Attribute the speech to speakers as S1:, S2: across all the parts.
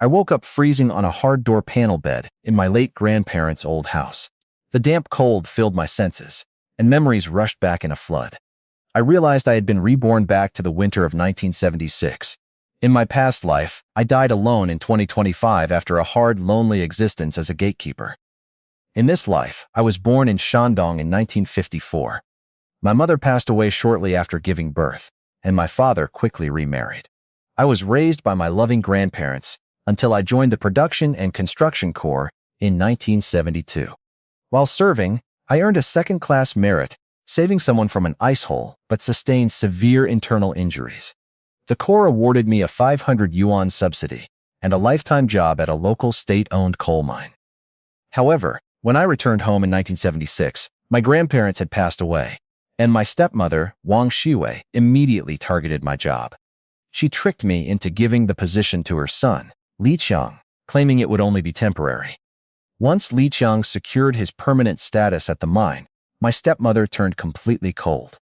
S1: I woke up freezing on a hard door panel bed in my late grandparents' old house. The damp cold filled my senses, and memories rushed back in a flood. I realized I had been reborn back to the winter of 1976. In my past life, I died alone in 2025 after a hard, lonely existence as a gatekeeper. In this life, I was born in Shandong in 1954. My mother passed away shortly after giving birth, and my father quickly remarried. I was raised by my loving grandparents until I joined the Production and Construction Corps in 1972. While serving, I earned a second-class merit, saving someone from an ice hole, but sustained severe internal injuries. The Corps awarded me a 500 yuan subsidy and a lifetime job at a local state-owned coal mine. However, when I returned home in 1976, my grandparents had passed away, and my stepmother, Wang Shiwei, immediately targeted my job. She tricked me into giving the position to her son, Li Qiang, claiming it would only be temporary. Once Li Qiang secured his permanent status at the mine, my stepmother turned completely cold.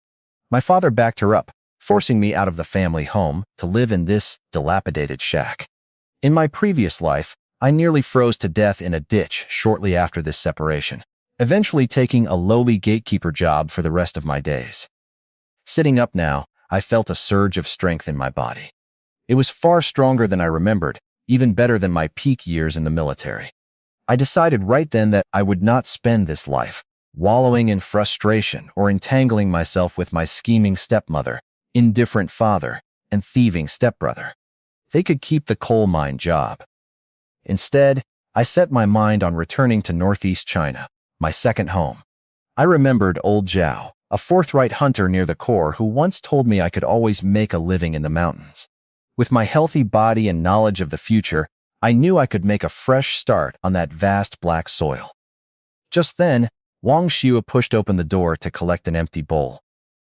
S1: My father backed her up, forcing me out of the family home to live in this dilapidated shack. In my previous life, I nearly froze to death in a ditch shortly after this separation, eventually taking a lowly gatekeeper job for the rest of my days. Sitting up now, I felt a surge of strength in my body. It was far stronger than I remembered, even better than my peak years in the military. I decided right then that I would not spend this life wallowing in frustration or entangling myself with my scheming stepmother, indifferent father, and thieving stepbrother. They could keep the coal mine job. Instead, I set my mind on returning to northeast China, my second home. I remembered old Zhao, a forthright hunter near the Corps who once told me I could always make a living in the mountains. With my healthy body and knowledge of the future, I knew I could make a fresh start on that vast black soil. Just then, Wang Xue pushed open the door to collect an empty bowl.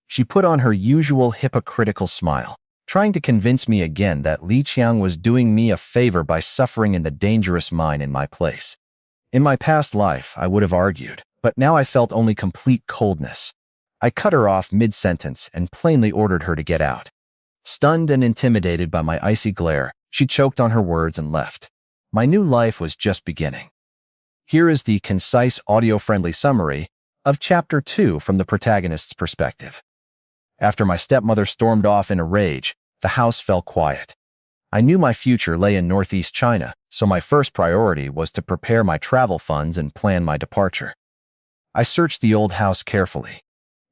S1: She put on her usual hypocritical smile, trying to convince me again that Li Qiang was doing me a favor by suffering in the dangerous mine in my place. In my past life, I would have argued, but now I felt only complete coldness. I cut her off mid-sentence and plainly ordered her to get out. Stunned and intimidated by my icy glare, she choked on her words and left. My new life was just beginning. Here is the concise audio-friendly summary of Chapter 2 from the protagonist's perspective. After my stepmother stormed off in a rage, the house fell quiet. I knew my future lay in northeast China, so my first priority was to prepare my travel funds and plan my departure. I searched the old house carefully.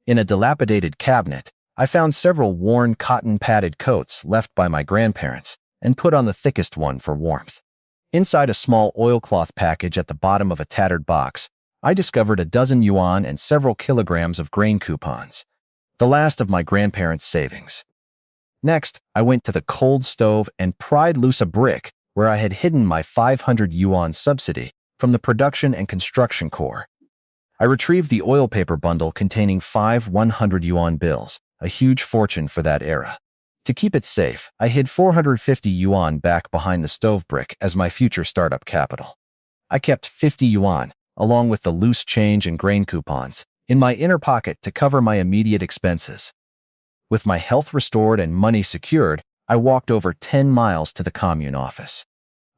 S1: In a dilapidated cabinet, I found several worn cotton-padded coats left by my grandparents and put on the thickest one for warmth. Inside a small oilcloth package at the bottom of a tattered box, I discovered a dozen yuan and several kilograms of grain coupons, the last of my grandparents' savings. Next, I went to the cold stove and pried loose a brick where I had hidden my 500 yuan subsidy from the Production and Construction Corps. I retrieved the oil paper bundle containing 5 100 yuan bills, a huge fortune for that era. To keep it safe, I hid 450 yuan back behind the stove brick as my future startup capital. I kept 50 yuan, along with the loose change and grain coupons, in my inner pocket to cover my immediate expenses. With my health restored and money secured, I walked over 10 miles to the commune office.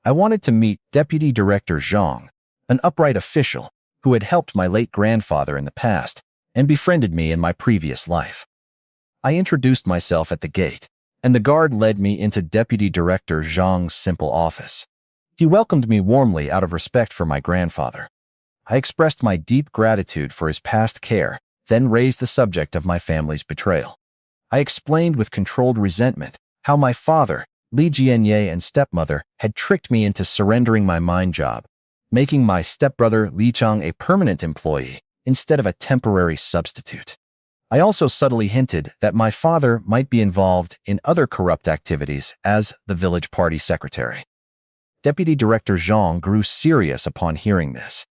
S1: I wanted to meet Deputy Director Zhang, an upright official who had helped my late grandfather in the past and befriended me in my previous life. I introduced myself at the gate, and the guard led me into Deputy Director Zhang's simple office. He welcomed me warmly out of respect for my grandfather. I expressed my deep gratitude for his past care, then raised the subject of my family's betrayal. I explained with controlled resentment how my father, Li Jianye, and stepmother had tricked me into surrendering my mine job, making my stepbrother Li Chang a permanent employee instead of a temporary substitute. I also subtly hinted that my father might be involved in other corrupt activities as the village party secretary. Deputy Director Zhang grew serious upon hearing this.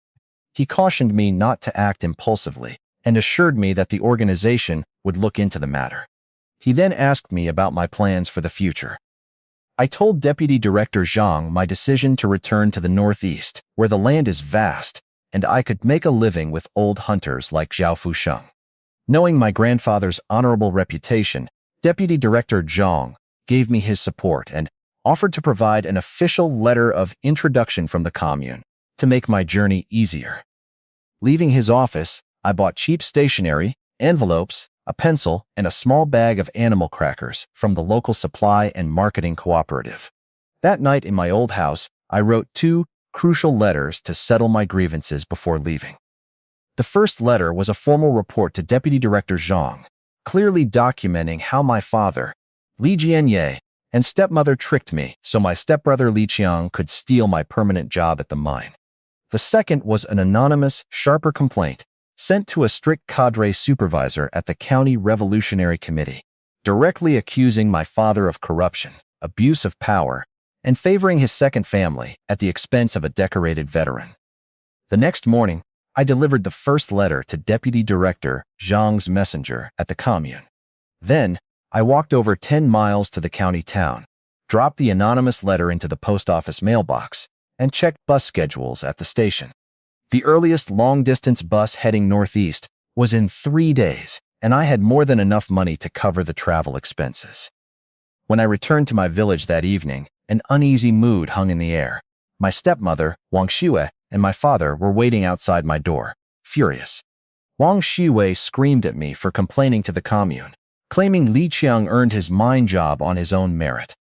S1: He cautioned me not to act impulsively and assured me that the organization would look into the matter. He then asked me about my plans for the future. I told Deputy Director Zhang my decision to return to the northeast, where the land is vast, and I could make a living with old hunters like Zhao Fusheng. Knowing my grandfather's honorable reputation, Deputy Director Zhang gave me his support and offered to provide an official letter of introduction from the commune to make my journey easier. Leaving his office, I bought cheap stationery, envelopes, a pencil, and a small bag of animal crackers from the local supply and marketing cooperative. That night in my old house, I wrote 2 crucial letters to settle my grievances before leaving. The first letter was a formal report to Deputy Director Zhang, clearly documenting how my father, Li Jianye, and stepmother tricked me so my stepbrother Li Qiang could steal my permanent job at the mine. The second was an anonymous, sharper complaint sent to a strict cadre supervisor at the County Revolutionary Committee, directly accusing my father of corruption, abuse of power, and favoring his second family at the expense of a decorated veteran. The next morning, I delivered the first letter to Deputy Director Zhang's messenger at the commune. Then, I walked over 10 miles to the county town, dropped the anonymous letter into the post office mailbox, and checked bus schedules at the station. The earliest long-distance bus heading northeast was in 3 days, and I had more than enough money to cover the travel expenses. When I returned to my village that evening, an uneasy mood hung in the air. My stepmother, Wang Xue, and my father were waiting outside my door, furious. Wang Xue screamed at me for complaining to the commune, claiming Li Qiang earned his mine job on his own merit.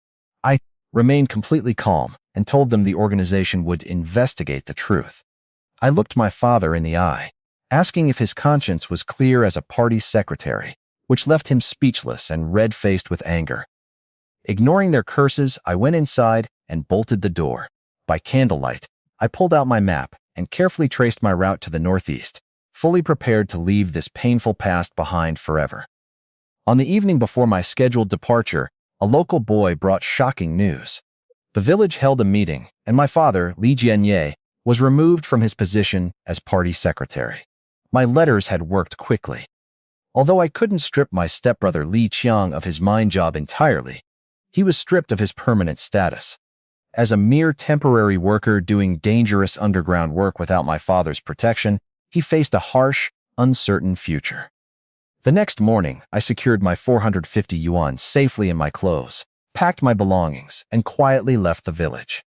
S1: I remained completely calm and told them the organization would investigate the truth. I looked my father in the eye, asking if his conscience was clear as a party secretary, which left him speechless and red-faced with anger. Ignoring their curses, I went inside and bolted the door. By candlelight, I pulled out my map and carefully traced my route to the northeast, fully prepared to leave this painful past behind forever. On the evening before my scheduled departure, a local boy brought shocking news. The village held a meeting, and my father, Li Jianye, was removed from his position as party secretary. My letters had worked quickly. Although I couldn't strip my stepbrother Li Qiang of his mine job entirely, he was stripped of his permanent status. As a mere temporary worker doing dangerous underground work without my father's protection, he faced a harsh, uncertain future. The next morning, I secured my 450 yuan safely in my clothes, packed my belongings, and quietly left the village.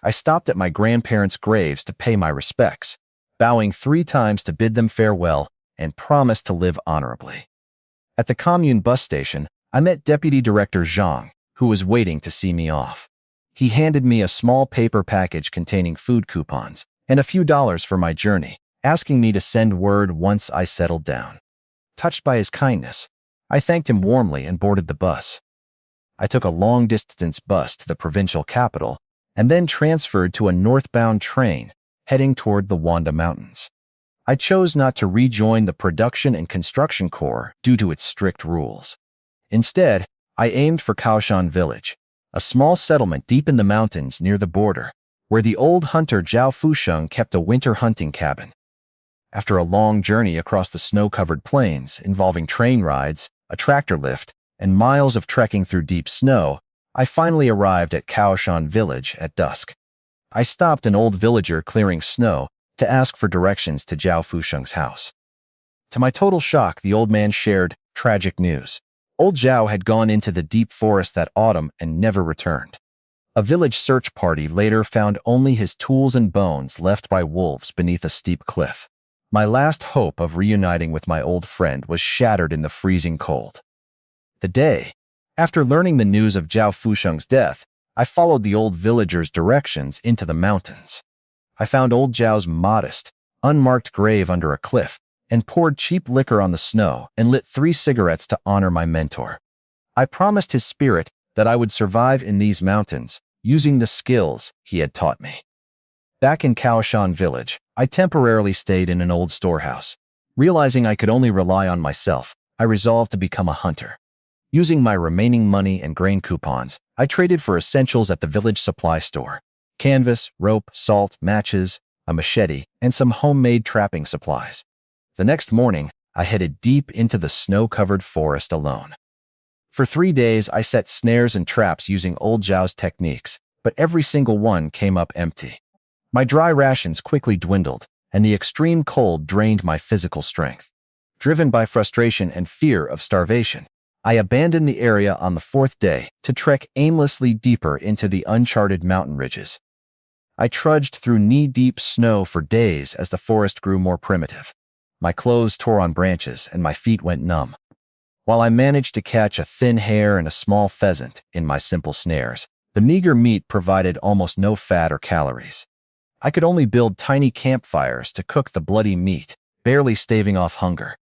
S1: I stopped at my grandparents' graves to pay my respects, bowing 3 times to bid them farewell and promised to live honorably. At the commune bus station, I met Deputy Director Zhang, who was waiting to see me off. He handed me a small paper package containing food coupons and a few dollars for my journey, asking me to send word once I settled down. Touched by his kindness, I thanked him warmly and boarded the bus. I took a long-distance bus to the provincial capital and then transferred to a northbound train heading toward the Wanda Mountains. I chose not to rejoin the production and construction corps due to its strict rules. Instead, I aimed for Kaoshan Village, a small settlement deep in the mountains near the border, where the old hunter Zhao Fusheng kept a winter hunting cabin. After a long journey across the snow-covered plains involving train rides, a tractor lift, and miles of trekking through deep snow, I finally arrived at Kaoshan Village at dusk. I stopped an old villager clearing snow to ask for directions to Zhao Fusheng's house. To my total shock, the old man shared tragic news. Old Zhao had gone into the deep forest that autumn and never returned. A village search party later found only his tools and bones left by wolves beneath a steep cliff. My last hope of reuniting with my old friend was shattered in the freezing cold. The day after learning the news of Zhao Fusheng's death, I followed the old villager's directions into the mountains. I found old Zhao's modest, unmarked grave under a cliff and poured cheap liquor on the snow and lit 3 cigarettes to honor my mentor. I promised his spirit that I would survive in these mountains using the skills he had taught me. Back in Kaoshan Village, I temporarily stayed in an old storehouse. Realizing I could only rely on myself, I resolved to become a hunter. Using my remaining money and grain coupons, I traded for essentials at the village supply store: canvas, rope, salt, matches, a machete, and some homemade trapping supplies. The next morning, I headed deep into the snow-covered forest alone. For 3 days, I set snares and traps using old Zhao's techniques, but every single one came up empty. My dry rations quickly dwindled, and the extreme cold drained my physical strength. Driven by frustration and fear of starvation, I abandoned the area on the fourth day to trek aimlessly deeper into the uncharted mountain ridges. I trudged through knee-deep snow for days as the forest grew more primitive. My clothes tore on branches and my feet went numb. While I managed to catch a thin hare and a small pheasant in my simple snares, the meager meat provided almost no fat or calories. I could only build tiny campfires to cook the bloody meat, barely staving off hunger.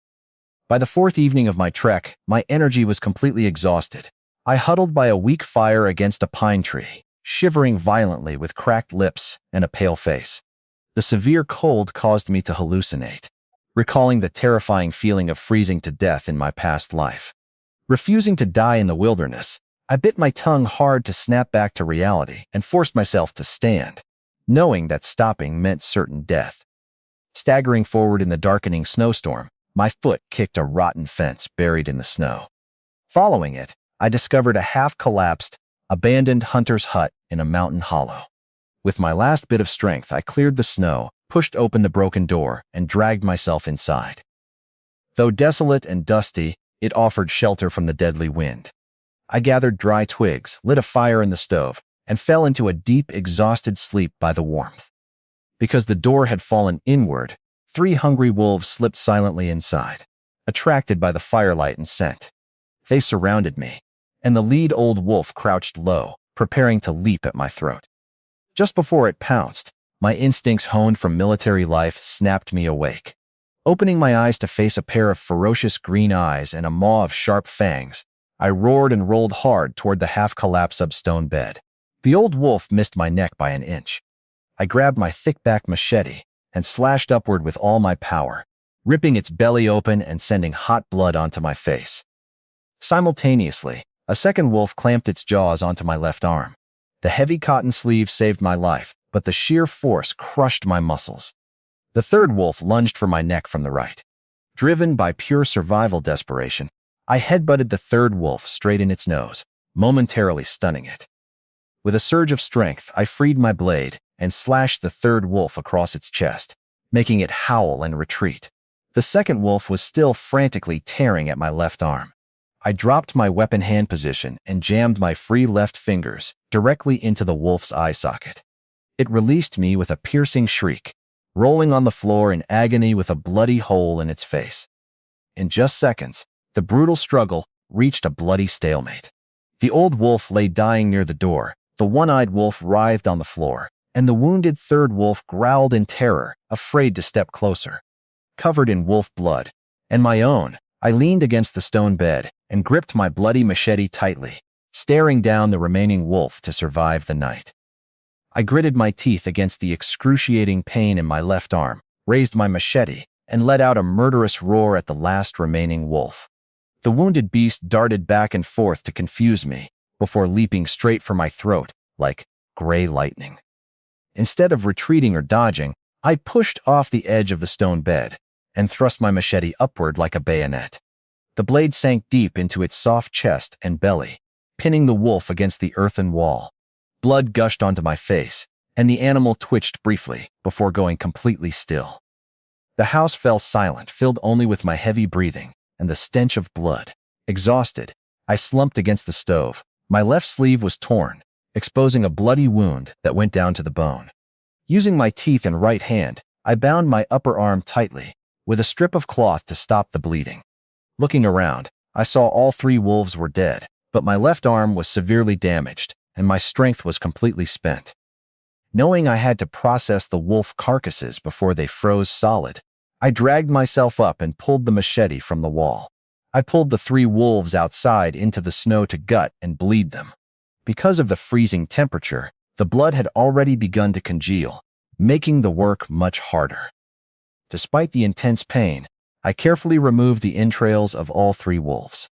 S1: By the fourth evening of my trek, my energy was completely exhausted. I huddled by a weak fire against a pine tree, shivering violently with cracked lips and a pale face. The severe cold caused me to hallucinate, recalling the terrifying feeling of freezing to death in my past life. Refusing to die in the wilderness, I bit my tongue hard to snap back to reality and forced myself to stand, knowing that stopping meant certain death. Staggering forward in the darkening snowstorm, my foot kicked a rotten fence buried in the snow. Following it, I discovered a half-collapsed, abandoned hunter's hut in a mountain hollow. With my last bit of strength, I cleared the snow, pushed open the broken door, and dragged myself inside. Though desolate and dusty, it offered shelter from the deadly wind. I gathered dry twigs, lit a fire in the stove, and fell into a deep, exhausted sleep by the warmth. Because the door had fallen inward, 3 hungry wolves slipped silently inside, attracted by the firelight and scent. They surrounded me, and the lead old wolf crouched low, preparing to leap at my throat. Just before it pounced, my instincts honed from military life snapped me awake. Opening my eyes to face a pair of ferocious green eyes and a maw of sharp fangs, I roared and rolled hard toward the half-collapsed stone bed. The old wolf missed my neck by an inch. I grabbed my thick-backed machete and slashed upward with all my power, ripping its belly open and sending hot blood onto my face. Simultaneously, a second wolf clamped its jaws onto my left arm. The heavy cotton sleeve saved my life, but the sheer force crushed my muscles. The third wolf lunged for my neck from the right. Driven by pure survival desperation, I headbutted the third wolf straight in its nose, momentarily stunning it. With a surge of strength, I freed my blade and slashed the third wolf across its chest, making it howl and retreat. The second wolf was still frantically tearing at my left arm. I dropped my weapon hand position and jammed my free left fingers directly into the wolf's eye socket. It released me with a piercing shriek, rolling on the floor in agony with a bloody hole in its face. In just seconds, the brutal struggle reached a bloody stalemate. The old wolf lay dying near the door, the one-eyed wolf writhed on the floor, and the wounded third wolf growled in terror, afraid to step closer. Covered in wolf blood, and my own, I leaned against the stone bed and gripped my bloody machete tightly, staring down the remaining wolf to survive the night. I gritted my teeth against the excruciating pain in my left arm, raised my machete, and let out a murderous roar at the last remaining wolf. The wounded beast darted back and forth to confuse me, before leaping straight for my throat like gray lightning. Instead of retreating or dodging, I pushed off the edge of the stone bed and thrust my machete upward like a bayonet. The blade sank deep into its soft chest and belly, pinning the wolf against the earthen wall. Blood gushed onto my face, and the animal twitched briefly before going completely still. The house fell silent, filled only with my heavy breathing and the stench of blood. Exhausted, I slumped against the stove. My left sleeve was torn, exposing a bloody wound that went down to the bone. Using my teeth and right hand, I bound my upper arm tightly, with a strip of cloth to stop the bleeding. Looking around, I saw all 3 wolves were dead, but my left arm was severely damaged, and my strength was completely spent. Knowing I had to process the wolf carcasses before they froze solid, I dragged myself up and pulled the machete from the wall. I pulled the 3 wolves outside into the snow to gut and bleed them. Because of the freezing temperature, the blood had already begun to congeal, making the work much harder. Despite the intense pain, I carefully removed the entrails of all 3 wolves.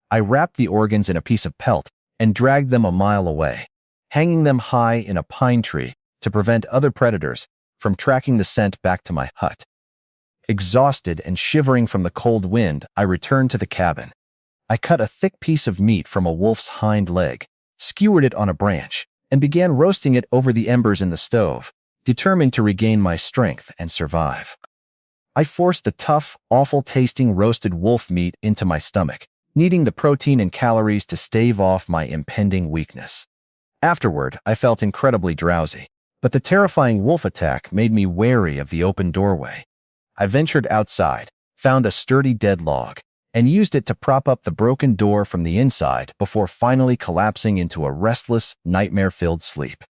S1: I wrapped the organs in a piece of pelt and dragged them a mile away, hanging them high in a pine tree to prevent other predators from tracking the scent back to my hut. Exhausted and shivering from the cold wind, I returned to the cabin. I cut a thick piece of meat from a wolf's hind leg, skewered it on a branch, and began roasting it over the embers in the stove, determined to regain my strength and survive. I forced the tough, awful-tasting roasted wolf meat into my stomach, needing the protein and calories to stave off my impending weakness. Afterward, I felt incredibly drowsy, but the terrifying wolf attack made me wary of the open doorway. I ventured outside, found a sturdy dead log, and used it to prop up the broken door from the inside before finally collapsing into a restless, nightmare-filled sleep.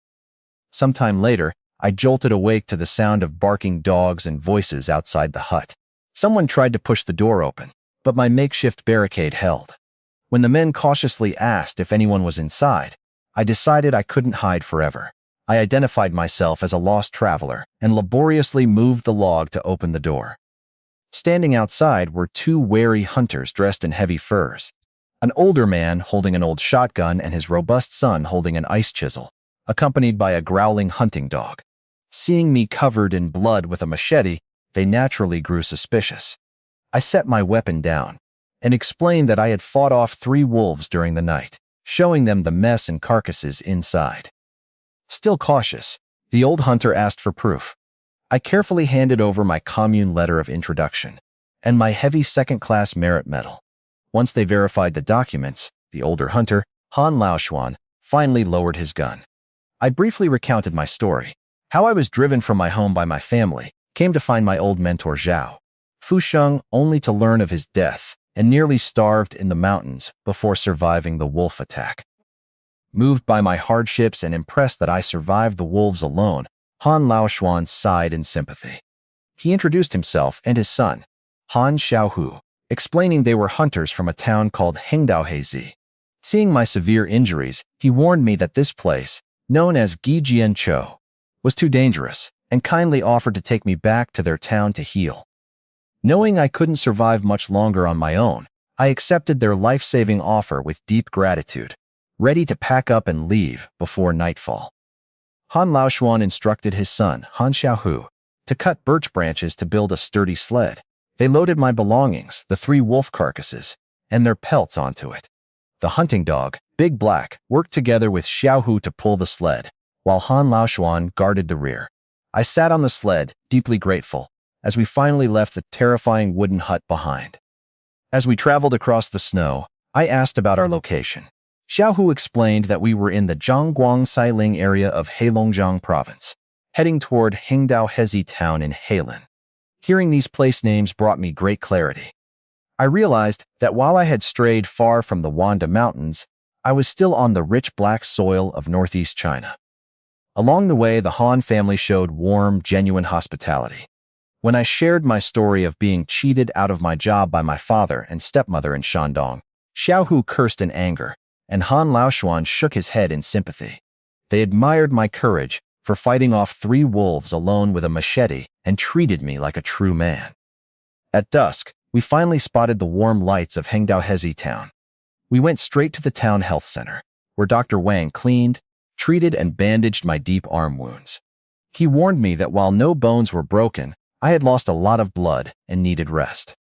S1: Sometime later, I jolted awake to the sound of barking dogs and voices outside the hut. Someone tried to push the door open, but my makeshift barricade held. When the men cautiously asked if anyone was inside, I decided I couldn't hide forever. I identified myself as a lost traveler and laboriously moved the log to open the door. Standing outside were two wary hunters dressed in heavy furs. An older man holding an old shotgun and his robust son holding an ice chisel, accompanied by a growling hunting dog. Seeing me covered in blood with a machete, they naturally grew suspicious. I set my weapon down and explained that I had fought off 3 wolves during the night, showing them the mess and carcasses inside. Still cautious, the old hunter asked for proof. I carefully handed over my commune letter of introduction and my heavy second-class merit medal. Once they verified the documents, the older hunter, Han Laoshuan, finally lowered his gun. I briefly recounted my story, how I was driven from my home by my family, came to find my old mentor Zhao Fusheng only to learn of his death, and nearly starved in the mountains before surviving the wolf attack. Moved by my hardships and impressed that I survived the wolves alone, Han Laoshuan sighed in sympathy. He introduced himself and his son, Han Xiaohu, explaining they were hunters from a town called Hengdaohezi. Seeing my severe injuries, he warned me that this place, known as Gijianchou, was too dangerous, and kindly offered to take me back to their town to heal. Knowing I couldn't survive much longer on my own, I accepted their life-saving offer with deep gratitude, ready to pack up and leave before nightfall. Han Laoshuan instructed his son, Han Xiaohu, to cut birch branches to build a sturdy sled. They loaded my belongings, the 3 wolf carcasses, and their pelts onto it. The hunting dog, Big Black, worked together with Xiaohu to pull the sled, while Han Laoshuan guarded the rear. I sat on the sled, deeply grateful, as we finally left the terrifying wooden hut behind. As we traveled across the snow, I asked about our location. Xiaohu explained that we were in the Zhangguang Sailing area of Heilongjiang province, heading toward Hengdaohezi town in Heilin. Hearing these place names brought me great clarity. I realized that while I had strayed far from the Wanda Mountains, I was still on the rich black soil of northeast China. Along the way, the Han family showed warm, genuine hospitality. When I shared my story of being cheated out of my job by my father and stepmother in Shandong, Xiaohu cursed in anger, and Han Laoshuan shook his head in sympathy. They admired my courage for fighting off 3 wolves alone with a machete and treated me like a true man. At dusk, we finally spotted the warm lights of Hengdaohezi town. We went straight to the town health center, where Dr. Wang cleaned, treated, and bandaged my deep arm wounds. He warned me that while no bones were broken, I had lost a lot of blood and needed rest.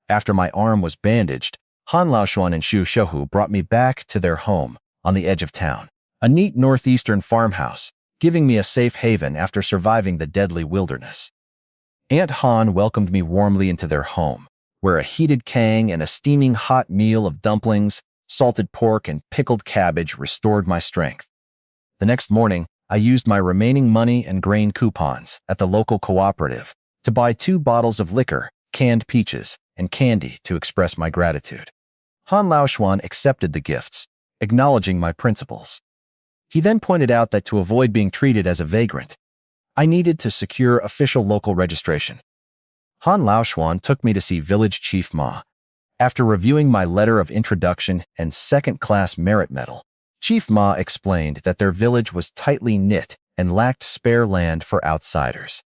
S1: After my arm was bandaged, Han Laoshuan and Xu Xiaohu brought me back to their home on the edge of town, a neat northeastern farmhouse, giving me a safe haven after surviving the deadly wilderness. Aunt Han welcomed me warmly into their home, where a heated kang and a steaming hot meal of dumplings, salted pork, and pickled cabbage restored my strength. The next morning, I used my remaining money and grain coupons at the local cooperative to buy 2 bottles of liquor, canned peaches, and candy to express my gratitude. Han Laoshuan accepted the gifts, acknowledging my principles. He then pointed out that to avoid being treated as a vagrant, I needed to secure official local registration. Han Laoshuan took me to see Village Chief Ma. After reviewing my letter of introduction and second-class merit medal, Chief Ma explained that their village was tightly knit and lacked spare land for outsiders.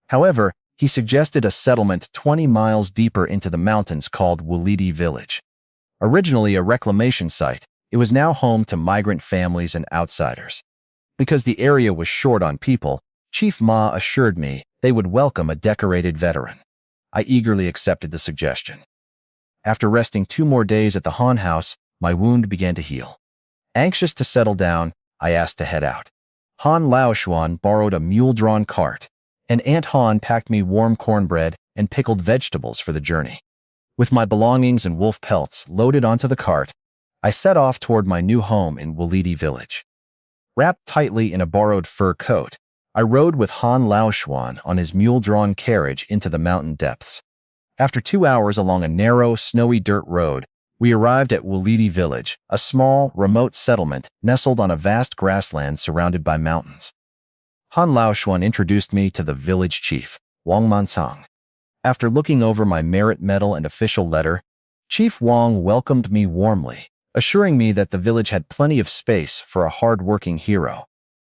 S1: However, he suggested a settlement 20 miles deeper into the mountains called Wulidi Village. Originally a reclamation site, it was now home to migrant families and outsiders. Because the area was short on people, Chief Ma assured me they would welcome a decorated veteran. I eagerly accepted the suggestion. After resting 2 more days at the Han house, my wound began to heal. Anxious to settle down, I asked to head out. Han Laoshuan borrowed a mule-drawn cart, and Aunt Han packed me warm cornbread and pickled vegetables for the journey. With my belongings and wolf pelts loaded onto the cart, I set off toward my new home in Wulidi village. Wrapped tightly in a borrowed fur coat, I rode with Han Laoshuan on his mule-drawn carriage into the mountain depths. After 2 hours along a narrow, snowy dirt road, we arrived at Wulidi village, a small, remote settlement nestled on a vast grassland surrounded by mountains. Han Laoshuan introduced me to the village chief, Wang Mansang. After looking over my merit medal and official letter, Chief Wang welcomed me warmly, assuring me that the village had plenty of space for a hard-working hero.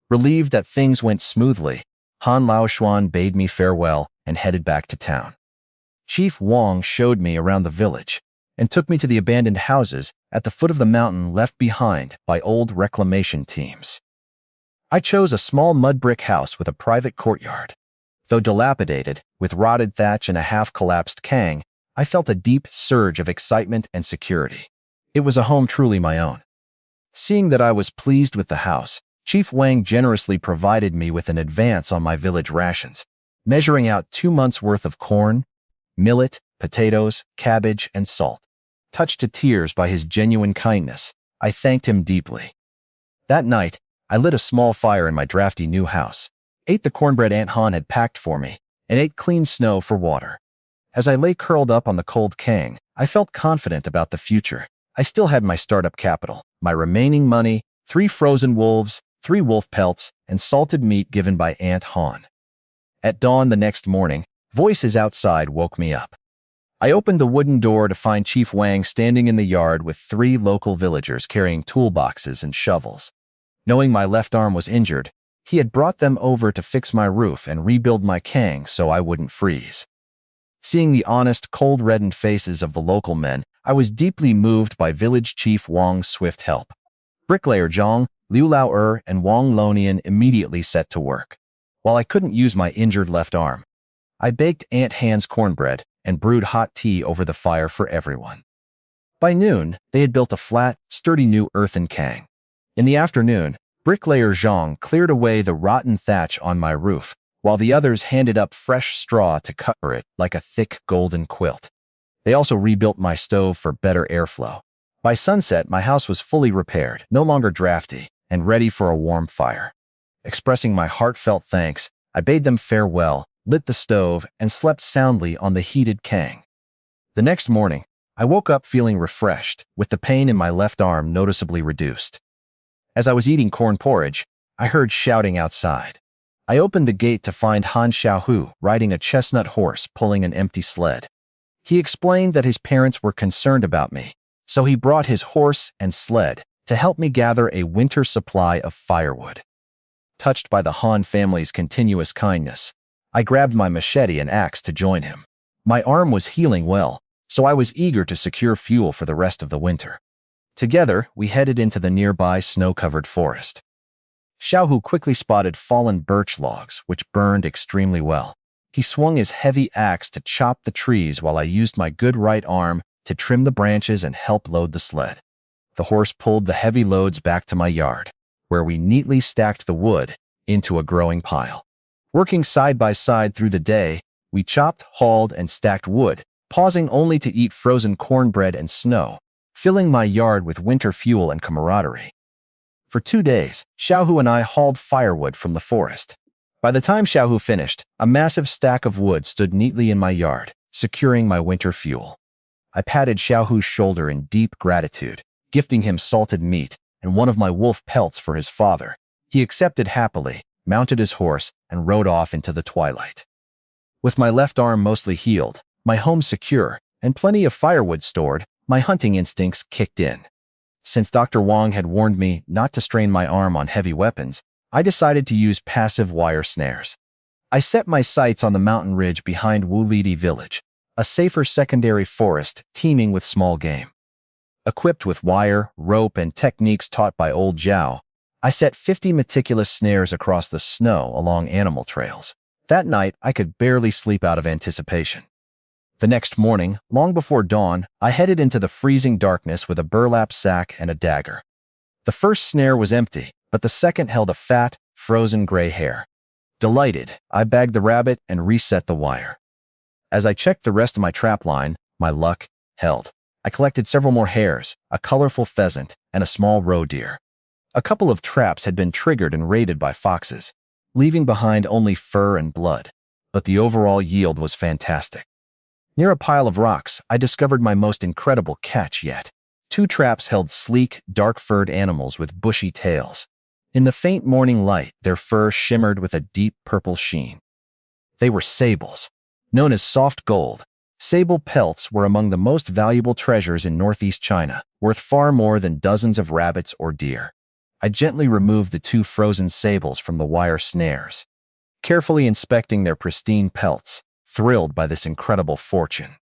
S1: Relieved that things went smoothly, Han Laoshuan bade me farewell and headed back to town. Chief Wang showed me around the village and took me to the abandoned houses at the foot of the mountain left behind by old reclamation teams. I chose a small mud brick house with a private courtyard. Though dilapidated, with rotted thatch and a half-collapsed kang, I felt a deep surge of excitement and security. It was a home truly my own. Seeing that I was pleased with the house, Chief Wang generously provided me with an advance on my village rations, measuring out 2 months' worth of corn, millet, potatoes, cabbage, and salt. Touched to tears by his genuine kindness, I thanked him deeply. That night, I lit a small fire in my drafty new house, ate the cornbread Aunt Han had packed for me, and ate clean snow for water. As I lay curled up on the cold kang, I felt confident about the future. I still had my startup capital, my remaining money, 3 frozen wolves, 3 wolf pelts, and salted meat given by Aunt Han. At dawn the next morning, voices outside woke me up. I opened the wooden door to find Chief Wang standing in the yard with 3 local villagers carrying toolboxes and shovels. Knowing my left arm was injured, he had brought them over to fix my roof and rebuild my kang so I wouldn't freeze. Seeing the honest, cold-reddened faces of the local men, I was deeply moved by Village Chief Wang's swift help. Bricklayer Zhang, Liu Lao and Wang Lonian immediately set to work. While I couldn't use my injured left arm, I baked Aunt Han's cornbread and brewed hot tea over the fire for everyone. By noon, they had built a flat, sturdy new earthen kang. In the afternoon, Bricklayer Zhang cleared away the rotten thatch on my roof, while the others handed up fresh straw to cover it like a thick golden quilt. They also rebuilt my stove for better airflow. By sunset, my house was fully repaired, no longer drafty, and ready for a warm fire. Expressing my heartfelt thanks, I bade them farewell, lit the stove, and slept soundly on the heated kang. The next morning, I woke up feeling refreshed, with the pain in my left arm noticeably reduced. As I was eating corn porridge, I heard shouting outside. I opened the gate to find Han Xiaohu riding a chestnut horse pulling an empty sled. He explained that his parents were concerned about me, so he brought his horse and sled to help me gather a winter supply of firewood. Touched by the Han family's continuous kindness, I grabbed my machete and axe to join him. My arm was healing well, so I was eager to secure fuel for the rest of the winter. Together, we headed into the nearby snow-covered forest. Xiaohu quickly spotted fallen birch logs, which burned extremely well. He swung his heavy axe to chop the trees while I used my good right arm to trim the branches and help load the sled. The horse pulled the heavy loads back to my yard, where we neatly stacked the wood into a growing pile. Working side by side through the day, we chopped, hauled, and stacked wood, pausing only to eat frozen cornbread and snow, filling my yard with winter fuel and camaraderie. For 2 days, Xiaohu and I hauled firewood from the forest. By the time Xiaohu finished, a massive stack of wood stood neatly in my yard, securing my winter fuel. I patted Xiaohu's shoulder in deep gratitude, gifting him salted meat and one of my wolf pelts for his father. He accepted happily, mounted his horse, and rode off into the twilight. With my left arm mostly healed, my home secure, and plenty of firewood stored, my hunting instincts kicked in. Since Dr. Wang had warned me not to strain my arm on heavy weapons, I decided to use passive wire snares. I set my sights on the mountain ridge behind Wulidi village, a safer secondary forest teeming with small game. Equipped with wire, rope, and techniques taught by old Zhao, I set 50 meticulous snares across the snow along animal trails. That night, I could barely sleep out of anticipation. The next morning, long before dawn, I headed into the freezing darkness with a burlap sack and a dagger. The first snare was empty, but the second held a fat, frozen gray hare. Delighted, I bagged the rabbit and reset the wire. As I checked the rest of my trap line, my luck, held. I collected several more hares, a colorful pheasant, and a small roe deer. A couple of traps had been triggered and raided by foxes, leaving behind only fur and blood, but the overall yield was fantastic. Near a pile of rocks, I discovered my most incredible catch yet. 2 traps held sleek, dark-furred animals with bushy tails. In the faint morning light, their fur shimmered with a deep purple sheen. They were sables. Known as soft gold, sable pelts were among the most valuable treasures in northeast China, worth far more than dozens of rabbits or deer. I gently removed the 2 frozen sables from the wire snares, carefully inspecting their pristine pelts, thrilled by this incredible fortune.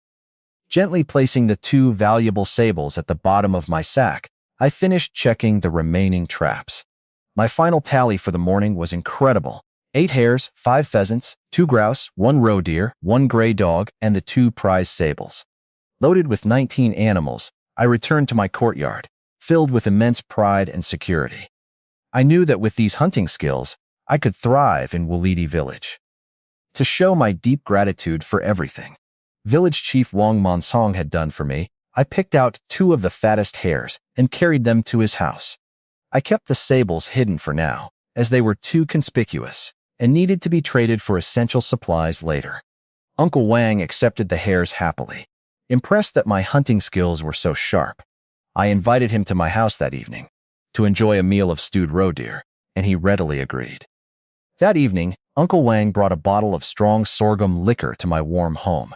S1: Gently placing the 2 valuable sables at the bottom of my sack, I finished checking the remaining traps. My final tally for the morning was incredible. 8 hares, 5 pheasants, 2 grouse, 1 roe deer, 1 gray dog, and the 2 prize sables. Loaded with 19 animals, I returned to my courtyard, filled with immense pride and security. I knew that with these hunting skills, I could thrive in Wulidi village. To show my deep gratitude for everything Village Chief Wang Monsong had done for me, I picked out 2 of the fattest hares and carried them to his house. I kept the sables hidden for now, as they were too conspicuous and needed to be traded for essential supplies later. Uncle Wang accepted the hares happily, impressed that my hunting skills were so sharp. I invited him to my house that evening to enjoy a meal of stewed roe deer, and he readily agreed. That evening, Uncle Wang brought a bottle of strong sorghum liquor to my warm home.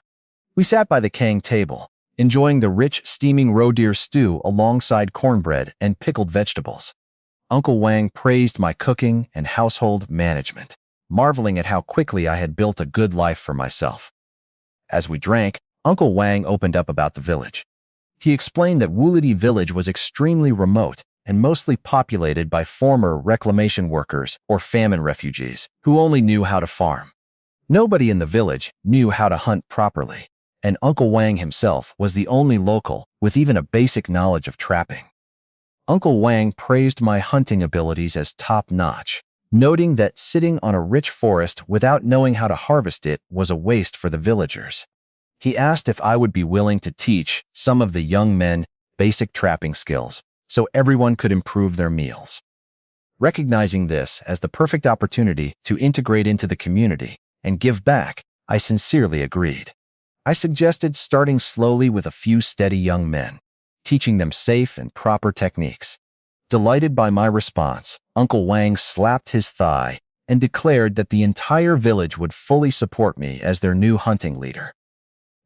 S1: We sat by the Kang table, enjoying the rich, steaming roe deer stew alongside cornbread and pickled vegetables. Uncle Wang praised my cooking and household management, marveling at how quickly I had built a good life for myself. As we drank, Uncle Wang opened up about the village. He explained that Wulidi village was extremely remote and mostly populated by former reclamation workers or famine refugees who only knew how to farm. Nobody in the village knew how to hunt properly, and Uncle Wang himself was the only local with even a basic knowledge of trapping. Uncle Wang praised my hunting abilities as top-notch, noting that sitting on a rich forest without knowing how to harvest it was a waste for the villagers. He asked if I would be willing to teach some of the young men basic trapping skills so everyone could improve their meals. Recognizing this as the perfect opportunity to integrate into the community and give back, I sincerely agreed. I suggested starting slowly with a few steady young men, teaching them safe and proper techniques. Delighted by my response, Uncle Wang slapped his thigh and declared that the entire village would fully support me as their new hunting leader.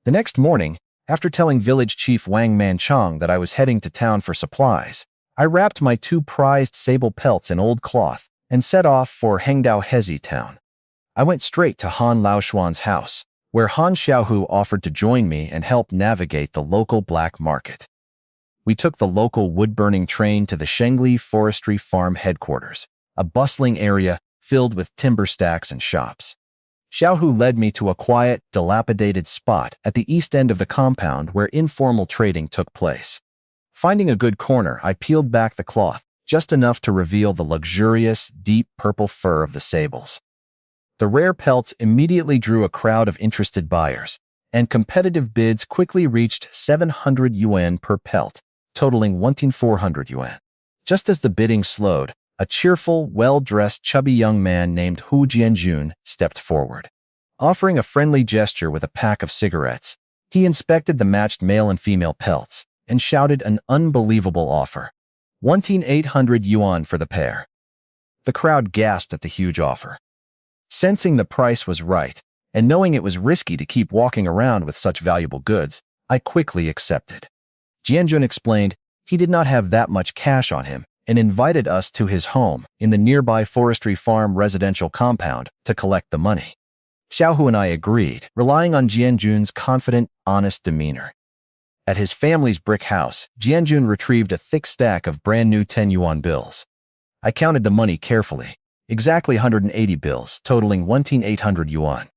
S1: The next morning, after telling Village Chief Wang Manchong that I was heading to town for supplies, I wrapped my 2 prized sable pelts in old cloth and set off for Hengdao Hezi town. I went straight to Han Laoshuan's house, where Han Xiaohu offered to join me and help navigate the local black market. We took the local wood-burning train to the Shengli Forestry Farm headquarters, a bustling area filled with timber stacks and shops. Xiaohu led me to a quiet, dilapidated spot at the east end of the compound where informal trading took place. Finding a good corner, I peeled back the cloth, just enough to reveal the luxurious, deep purple fur of the sables. The rare pelts immediately drew a crowd of interested buyers, and competitive bids quickly reached 700 yuan per pelt, totaling 1,400 yuan. Just as the bidding slowed, a cheerful, well-dressed, chubby young man named Hu Jianjun stepped forward. Offering a friendly gesture with a pack of cigarettes, he inspected the matched male and female pelts and shouted an unbelievable offer. 1,800 yuan for the pair. The crowd gasped at the huge offer. Sensing the price was right, and knowing it was risky to keep walking around with such valuable goods, I quickly accepted. Jianjun explained he did not have that much cash on him and invited us to his home in the nearby forestry farm residential compound to collect the money. Xiaohu and I agreed, relying on Jianjun's confident, honest demeanor. At his family's brick house, Jianjun retrieved a thick stack of brand-new 10 yuan bills. I counted the money carefully, exactly 180 bills, totaling 1,800 yuan.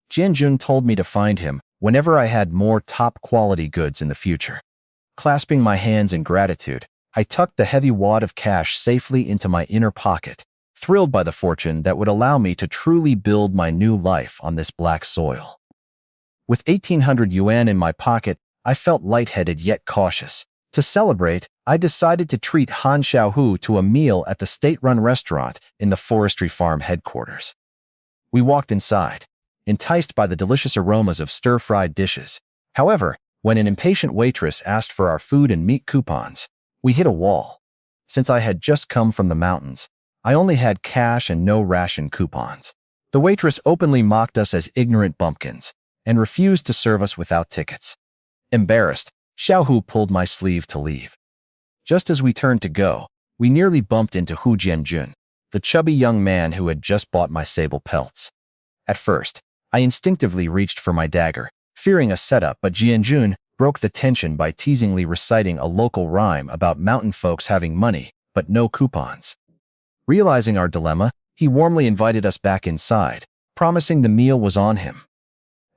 S1: Jianjun told me to find him whenever I had more top-quality goods in the future. Clasping my hands in gratitude, I tucked the heavy wad of cash safely into my inner pocket, thrilled by the fortune that would allow me to truly build my new life on this black soil. With 1,800 yuan in my pocket, I felt lightheaded yet cautious. To celebrate, I decided to treat Han Xiaohu to a meal at the state-run restaurant in the forestry farm headquarters. We walked inside, enticed by the delicious aromas of stir-fried dishes. However, when an impatient waitress asked for our food and meat coupons, we hit a wall. Since I had just come from the mountains, I only had cash and no ration coupons. The waitress openly mocked us as ignorant bumpkins and refused to serve us without tickets. Embarrassed, Xiaohu pulled my sleeve to leave. Just as we turned to go, we nearly bumped into Hu Jianjun, the chubby young man who had just bought my sable pelts. At first, I instinctively reached for my dagger, fearing a setup, but Jianjun broke the tension by teasingly reciting a local rhyme about mountain folks having money, but no coupons. Realizing our dilemma, he warmly invited us back inside, promising the meal was on him.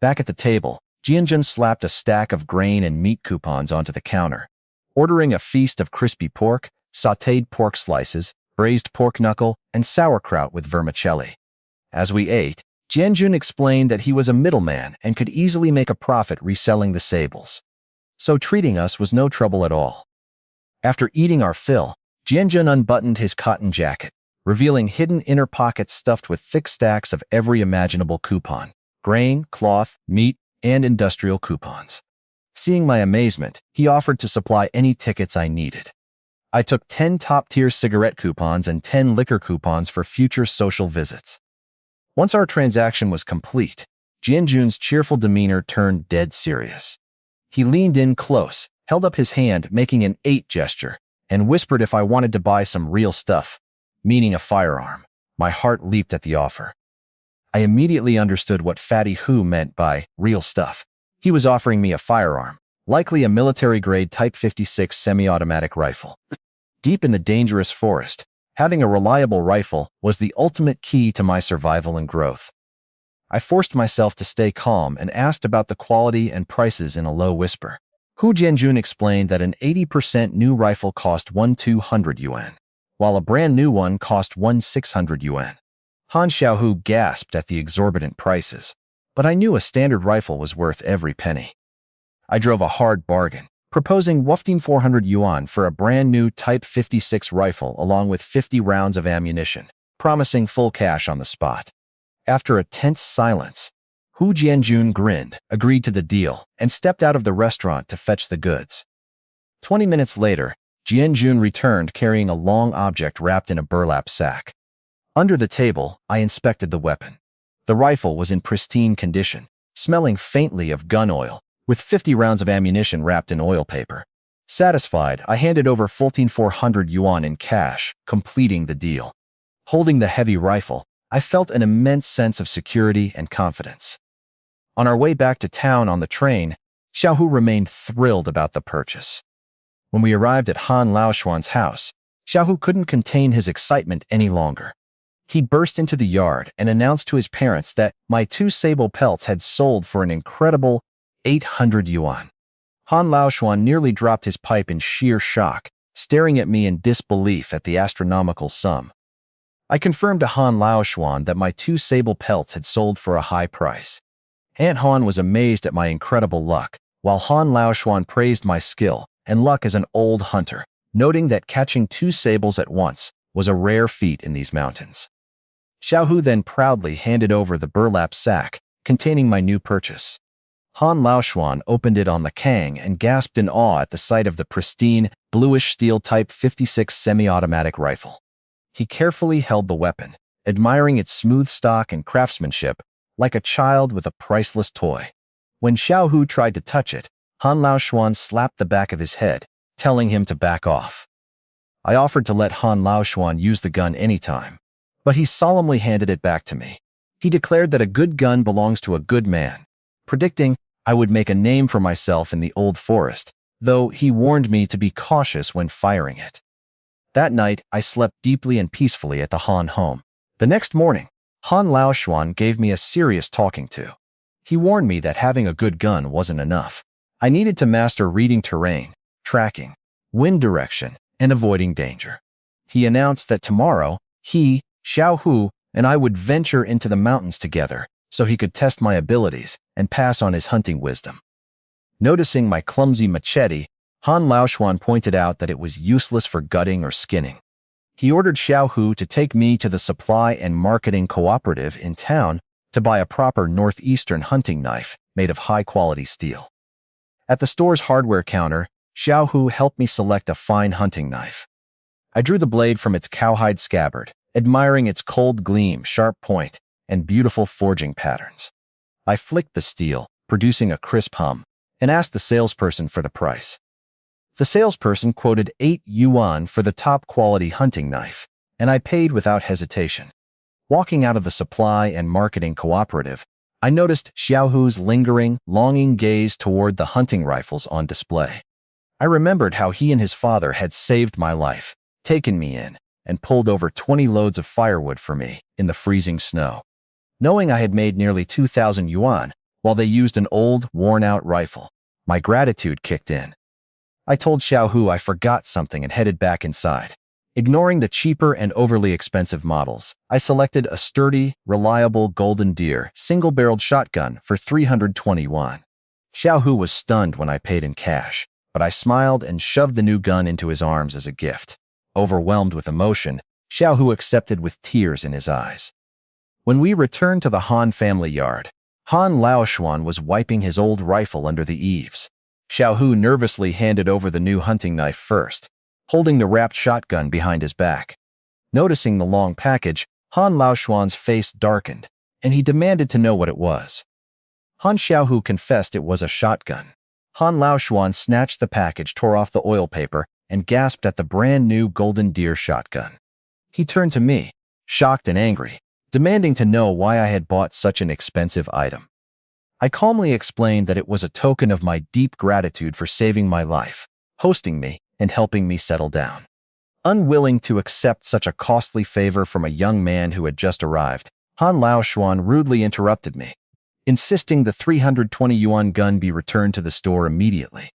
S1: Back at the table, Jianjun slapped a stack of grain and meat coupons onto the counter, ordering a feast of crispy pork, sautéed pork slices, braised pork knuckle, and sauerkraut with vermicelli. As we ate, Jianjun explained that he was a middleman and could easily make a profit reselling the sables. So treating us was no trouble at all. After eating our fill, Jianjun unbuttoned his cotton jacket, revealing hidden inner pockets stuffed with thick stacks of every imaginable coupon: grain, cloth, meat, and industrial coupons. Seeing my amazement, he offered to supply any tickets I needed. I took 10 top-tier cigarette coupons and 10 liquor coupons for future social visits. Once our transaction was complete, Jianjun's cheerful demeanor turned dead serious. He leaned in close, held up his hand making an 8 gesture, and whispered if I wanted to buy some real stuff, meaning a firearm. My heart leaped at the offer. I immediately understood what Fatty Hu meant by real stuff. He was offering me a firearm, likely a military-grade Type 56 semi-automatic rifle. Deep in the dangerous forest, having a reliable rifle was the ultimate key to my survival and growth. I forced myself to stay calm and asked about the quality and prices in a low whisper. Hu Jianjun explained that an 80% new rifle cost 1,200 yuan, while a brand new one cost 1,600 yuan. Han Xiaohu gasped at the exorbitant prices, but I knew a standard rifle was worth every penny. I drove a hard bargain, proposing 1,400 yuan for a brand new Type 56 rifle along with 50 rounds of ammunition, promising full cash on the spot. After a tense silence, Hu Jianjun grinned, agreed to the deal, and stepped out of the restaurant to fetch the goods. 20 minutes later, Jianjun returned carrying a long object wrapped in a burlap sack. Under the table, I inspected the weapon. The rifle was in pristine condition, smelling faintly of gun oil, with 50 rounds of ammunition wrapped in oil paper. Satisfied, I handed over 1,400 yuan in cash, completing the deal. Holding the heavy rifle, I felt an immense sense of security and confidence. On our way back to town on the train, Xiaohu remained thrilled about the purchase. When we arrived at Han Laoshuan's house, Xiaohu couldn't contain his excitement any longer. He burst into the yard and announced to his parents that my 2 sable pelts had sold for an incredible 800 yuan. Han Laoshuan nearly dropped his pipe in sheer shock, staring at me in disbelief at the astronomical sum. I confirmed to Han Laoshuan that my 2 sable pelts had sold for a high price. Aunt Han was amazed at my incredible luck, while Han Laoshuan praised my skill and luck as an old hunter, noting that catching 2 sables at once was a rare feat in these mountains. Xiaohu then proudly handed over the burlap sack containing my new purchase. Han Laoshuan opened it on the Kang and gasped in awe at the sight of the pristine, bluish steel Type 56 semi-automatic rifle. He carefully held the weapon, admiring its smooth stock and craftsmanship, like a child with a priceless toy. When Xiaohu tried to touch it, Han Laoshuan slapped the back of his head, telling him to back off. I offered to let Han Laoshuan use the gun anytime, but he solemnly handed it back to me. He declared that a good gun belongs to a good man, predicting I would make a name for myself in the old forest, though he warned me to be cautious when firing it. That night, I slept deeply and peacefully at the Han home. The next morning, Han Laoshuan gave me a serious talking to. He warned me that having a good gun wasn't enough. I needed to master reading terrain, tracking, wind direction, and avoiding danger. He announced that tomorrow, he, Xiaohu, and I would venture into the mountains together so he could test my abilities and pass on his hunting wisdom. Noticing my clumsy machete, Han Laoshuan pointed out that it was useless for gutting or skinning. He ordered Xiao Hu to take me to the supply and marketing cooperative in town to buy a proper northeastern hunting knife made of high-quality steel. At the store's hardware counter, Xiao Hu helped me select a fine hunting knife. I drew the blade from its cowhide scabbard, admiring its cold gleam, sharp point, and beautiful forging patterns. I flicked the steel, producing a crisp hum, and asked the salesperson for the price. The salesperson quoted 8 yuan for the top-quality hunting knife, and I paid without hesitation. Walking out of the supply and marketing cooperative, I noticed Xiao Hu's lingering, longing gaze toward the hunting rifles on display. I remembered how he and his father had saved my life, taken me in, and pulled over 20 loads of firewood for me in the freezing snow. Knowing I had made nearly 2,000 yuan while they used an old, worn-out rifle, my gratitude kicked in. I told Xiao Hu I forgot something and headed back inside. Ignoring the cheaper and overly expensive models, I selected a sturdy, reliable Golden Deer single-barreled shotgun for 320 yuan. Xiao Hu was stunned when I paid in cash, but I smiled and shoved the new gun into his arms as a gift. Overwhelmed with emotion, Xiao Hu accepted with tears in his eyes. When we returned to the Han family yard, Han Laoshuan was wiping his old rifle under the eaves. Xiao Hu nervously handed over the new hunting knife first, holding the wrapped shotgun behind his back. Noticing the long package, Han Laoshuan's face darkened, and he demanded to know what it was. Han Xiaohu confessed it was a shotgun. Han Laoshuan snatched the package, tore off the oil paper, and gasped at the brand-new Golden Deer shotgun. He turned to me, shocked and angry, demanding to know why I had bought such an expensive item. I calmly explained that it was a token of my deep gratitude for saving my life, hosting me, and helping me settle down. Unwilling to accept such a costly favor from a young man who had just arrived, Han Laoshuan rudely interrupted me, insisting the 320 yuan gun be returned to the store immediately.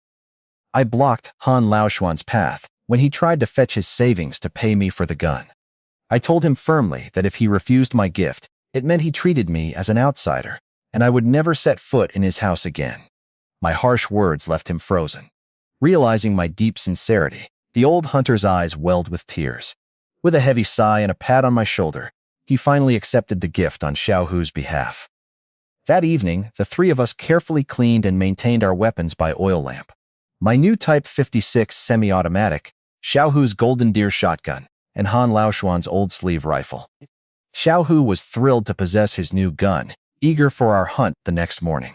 S1: I blocked Han Laoshuan's path when he tried to fetch his savings to pay me for the gun. I told him firmly that if he refused my gift, it meant he treated me as an outsider, and I would never set foot in his house again. My harsh words left him frozen. Realizing my deep sincerity, the old hunter's eyes welled with tears. With a heavy sigh and a pat on my shoulder, he finally accepted the gift on Xiao Hu's behalf. That evening, the three of us carefully cleaned and maintained our weapons by oil lamp. My new Type 56 semi-automatic, Xiao Hu's Golden Deer shotgun, and Han Laoshuan's old sleeve rifle. Xiao Hu was thrilled to possess his new gun, eager for our hunt the next morning.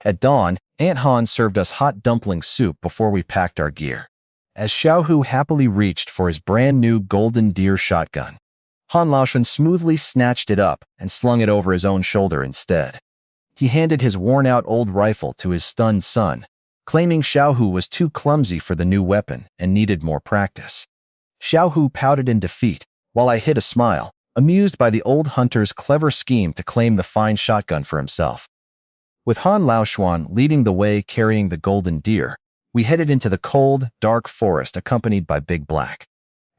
S1: At dawn, Aunt Han served us hot dumpling soup before we packed our gear. As Xiao Hu happily reached for his brand-new Golden Deer shotgun, Han Laoshuan smoothly snatched it up and slung it over his own shoulder instead. He handed his worn-out old rifle to his stunned son, claiming Xiao Hu was too clumsy for the new weapon and needed more practice. Xiao Hu pouted in defeat, while I hid a smile, amused by the old hunter's clever scheme to claim the fine shotgun for himself. With Han Laoshuan leading the way carrying the Golden Deer, we headed into the cold, dark forest accompanied by Big Black.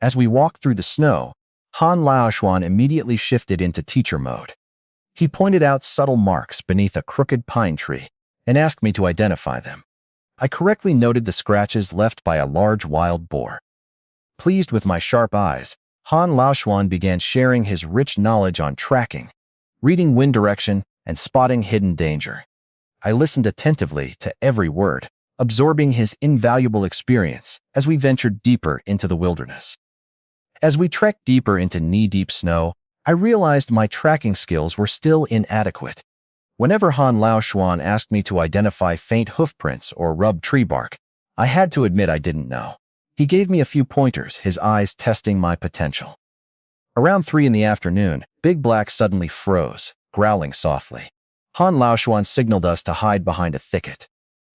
S1: As we walked through the snow, Han Laoshuan immediately shifted into teacher mode. He pointed out subtle marks beneath a crooked pine tree and asked me to identify them. I correctly noted the scratches left by a large wild boar. Pleased with my sharp eyes, Han Laoshuan began sharing his rich knowledge on tracking, reading wind direction, and spotting hidden danger. I listened attentively to every word, absorbing his invaluable experience as we ventured deeper into the wilderness. As we trekked deeper into knee-deep snow, I realized my tracking skills were still inadequate. Whenever Han Laoshuan asked me to identify faint hoofprints or rub tree bark, I had to admit I didn't know. He gave me a few pointers, his eyes testing my potential. Around 3 in the afternoon, Big Black suddenly froze, growling softly. Han Laoshuan signaled us to hide behind a thicket.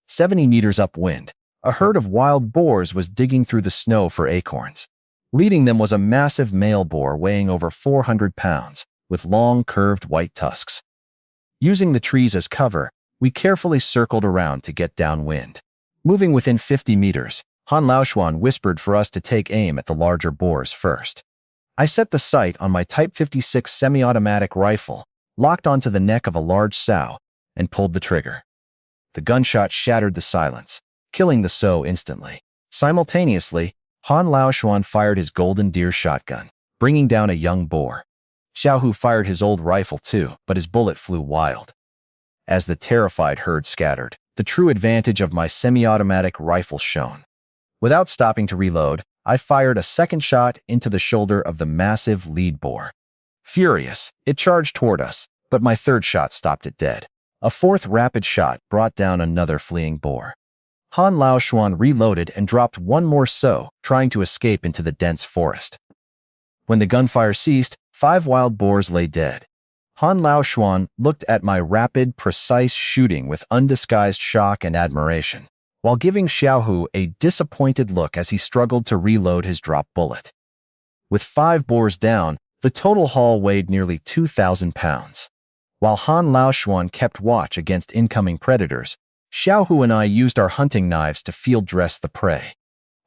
S1: 70 meters upwind, a herd of wild boars was digging through the snow for acorns. Leading them was a massive male boar weighing over 400 pounds, with long, curved white tusks. Using the trees as cover, we carefully circled around to get downwind. Moving within 50 meters, Han Laoshuan whispered for us to take aim at the larger boars first. I set the sight on my Type 56 semi-automatic rifle, locked onto the neck of a large sow, and pulled the trigger. The gunshot shattered the silence, killing the So instantly. Simultaneously, Han Laoshuan fired his golden deer shotgun, bringing down a young boar. Xiaohu fired his old rifle too, but his bullet flew wild. As the terrified herd scattered, the true advantage of my semi-automatic rifle shone. Without stopping to reload, I fired a second shot into the shoulder of the massive lead boar. Furious, it charged toward us, but my third shot stopped it dead. A fourth rapid shot brought down another fleeing boar. Han Laoshuan reloaded and dropped one more So, trying to escape into the dense forest. When the gunfire ceased, 5 wild boars lay dead. Han Laoshuan looked at my rapid, precise shooting with undisguised shock and admiration, while giving Xiaohu a disappointed look as he struggled to reload his drop bullet. With 5 boars down, the total haul weighed nearly 2,000 pounds. While Han Laoshuan kept watch against incoming predators, Xiaohu and I used our hunting knives to field dress the prey.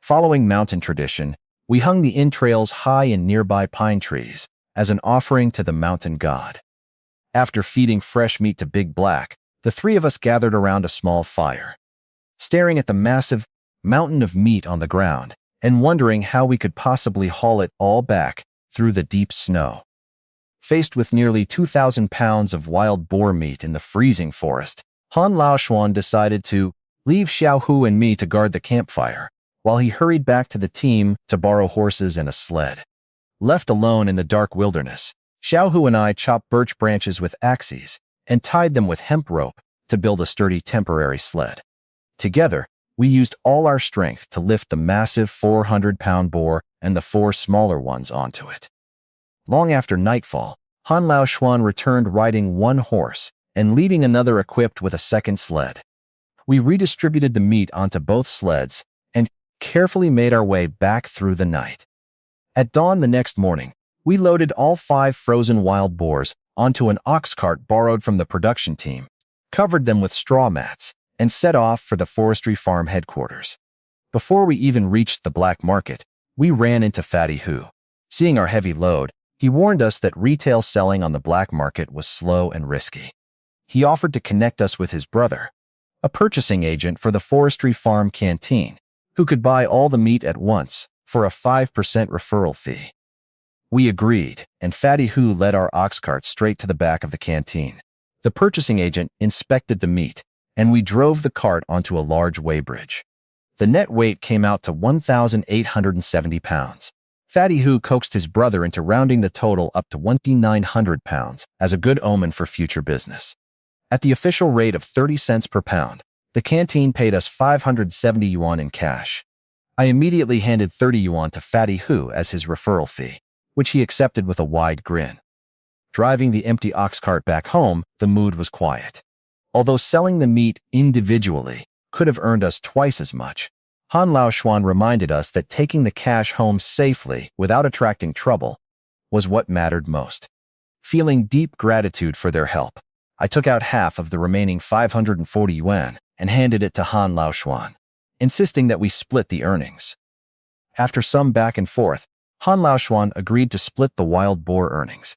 S1: Following mountain tradition, we hung the entrails high in nearby pine trees as an offering to the mountain god. After feeding fresh meat to Big Black, the 3 of us gathered around a small fire, staring at the massive mountain of meat on the ground and wondering how we could possibly haul it all back through the deep snow. Faced with nearly 2,000 pounds of wild boar meat in the freezing forest, Han Laoshuan decided to leave Xiaohu and me to guard the campfire, while he hurried back to the team to borrow horses and a sled. Left alone in the dark wilderness, Xiaohu and I chopped birch branches with axes and tied them with hemp rope to build a sturdy temporary sled. Together, we used all our strength to lift the massive 400-pound boar and the 4 smaller ones onto it. Long after nightfall, Han Laoshuan returned riding 1 horse and leading another equipped with a second sled. We redistributed the meat onto both sleds and carefully made our way back through the night. At dawn the next morning, we loaded all 5 frozen wild boars onto an ox cart borrowed from the production team, covered them with straw mats, and set off for the forestry farm headquarters. Before we even reached the black market, we ran into Fatty Hu. Seeing our heavy load, he warned us that retail selling on the black market was slow and risky. He offered to connect us with his brother, a purchasing agent for the forestry farm canteen, who could buy all the meat at once for a 5% referral fee. We agreed, and Fatty Hu led our ox cart straight to the back of the canteen. The purchasing agent inspected the meat, and we drove the cart onto a large weighbridge. The net weight came out to 1,870 pounds. Fatty Hu coaxed his brother into rounding the total up to 2,900 pounds as a good omen for future business. At the official rate of 30 cents per pound, the canteen paid us 570 yuan in cash. I immediately handed 30 yuan to Fatty Hu as his referral fee, which he accepted with a wide grin. Driving the empty ox cart back home, the mood was quiet. Although selling the meat individually could have earned us twice as much, Han Laoshuan reminded us that taking the cash home safely without attracting trouble was what mattered most. Feeling deep gratitude for their help, I took out half of the remaining 540 yuan and handed it to Han Laoshuan, insisting that we split the earnings. After some back and forth, Han Laoshuan agreed to split the wild boar earnings.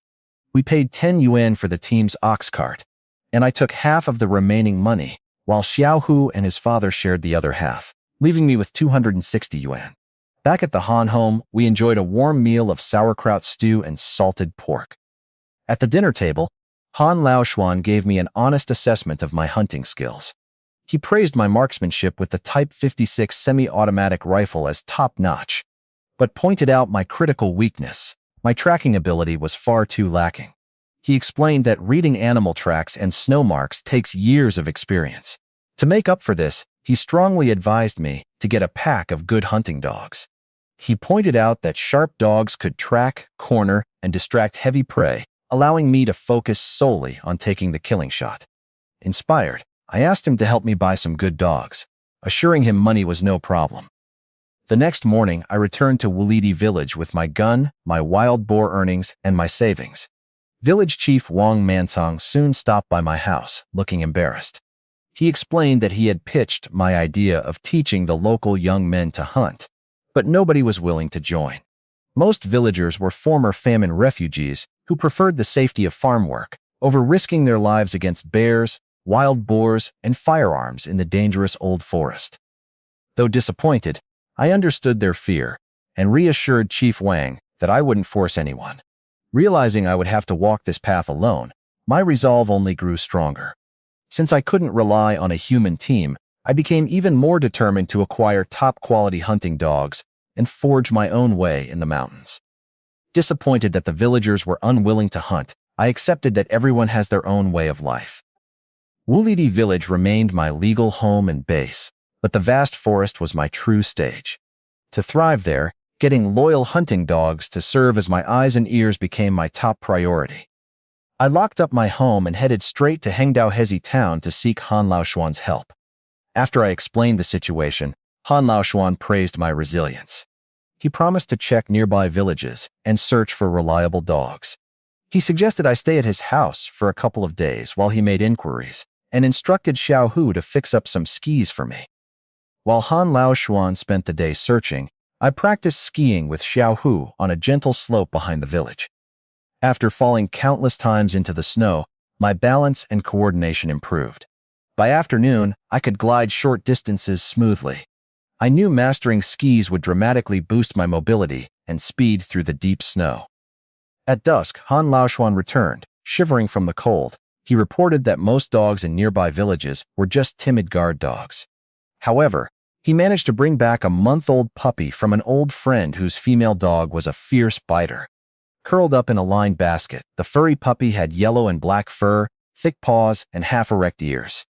S1: We paid 10 yuan for the team's ox cart, and I took half of the remaining money, while Xiaohu and his father shared the other half, leaving me with 260 yuan. Back at the Han home, we enjoyed a warm meal of sauerkraut stew and salted pork. At the dinner table, Han Laoshuan gave me an honest assessment of my hunting skills. He praised my marksmanship with the Type 56 semi-automatic rifle as top-notch, but pointed out my critical weakness. My tracking ability was far too lacking. He explained that reading animal tracks and snow marks takes years of experience. To make up for this, he strongly advised me to get a pack of good hunting dogs. He pointed out that sharp dogs could track, corner, and distract heavy prey, allowing me to focus solely on taking the killing shot. Inspired, I asked him to help me buy some good dogs, assuring him money was no problem. The next morning, I returned to Wulidi village with my gun, my wild boar earnings, and my savings. Village chief Wang Mansong soon stopped by my house, looking embarrassed. He explained that he had pitched my idea of teaching the local young men to hunt, but nobody was willing to join. Most villagers were former famine refugees who preferred the safety of farm work over risking their lives against bears, wild boars, and firearms in the dangerous old forest. Though disappointed, I understood their fear and reassured Chief Wang that I wouldn't force anyone. Realizing I would have to walk this path alone, my resolve only grew stronger. Since I couldn't rely on a human team, I became even more determined to acquire top-quality hunting dogs and forge my own way in the mountains. Disappointed that the villagers were unwilling to hunt, I accepted that everyone has their own way of life. Wulidi village remained my legal home and base, but the vast forest was my true stage. To thrive there, getting loyal hunting dogs to serve as my eyes and ears became my top priority. I locked up my home and headed straight to Hengdao Hezi town to seek Han Laoshuan's help. After I explained the situation, Han Laoshuan praised my resilience. He promised to check nearby villages and search for reliable dogs. He suggested I stay at his house for a couple of days while he made inquiries, and instructed Xiao Hu to fix up some skis for me. While Han Laoshuan spent the day searching, I practiced skiing with Xiao Hu on a gentle slope behind the village. After falling countless times into the snow, my balance and coordination improved. By afternoon, I could glide short distances smoothly. I knew mastering skis would dramatically boost my mobility and speed through the deep snow. At dusk, Han Laoshuan returned, shivering from the cold. He reported that most dogs in nearby villages were just timid guard dogs. However, he managed to bring back a month-old puppy from an old friend whose female dog was a fierce biter. Curled up in a lined basket, the furry puppy had yellow and black fur, thick paws, and half-erect ears.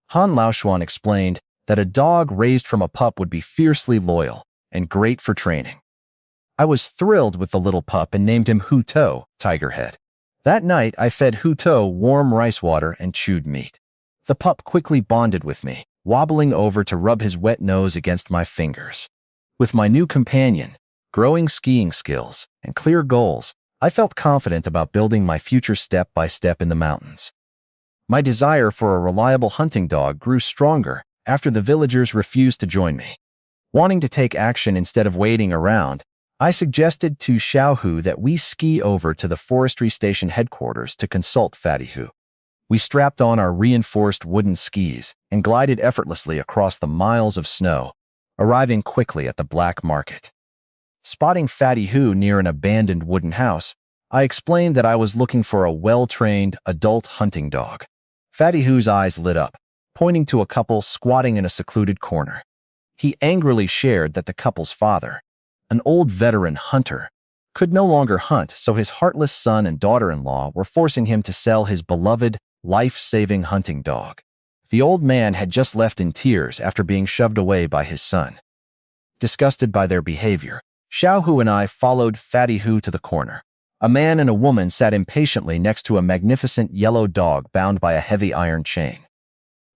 S1: Han Laoshuan explained that a dog raised from a pup would be fiercely loyal and great for training. I was thrilled with the little pup and named him Hu To, Tigerhead. That night, I fed Hu To warm rice water and chewed meat. The pup quickly bonded with me, wobbling over to rub his wet nose against my fingers. With my new companion, growing skiing skills, and clear goals, I felt confident about building my future step by step in the mountains. My desire for a reliable hunting dog grew stronger after the villagers refused to join me. Wanting to take action instead of waiting around, I suggested to Xiao Hu that we ski over to the forestry station headquarters to consult Fatty Hu. We strapped on our reinforced wooden skis and glided effortlessly across the miles of snow, arriving quickly at the black market. Spotting Fatty Hu near an abandoned wooden house, I explained that I was looking for a well-trained adult hunting dog. Fatty Hu's eyes lit up, pointing to a couple squatting in a secluded corner. He angrily shared that the couple's father, an old veteran hunter, could no longer hunt, so his heartless son and daughter-in-law were forcing him to sell his beloved, life-saving hunting dog. The old man had just left in tears after being shoved away by his son. Disgusted by their behavior, Xiao Hu and I followed Fatty Hu to the corner. A man and a woman sat impatiently next to a magnificent yellow dog bound by a heavy iron chain.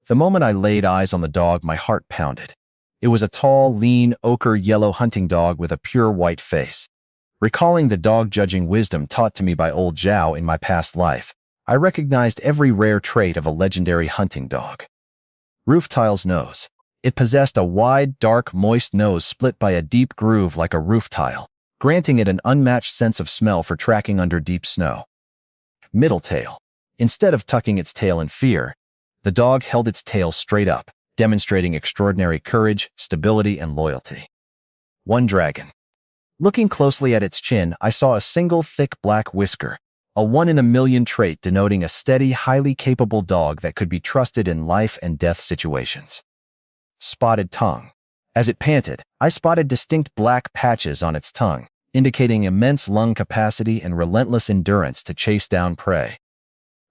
S1: The moment I laid eyes on the dog, my heart pounded. It was a tall, lean, ochre-yellow hunting dog with a pure white face. Recalling the dog-judging wisdom taught to me by old Zhao in my past life, I recognized every rare trait of a legendary hunting dog. Rooftile's nose. It possessed a wide, dark, moist nose split by a deep groove like a roof tile, granting it an unmatched sense of smell for tracking under deep snow. Middle tail. Instead of tucking its tail in fear, the dog held its tail straight up, demonstrating extraordinary courage, stability, and loyalty. One dragon. Looking closely at its chin, I saw a single thick black whisker, a one-in-a-million trait denoting a steady, highly capable dog that could be trusted in life and death situations. Spotted tongue. As it panted, I spotted distinct black patches on its tongue, indicating immense lung capacity and relentless endurance to chase down prey.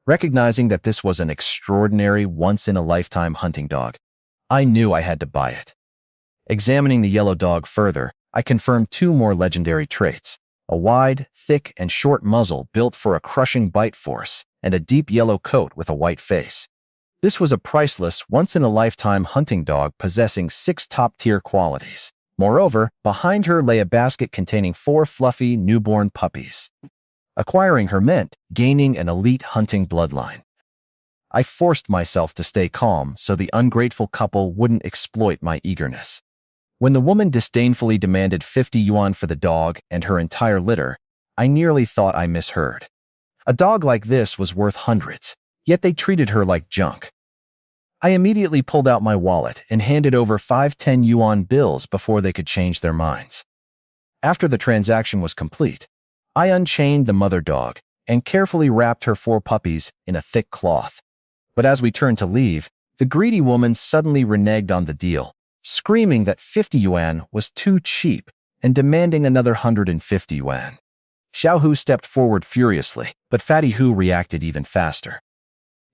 S1: Recognizing that this was an extraordinary, once-in-a-lifetime hunting dog, I knew I had to buy it. Examining the yellow dog further, I confirmed two more legendary traits: a wide, thick, and short muzzle built for a crushing bite force, and a deep yellow coat with a white face. This was a priceless, once-in-a-lifetime hunting dog possessing 6 top-tier qualities. Moreover, behind her lay a basket containing 4 fluffy, newborn puppies. Acquiring her meant gaining an elite hunting bloodline. I forced myself to stay calm so the ungrateful couple wouldn't exploit my eagerness. When the woman disdainfully demanded 50 yuan for the dog and her entire litter, I nearly thought I misheard. A dog like this was worth hundreds, yet they treated her like junk. I immediately pulled out my wallet and handed over 5 10 yuan bills before they could change their minds. After the transaction was complete, I unchained the mother dog and carefully wrapped her 4 puppies in a thick cloth. But as we turned to leave, the greedy woman suddenly reneged on the deal, screaming that 50 yuan was too cheap and demanding another 150 yuan. Xiaohu stepped forward furiously, but Fatty Hu reacted even faster.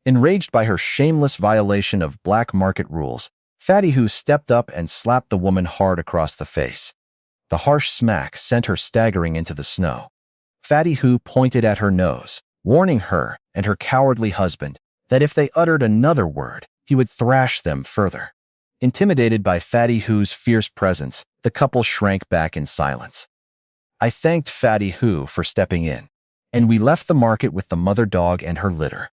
S1: Enraged by her shameless violation of black market rules, Fatty Hu stepped up and slapped the woman hard across the face. The harsh smack sent her staggering into the snow. Fatty Hu pointed at her nose, warning her and her cowardly husband that if they uttered another word, he would thrash them further. Intimidated by Fatty Hu's fierce presence, the couple shrank back in silence. I thanked Fatty Hu for stepping in, and we left the market with the mother dog and her litter.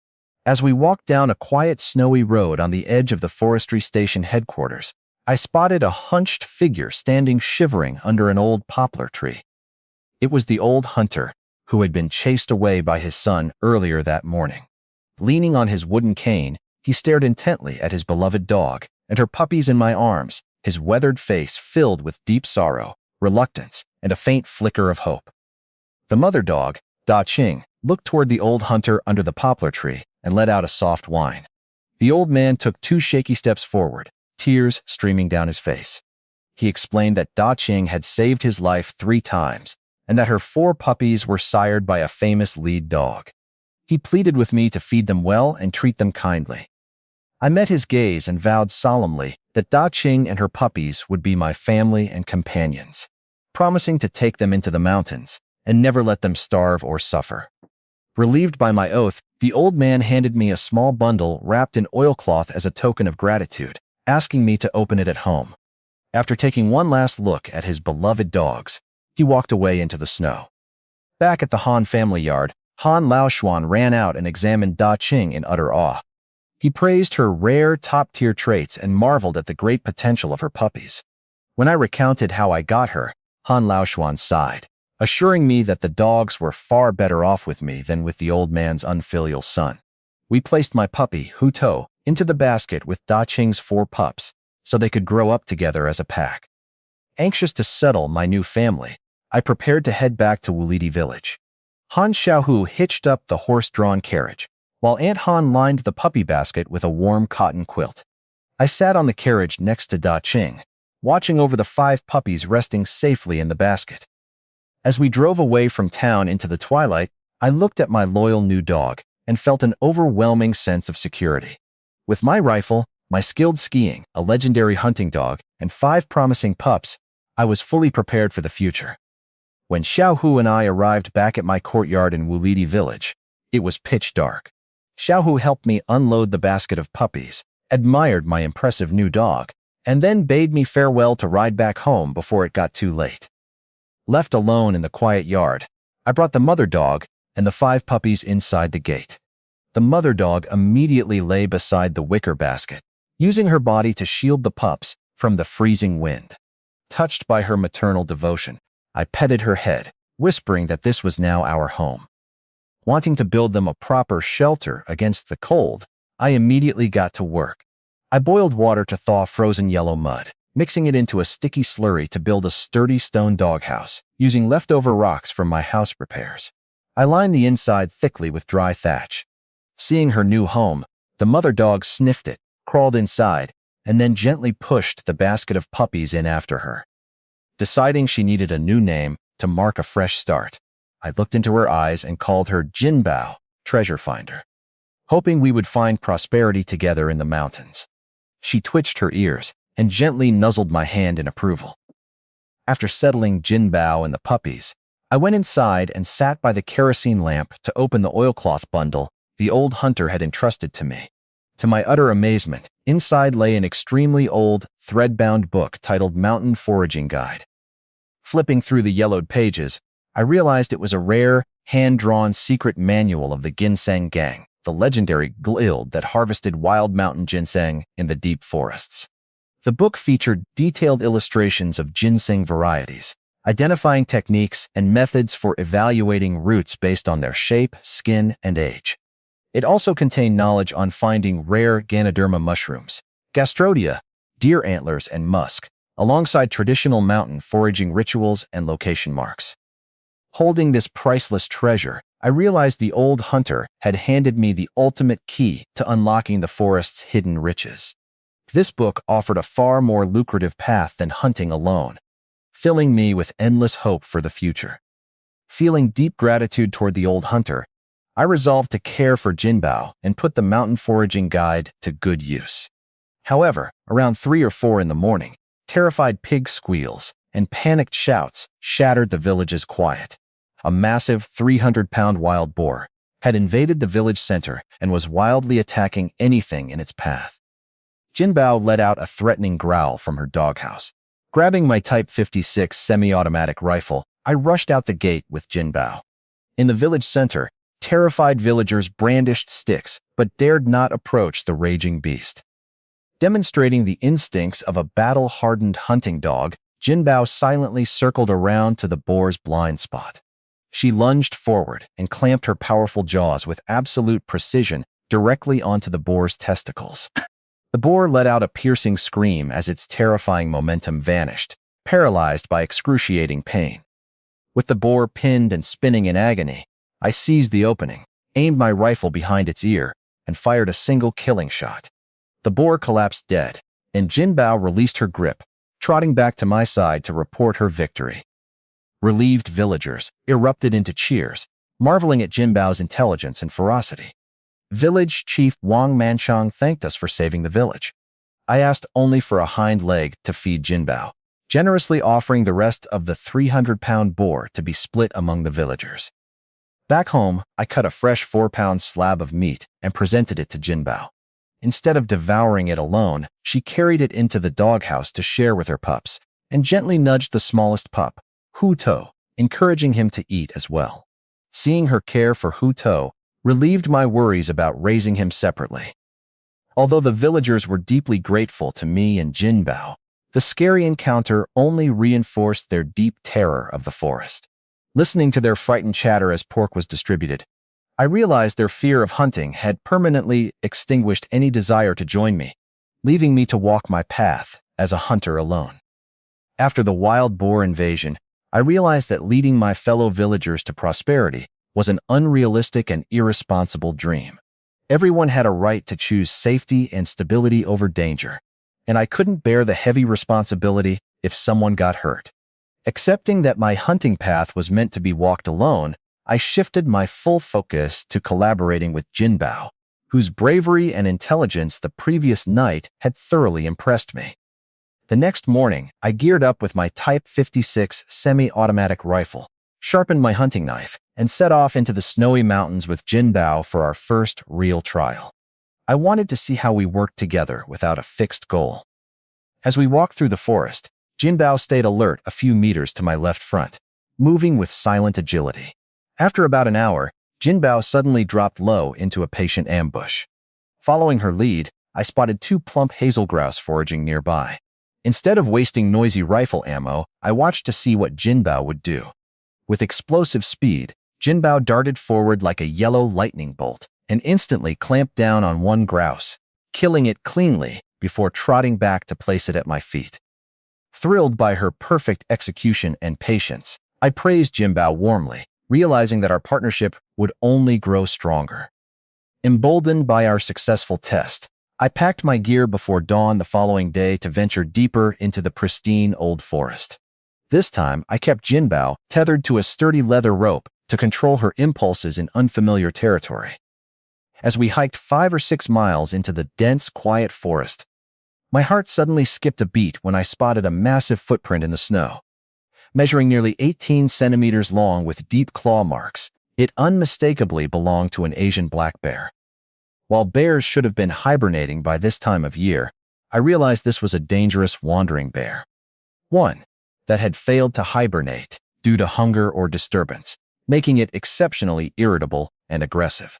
S1: As we walked down a quiet snowy road on the edge of the forestry station headquarters, I spotted a hunched figure standing shivering under an old poplar tree. It was the old hunter who had been chased away by his son earlier that morning. Leaning on his wooden cane, he stared intently at his beloved dog and her puppies in my arms, his weathered face filled with deep sorrow, reluctance, and a faint flicker of hope. The mother dog, Da Qing, looked toward the old hunter under the poplar tree and let out a soft whine. The old man took 2 shaky steps forward, tears streaming down his face. He explained that Da Qing had saved his life 3 times and that her 4 puppies were sired by a famous lead dog. He pleaded with me to feed them well and treat them kindly. I met his gaze and vowed solemnly that Da Qing and her puppies would be my family and companions, promising to take them into the mountains and never let them starve or suffer. Relieved by my oath, the old man handed me a small bundle wrapped in oilcloth as a token of gratitude, asking me to open it at home. After taking one last look at his beloved dogs, he walked away into the snow. Back at the Han family yard, Han Laoshuan ran out and examined Da Qing in utter awe. He praised her rare, top-tier traits and marveled at the great potential of her puppies. When I recounted how I got her, Han Laoshuan sighed, assuring me that the dogs were far better off with me than with the old man's unfilial son. We placed my puppy, Hu To, into the basket with Da Qing's 4 pups, so they could grow up together as a pack. Anxious to settle my new family, I prepared to head back to Wulidi village. Han Xiaohu hitched up the horse-drawn carriage, while Aunt Han lined the puppy basket with a warm cotton quilt. I sat on the carriage next to Da Qing, watching over the 5 puppies resting safely in the basket. As we drove away from town into the twilight, I looked at my loyal new dog and felt an overwhelming sense of security. With my rifle, my skilled skiing, a legendary hunting dog, and 5 promising pups, I was fully prepared for the future. When Xiaohu and I arrived back at my courtyard in Wulidi village, it was pitch dark. Xiaohu helped me unload the basket of puppies, admired my impressive new dog, and then bade me farewell to ride back home before it got too late. Left alone in the quiet yard, I brought the mother dog and the 5 puppies inside the gate. The mother dog immediately lay beside the wicker basket, using her body to shield the pups from the freezing wind. Touched by her maternal devotion, I petted her head, whispering that this was now our home. Wanting to build them a proper shelter against the cold, I immediately got to work. I boiled water to thaw frozen yellow mud, mixing it into a sticky slurry to build a sturdy stone doghouse, using leftover rocks from my house repairs. I lined the inside thickly with dry thatch. Seeing her new home, the mother dog sniffed it, crawled inside, and then gently pushed the basket of puppies in after her. Deciding she needed a new name to mark a fresh start, I looked into her eyes and called her Jinbao, treasure finder, hoping we would find prosperity together in the mountains. She twitched her ears and gently nuzzled my hand in approval. After settling Jinbao and the puppies, I went inside and sat by the kerosene lamp to open the oilcloth bundle the old hunter had entrusted to me. To my utter amazement, inside lay an extremely old, thread-bound book titled Mountain Foraging Guide. Flipping through the yellowed pages, I realized it was a rare, hand-drawn secret manual of the Ginseng Gang, the legendary guild that harvested wild mountain ginseng in the deep forests. The book featured detailed illustrations of ginseng varieties, identifying techniques and methods for evaluating roots based on their shape, skin, and age. It also contained knowledge on finding rare Ganoderma mushrooms, gastrodia, deer antlers, and musk, alongside traditional mountain foraging rituals and location marks. Holding this priceless treasure, I realized the old hunter had handed me the ultimate key to unlocking the forest's hidden riches. This book offered a far more lucrative path than hunting alone, filling me with endless hope for the future. Feeling deep gratitude toward the old hunter, I resolved to care for Jinbao and put the mountain foraging guide to good use. However, around 3 or 4 in the morning, terrified pig squeals and panicked shouts shattered the village's quiet. A massive 300-pound wild boar had invaded the village center and was wildly attacking anything in its path. Jinbao let out a threatening growl from her doghouse. Grabbing my Type 56 semi-automatic rifle, I rushed out the gate with Jinbao. In the village center, terrified villagers brandished sticks but dared not approach the raging beast. Demonstrating the instincts of a battle-hardened hunting dog, Jinbao silently circled around to the boar's blind spot. She lunged forward and clamped her powerful jaws with absolute precision directly onto the boar's testicles. The boar let out a piercing scream as its terrifying momentum vanished, paralyzed by excruciating pain. With the boar pinned and spinning in agony, I seized the opening, aimed my rifle behind its ear, and fired a single killing shot. The boar collapsed dead, and Jinbao released her grip, trotting back to my side to report her victory. Relieved villagers erupted into cheers, marveling at Jinbao's intelligence and ferocity. Village Chief Wang Manchang thanked us for saving the village. I asked only for a hind leg to feed Jinbao, generously offering the rest of the 300-pound boar to be split among the villagers. Back home, I cut a fresh 4-pound slab of meat and presented it to Jinbao. Instead of devouring it alone, she carried it into the doghouse to share with her pups and gently nudged the smallest pup, Hu To, encouraging him to eat as well. Seeing her care for Hu To relieved my worries about raising him separately. Although the villagers were deeply grateful to me and Jinbao, the scary encounter only reinforced their deep terror of the forest. Listening to their frightened chatter as pork was distributed, I realized their fear of hunting had permanently extinguished any desire to join me, leaving me to walk my path as a hunter alone. After the wild boar invasion, I realized that leading my fellow villagers to prosperity was an unrealistic and irresponsible dream. Everyone had a right to choose safety and stability over danger, and I couldn't bear the heavy responsibility if someone got hurt. Accepting that my hunting path was meant to be walked alone, I shifted my full focus to collaborating with Jinbao, whose bravery and intelligence the previous night had thoroughly impressed me. The next morning, I geared up with my Type 56 semi-automatic rifle, sharpened my hunting knife, and set off into the snowy mountains with Jinbao for our first real trial. I wanted to see how we worked together without a fixed goal. As we walked through the forest, Jinbao stayed alert a few meters to my left front, moving with silent agility. After about an hour, Jinbao suddenly dropped low into a patient ambush. Following her lead, I spotted 2 plump hazel grouse foraging nearby. Instead of wasting noisy rifle ammo, I watched to see what Jinbao would do. With explosive speed, Jinbao darted forward like a yellow lightning bolt and instantly clamped down on one grouse, killing it cleanly before trotting back to place it at my feet. Thrilled by her perfect execution and patience, I praised Jinbao warmly, realizing that our partnership would only grow stronger. Emboldened by our successful test, I packed my gear before dawn the following day to venture deeper into the pristine old forest. This time, I kept Jinbao tethered to a sturdy leather rope to control her impulses in unfamiliar territory. As we hiked 5 or 6 miles into the dense, quiet forest, my heart suddenly skipped a beat when I spotted a massive footprint in the snow. Measuring nearly 18 centimeters long with deep claw marks, it unmistakably belonged to an Asian black bear. While bears should have been hibernating by this time of year, I realized this was a dangerous wandering bear. One that had failed to hibernate due to hunger or disturbance, making it exceptionally irritable and aggressive.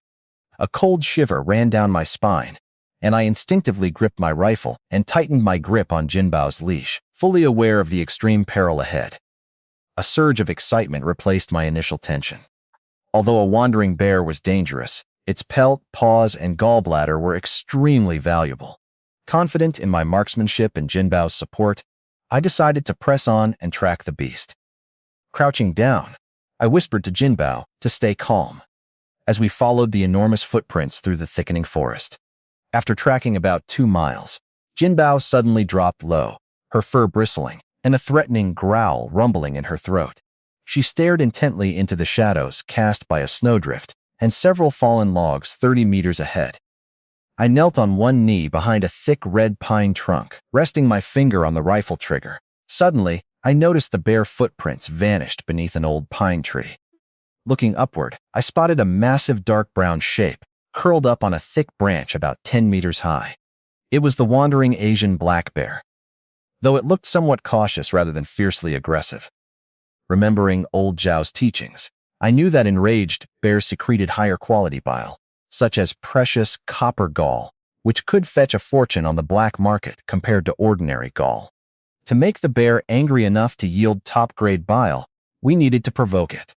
S1: A cold shiver ran down my spine, and I instinctively gripped my rifle and tightened my grip on Jinbao's leash, fully aware of the extreme peril ahead. A surge of excitement replaced my initial tension. Although a wandering bear was dangerous, Its pelt, paws, and gallbladder were extremely valuable. Confident in my marksmanship and Jinbao's support, I decided to press on and track the beast. Crouching down, I whispered to Jinbao to stay calm as we followed the enormous footprints through the thickening forest. After tracking about 2 miles, Jinbao suddenly dropped low, her fur bristling, and a threatening growl rumbling in her throat. She stared intently into the shadows cast by a snowdrift and several fallen logs 30 meters ahead. I knelt on one knee behind a thick red pine trunk, resting my finger on the rifle trigger. Suddenly, I noticed the bare footprints vanished beneath an old pine tree. Looking upward, I spotted a massive dark brown shape, curled up on a thick branch about 10 meters high. It was the wandering Asian black bear, though it looked somewhat cautious rather than fiercely aggressive. Remembering old Zhao's teachings, I knew that enraged bears secreted higher quality bile, such as precious copper gall, which could fetch a fortune on the black market compared to ordinary gall. To make the bear angry enough to yield top-grade bile, we needed to provoke it.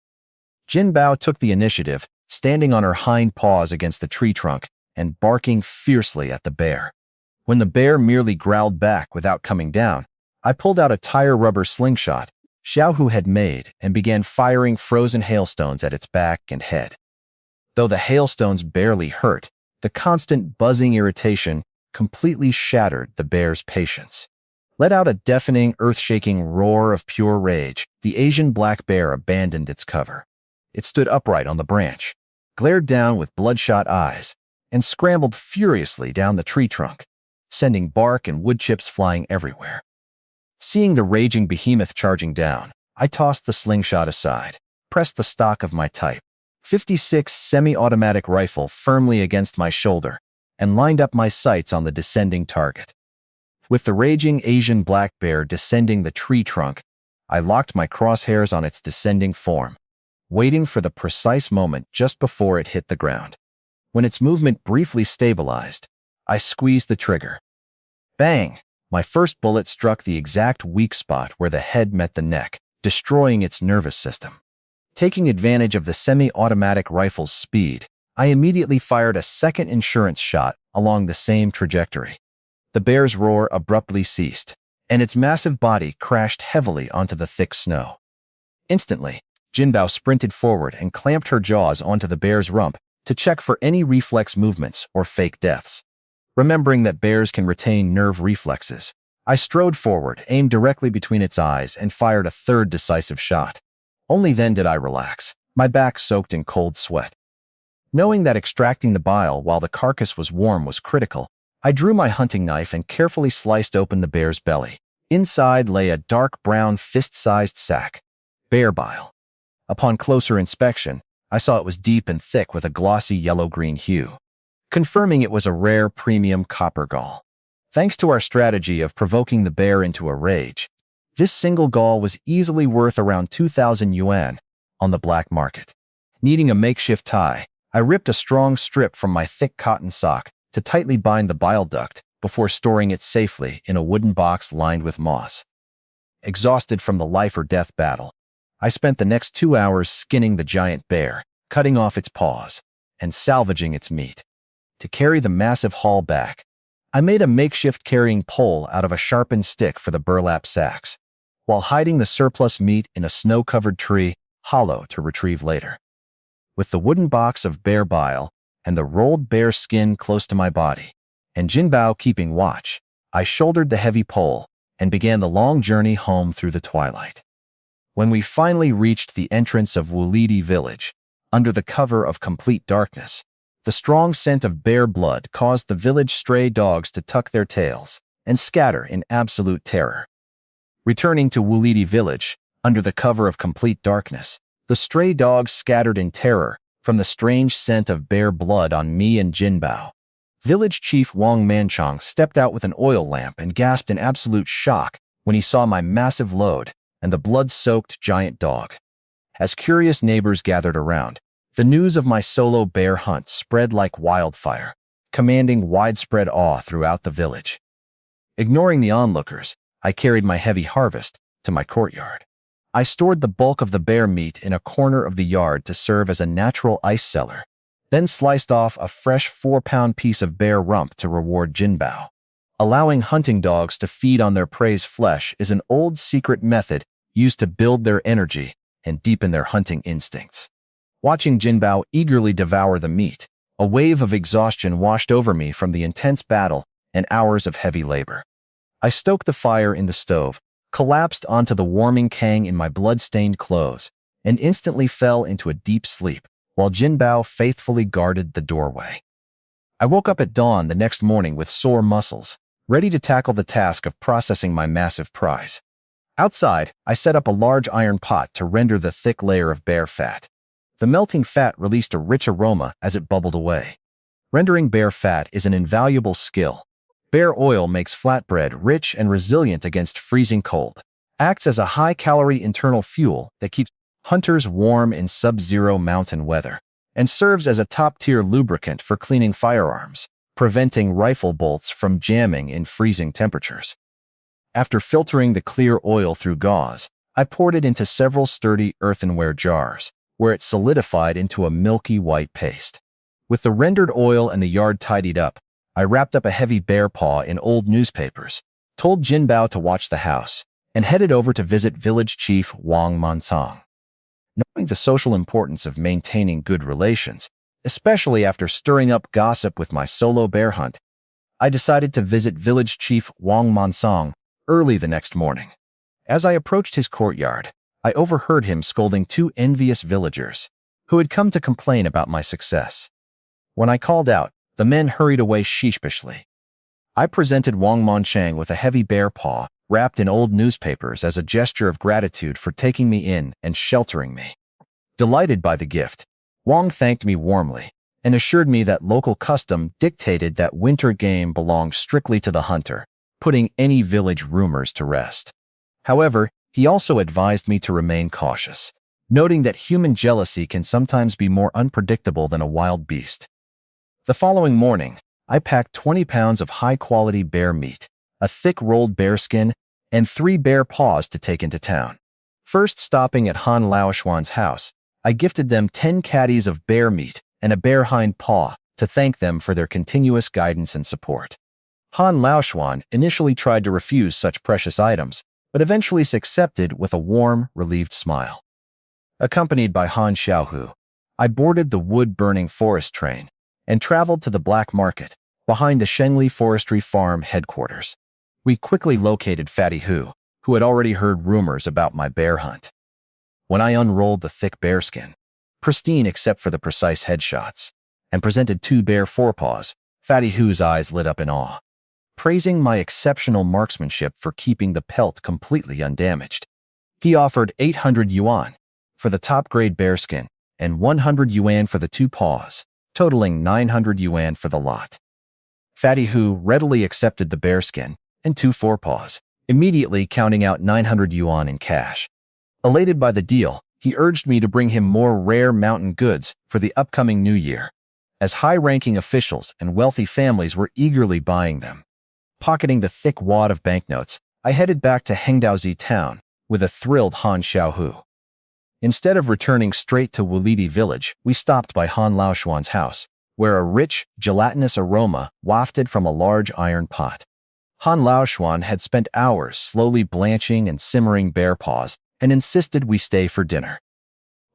S1: Jinbao took the initiative, standing on her hind paws against the tree trunk and barking fiercely at the bear. When the bear merely growled back without coming down, I pulled out a tire rubber slingshot Xiaohu had made and began firing frozen hailstones at its back and head. Though the hailstones barely hurt, the constant buzzing irritation completely shattered the bear's patience. Let out a deafening, earth-shaking roar of pure rage, the Asian black bear abandoned its cover. It stood upright on the branch, glared down with bloodshot eyes, and scrambled furiously down the tree trunk, sending bark and wood chips flying everywhere. Seeing the raging behemoth charging down, I tossed the slingshot aside, pressed the stock of my Type 56 semi-automatic rifle firmly against my shoulder, and lined up my sights on the descending target. With the raging Asian black bear descending the tree trunk, I locked my crosshairs on its descending form, waiting for the precise moment just before it hit the ground. When its movement briefly stabilized, I squeezed the trigger. Bang! My first bullet struck the exact weak spot where the head met the neck, destroying its nervous system. Taking advantage of the semi-automatic rifle's speed, I immediately fired a second insurance shot along the same trajectory. The bear's roar abruptly ceased, and its massive body crashed heavily onto the thick snow. Instantly, Jinbao sprinted forward and clamped her jaws onto the bear's rump to check for any reflex movements or fake deaths. Remembering that bears can retain nerve reflexes, I strode forward, aimed directly between its eyes, and fired a third decisive shot. Only then did I relax, my back soaked in cold sweat. Knowing that extracting the bile while the carcass was warm was critical, I drew my hunting knife and carefully sliced open the bear's belly. Inside lay a dark brown fist-sized sack, bear bile. Upon closer inspection, I saw it was deep and thick with a glossy yellow-green hue, confirming it was a rare premium copper gall. Thanks to our strategy of provoking the bear into a rage, this single gall was easily worth around 2,000 yuan on the black market. Needing a makeshift tie, I ripped a strong strip from my thick cotton sock to tightly bind the bile duct before storing it safely in a wooden box lined with moss. Exhausted from the life-or-death battle, I spent the next 2 hours skinning the giant bear, cutting off its paws, and salvaging its meat. To carry the massive haul back, I made a makeshift carrying pole out of a sharpened stick for the burlap sacks, while hiding the surplus meat in a snow-covered tree hollow to retrieve later. With the wooden box of bear bile and the rolled bear skin close to my body, and Jinbao keeping watch, I shouldered the heavy pole and began the long journey home through the twilight. When we finally reached the entrance of Wulidi village, under the cover of complete darkness, the strong scent of bear blood caused the village stray dogs to tuck their tails and scatter in absolute terror. Returning to Wulidi village, under the cover of complete darkness, the stray dogs scattered in terror from the strange scent of bear blood on me and Jinbao. Village chief Wang Manchong stepped out with an oil lamp and gasped in absolute shock when he saw my massive load and the blood-soaked giant dog. As curious neighbors gathered around, the news of my solo bear hunt spread like wildfire, commanding widespread awe throughout the village. Ignoring the onlookers, I carried my heavy harvest to my courtyard. I stored the bulk of the bear meat in a corner of the yard to serve as a natural ice cellar, then sliced off a fresh 4-pound piece of bear rump to reward Jinbao. Allowing hunting dogs to feed on their prey's flesh is an old secret method used to build their energy and deepen their hunting instincts. Watching Jinbao eagerly devour the meat, a wave of exhaustion washed over me from the intense battle and hours of heavy labor. I stoked the fire in the stove, collapsed onto the warming kang in my blood-stained clothes, and instantly fell into a deep sleep, while Jinbao faithfully guarded the doorway. I woke up at dawn the next morning with sore muscles, ready to tackle the task of processing my massive prize. Outside, I set up a large iron pot to render the thick layer of bear fat. The melting fat released a rich aroma as it bubbled away. Rendering bear fat is an invaluable skill. Bear oil makes flatbread rich and resilient against freezing cold, acts as a high-calorie internal fuel that keeps hunters warm in sub-zero mountain weather, and serves as a top-tier lubricant for cleaning firearms, preventing rifle bolts from jamming in freezing temperatures. After filtering the clear oil through gauze, I poured it into several sturdy earthenware jars, where it solidified into a milky white paste. With the rendered oil and the yard tidied up, I wrapped up a heavy bear paw in old newspapers, told Jinbao to watch the house, and headed over to visit village chief Wang Mansang. Knowing the social importance of maintaining good relations, especially after stirring up gossip with my solo bear hunt, I decided to visit village chief Wang Mansang early the next morning. As I approached his courtyard, I overheard him scolding two envious villagers who had come to complain about my success. When I called out, the men hurried away sheepishly. I presented Wang Manchang with a heavy bear paw wrapped in old newspapers as a gesture of gratitude for taking me in and sheltering me. Delighted by the gift, Wang thanked me warmly and assured me that local custom dictated that winter game belonged strictly to the hunter, putting any village rumors to rest. However, he also advised me to remain cautious, noting that human jealousy can sometimes be more unpredictable than a wild beast. The following morning, I packed 20 pounds of high-quality bear meat, a thick rolled bearskin, and 3 bear paws to take into town. First stopping at Han Laoshuan's house, I gifted them 10 caddies of bear meat and a bear hind paw to thank them for their continuous guidance and support. Han Laoshuan initially tried to refuse such precious items, but eventually accepted with a warm, relieved smile. Accompanied by Han Xiaohu, I boarded the wood-burning forest train and traveled to the black market behind the Shengli Forestry Farm headquarters. We quickly located Fatty Hu, who had already heard rumors about my bear hunt. When I unrolled the thick bearskin, pristine except for the precise headshots, and presented 2 bear forepaws, Fatty Hu's eyes lit up in awe, praising my exceptional marksmanship for keeping the pelt completely undamaged. He offered 800 yuan for the top-grade bearskin and 100 yuan for the 2 paws, totaling 900 yuan for the lot. Fatty Hu readily accepted the bearskin and 2 forepaws, immediately counting out 900 yuan in cash. Elated by the deal, he urged me to bring him more rare mountain goods for the upcoming new year, as high-ranking officials and wealthy families were eagerly buying them. Pocketing the thick wad of banknotes, I headed back to Hengdaozi town with a thrilled Han Xiaohu. Instead of returning straight to Wulidi village, we stopped by Han Laoshuan's house, where a rich, gelatinous aroma wafted from a large iron pot. Han Laoshuan had spent hours slowly blanching and simmering bear paws and insisted we stay for dinner.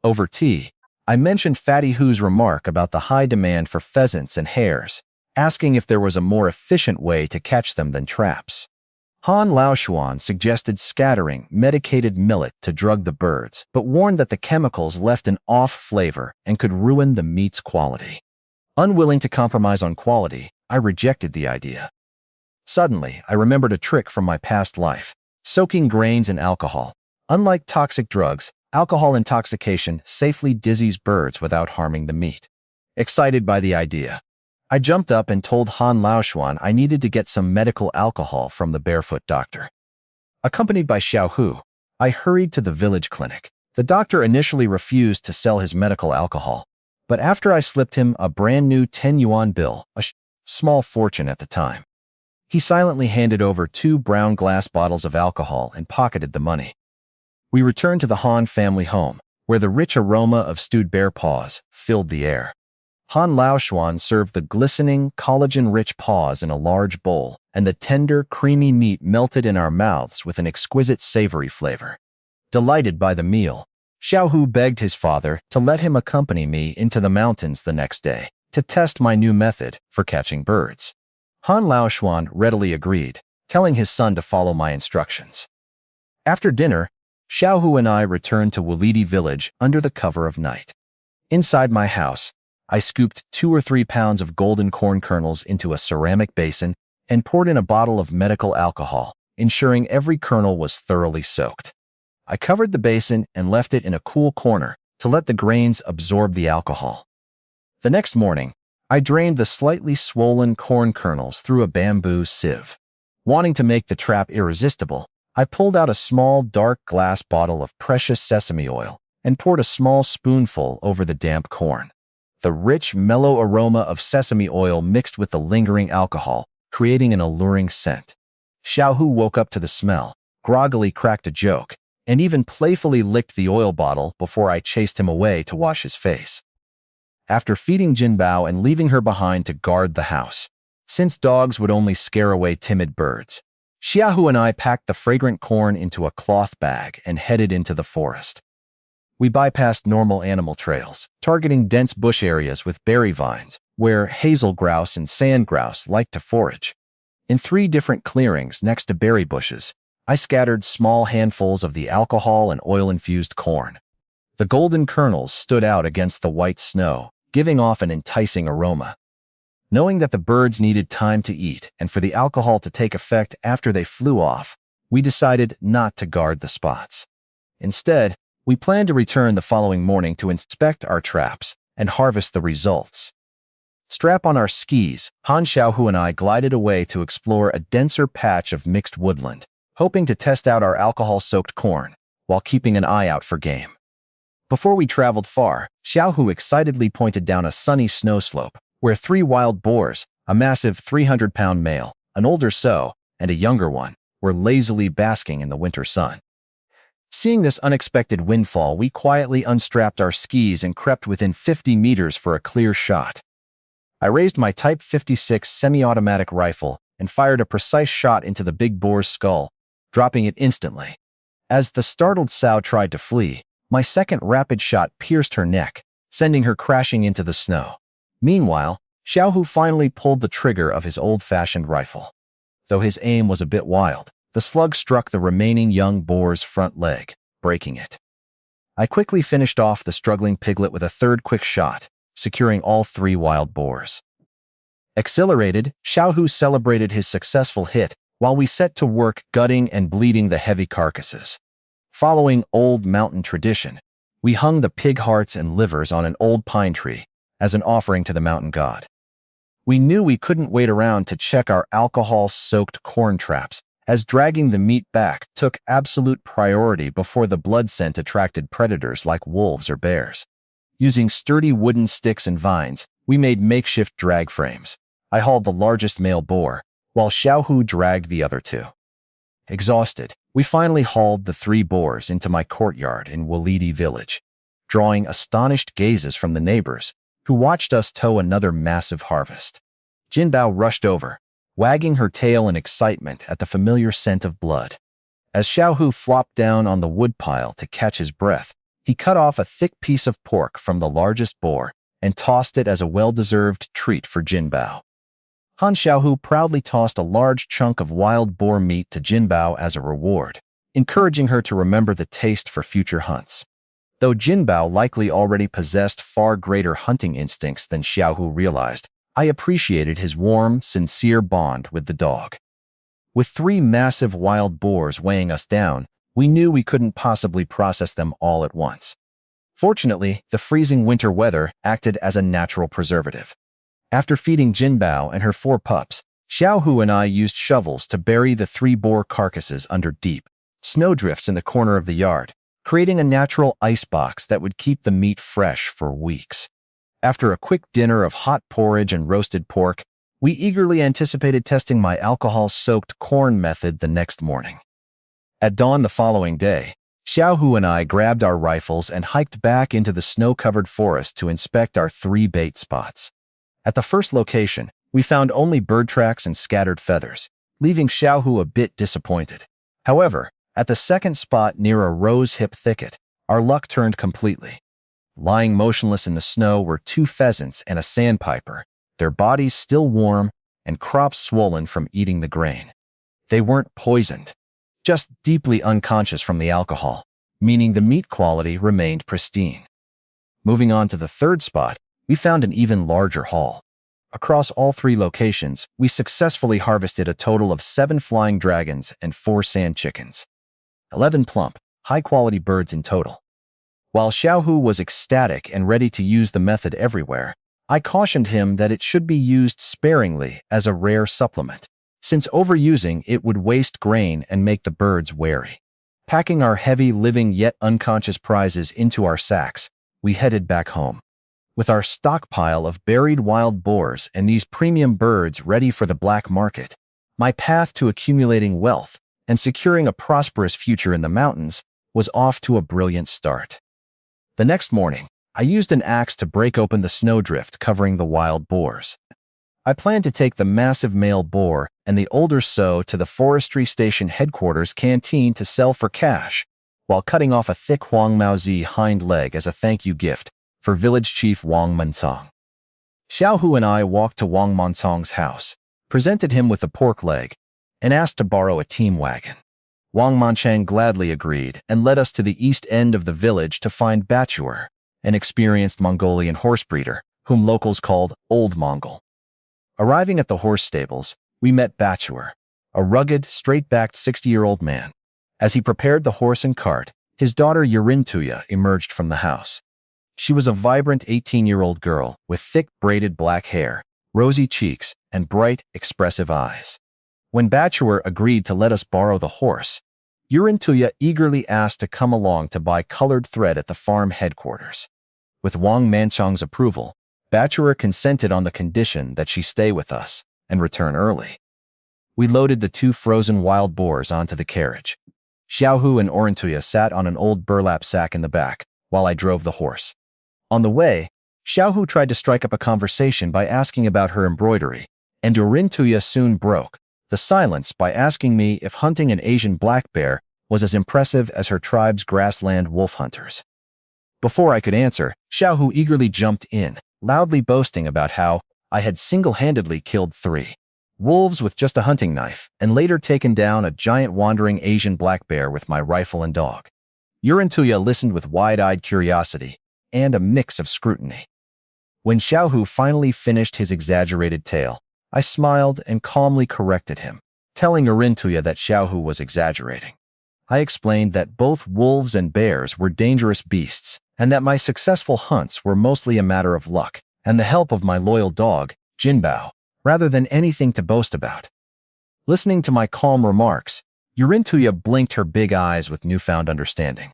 S1: Over tea, I mentioned Fatty Hu's remark about the high demand for pheasants and hares, asking if there was a more efficient way to catch them than traps. Han Laoshuan suggested scattering medicated millet to drug the birds, but warned that the chemicals left an off flavor and could ruin the meat's quality. Unwilling to compromise on quality, I rejected the idea. Suddenly, I remembered a trick from my past life: soaking grains in alcohol. Unlike toxic drugs, alcohol intoxication safely dizzies birds without harming the meat. Excited by the idea, I jumped up and told Han Laoshuan I needed to get some medical alcohol from the barefoot doctor. Accompanied by Xiaohu, I hurried to the village clinic. The doctor initially refused to sell his medical alcohol, but after I slipped him a brand new 10 yuan bill, a small fortune at the time, he silently handed over 2 brown glass bottles of alcohol and pocketed the money. We returned to the Han family home, where the rich aroma of stewed bear paws filled the air. Han Laoshuan served the glistening, collagen-rich paws in a large bowl, and the tender, creamy meat melted in our mouths with an exquisite savory flavor. Delighted by the meal, Xiaohu begged his father to let him accompany me into the mountains the next day to test my new method for catching birds. Han Laoshuan readily agreed, telling his son to follow my instructions. After dinner, Xiaohu and I returned to Wulidi village under the cover of night. Inside my house, I scooped 2 or 3 pounds of golden corn kernels into a ceramic basin and poured in a bottle of medical alcohol, ensuring every kernel was thoroughly soaked. I covered the basin and left it in a cool corner to let the grains absorb the alcohol. The next morning, I drained the slightly swollen corn kernels through a bamboo sieve. Wanting to make the trap irresistible, I pulled out a small, dark glass bottle of precious sesame oil and poured a small spoonful over the damp corn. The rich, mellow aroma of sesame oil mixed with the lingering alcohol, creating an alluring scent. Xiaohu woke up to the smell, groggily cracked a joke, and even playfully licked the oil bottle before I chased him away to wash his face. After feeding Jinbao and leaving her behind to guard the house, since dogs would only scare away timid birds, Xiaohu and I packed the fragrant corn into a cloth bag and headed into the forest. We bypassed normal animal trails, targeting dense bush areas with berry vines, where hazel grouse and sand grouse like to forage. In 3 different clearings next to berry bushes, I scattered small handfuls of the alcohol and oil-infused corn. The golden kernels stood out against the white snow, giving off an enticing aroma. Knowing that the birds needed time to eat and for the alcohol to take effect after they flew off, we decided not to guard the spots. Instead, we planned to return the following morning to inspect our traps and harvest the results. Strap on our skis, Han Xiaohu and I glided away to explore a denser patch of mixed woodland, hoping to test out our alcohol-soaked corn while keeping an eye out for game. Before we traveled far, Xiaohu excitedly pointed down a sunny snow slope where 3 wild boars, a massive 300-pound male, an older sow, and a younger one, were lazily basking in the winter sun. Seeing this unexpected windfall, we quietly unstrapped our skis and crept within 50 meters for a clear shot. I raised my Type 56 semi-automatic rifle and fired a precise shot into the big boar's skull, dropping it instantly. As the startled sow tried to flee, my second rapid shot pierced her neck, sending her crashing into the snow. Meanwhile, Xiaohu finally pulled the trigger of his old-fashioned rifle. Though his aim was a bit wild, the slug struck the remaining young boar's front leg, breaking it. I quickly finished off the struggling piglet with a third quick shot, securing all 3 wild boars. Exhilarated, Xiaohu celebrated his successful hit while we set to work gutting and bleeding the heavy carcasses. Following old mountain tradition, we hung the pig hearts and livers on an old pine tree as an offering to the mountain god. We knew we couldn't wait around to check our alcohol-soaked corn traps, as dragging the meat back took absolute priority before the blood scent attracted predators like wolves or bears. Using sturdy wooden sticks and vines, we made makeshift drag frames. I hauled the largest male boar, while Xiaohu dragged the other 2. Exhausted, we finally hauled the 3 boars into my courtyard in Wulidi village, drawing astonished gazes from the neighbors, who watched us tow another massive harvest. Jinbao rushed over, wagging her tail in excitement at the familiar scent of blood. As Xiaohu flopped down on the woodpile to catch his breath, he cut off a thick piece of pork from the largest boar and tossed it as a well-deserved treat for Jinbao. Han Xiaohu proudly tossed a large chunk of wild boar meat to Jinbao as a reward, encouraging her to remember the taste for future hunts. Though Jinbao likely already possessed far greater hunting instincts than Xiaohu realized, I appreciated his warm, sincere bond with the dog. With 3 massive wild boars weighing us down, we knew we couldn't possibly process them all at once. Fortunately, the freezing winter weather acted as a natural preservative. After feeding Jinbao and her 4 pups, Xiaohu and I used shovels to bury the 3 boar carcasses under deep snowdrifts in the corner of the yard, creating a natural icebox that would keep the meat fresh for weeks. After a quick dinner of hot porridge and roasted pork, we eagerly anticipated testing my alcohol-soaked corn method the next morning. At dawn the following day, Xiaohu and I grabbed our rifles and hiked back into the snow-covered forest to inspect our 3 bait spots. At the first location, we found only bird tracks and scattered feathers, leaving Xiaohu a bit disappointed. However, at the second spot near a rose-hip thicket, our luck turned completely. Lying motionless in the snow were 2 pheasants and a sandpiper, their bodies still warm and crops swollen from eating the grain. They weren't poisoned, just deeply unconscious from the alcohol, meaning the meat quality remained pristine. Moving on to the third spot, we found an even larger haul. Across all 3 locations, we successfully harvested a total of 7 flying dragons and 4 sand chickens. 11 plump, high-quality birds in total. While Xiaohu was ecstatic and ready to use the method everywhere, I cautioned him that it should be used sparingly as a rare supplement, since overusing it would waste grain and make the birds wary. Packing our heavy, living yet unconscious prizes into our sacks, we headed back home. With our stockpile of buried wild boars and these premium birds ready for the black market, my path to accumulating wealth and securing a prosperous future in the mountains was off to a brilliant start. The next morning, I used an axe to break open the snowdrift covering the wild boars. I planned to take the massive male boar and the older sow to the forestry station headquarters canteen to sell for cash, while cutting off a thick Huang Maozi hind leg as a thank you gift for village chief Wang Mensong. Xiaohu and I walked to Wang Mensong's house, presented him with the pork leg, and asked to borrow a team wagon. Wang Manchang gladly agreed and led us to the east end of the village to find Batuer, an experienced Mongolian horse breeder, whom locals called Old Mongol. Arriving at the horse stables, we met Batuer, a rugged, straight-backed 60-year-old man. As he prepared the horse and cart, his daughter Yurintuya emerged from the house. She was a vibrant 18-year-old girl with thick braided black hair, rosy cheeks, and bright, expressive eyes. When Batuer agreed to let us borrow the horse, Yurintuya eagerly asked to come along to buy colored thread at the farm headquarters. With Wang Manchong's approval, Batuer consented on the condition that she stay with us and return early. We loaded the 2 frozen wild boars onto the carriage. Xiaohu and Orintuya sat on an old burlap sack in the back, while I drove the horse. On the way, Xiaohu tried to strike up a conversation by asking about her embroidery, and Orintuya soon broke the silence by asking me if hunting an Asian black bear was as impressive as her tribe's grassland wolf hunters. Before I could answer, Xiaohu eagerly jumped in, loudly boasting about how I had single-handedly killed 3 wolves with just a hunting knife and later taken down a giant wandering Asian black bear with my rifle and dog. Yurintuya listened with wide-eyed curiosity and a mix of scrutiny. When Xiaohu finally finished his exaggerated tale, I smiled and calmly corrected him, telling Yurintuya that Xiaohu was exaggerating. I explained that both wolves and bears were dangerous beasts and that my successful hunts were mostly a matter of luck and the help of my loyal dog, Jinbao, rather than anything to boast about. Listening to my calm remarks, Yurintuya blinked her big eyes with newfound understanding.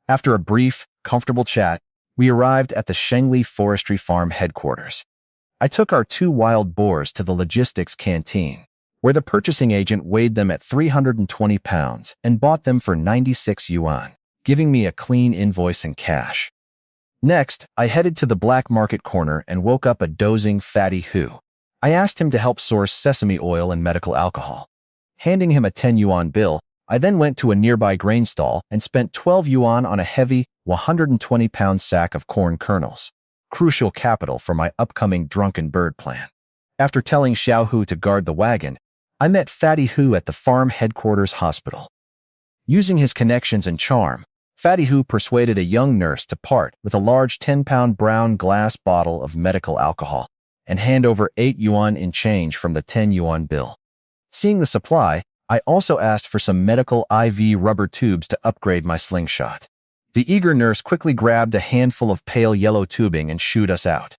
S1: After a brief, comfortable chat, we arrived at the Shengli Forestry Farm headquarters. I took our 2 wild boars to the logistics canteen, where the purchasing agent weighed them at 320 pounds and bought them for 96 yuan, giving me a clean invoice in cash. Next, I headed to the black market corner and woke up a dozing Fatty Hu. I asked him to help source sesame oil and medical alcohol. Handing him a 10 yuan bill, I then went to a nearby grain stall and spent 12 yuan on a heavy, 120-pound sack of corn kernels, crucial capital for my upcoming drunken bird plan. After telling Xiaohu to guard the wagon, I met Fatty Hu at the farm headquarters hospital. Using his connections and charm, Fatty Hu persuaded a young nurse to part with a large 10-pound brown glass bottle of medical alcohol and hand over 8 yuan in change from the 10 yuan bill. Seeing the supply, I also asked for some medical IV rubber tubes to upgrade my slingshot. The eager nurse quickly grabbed a handful of pale yellow tubing and shooed us out.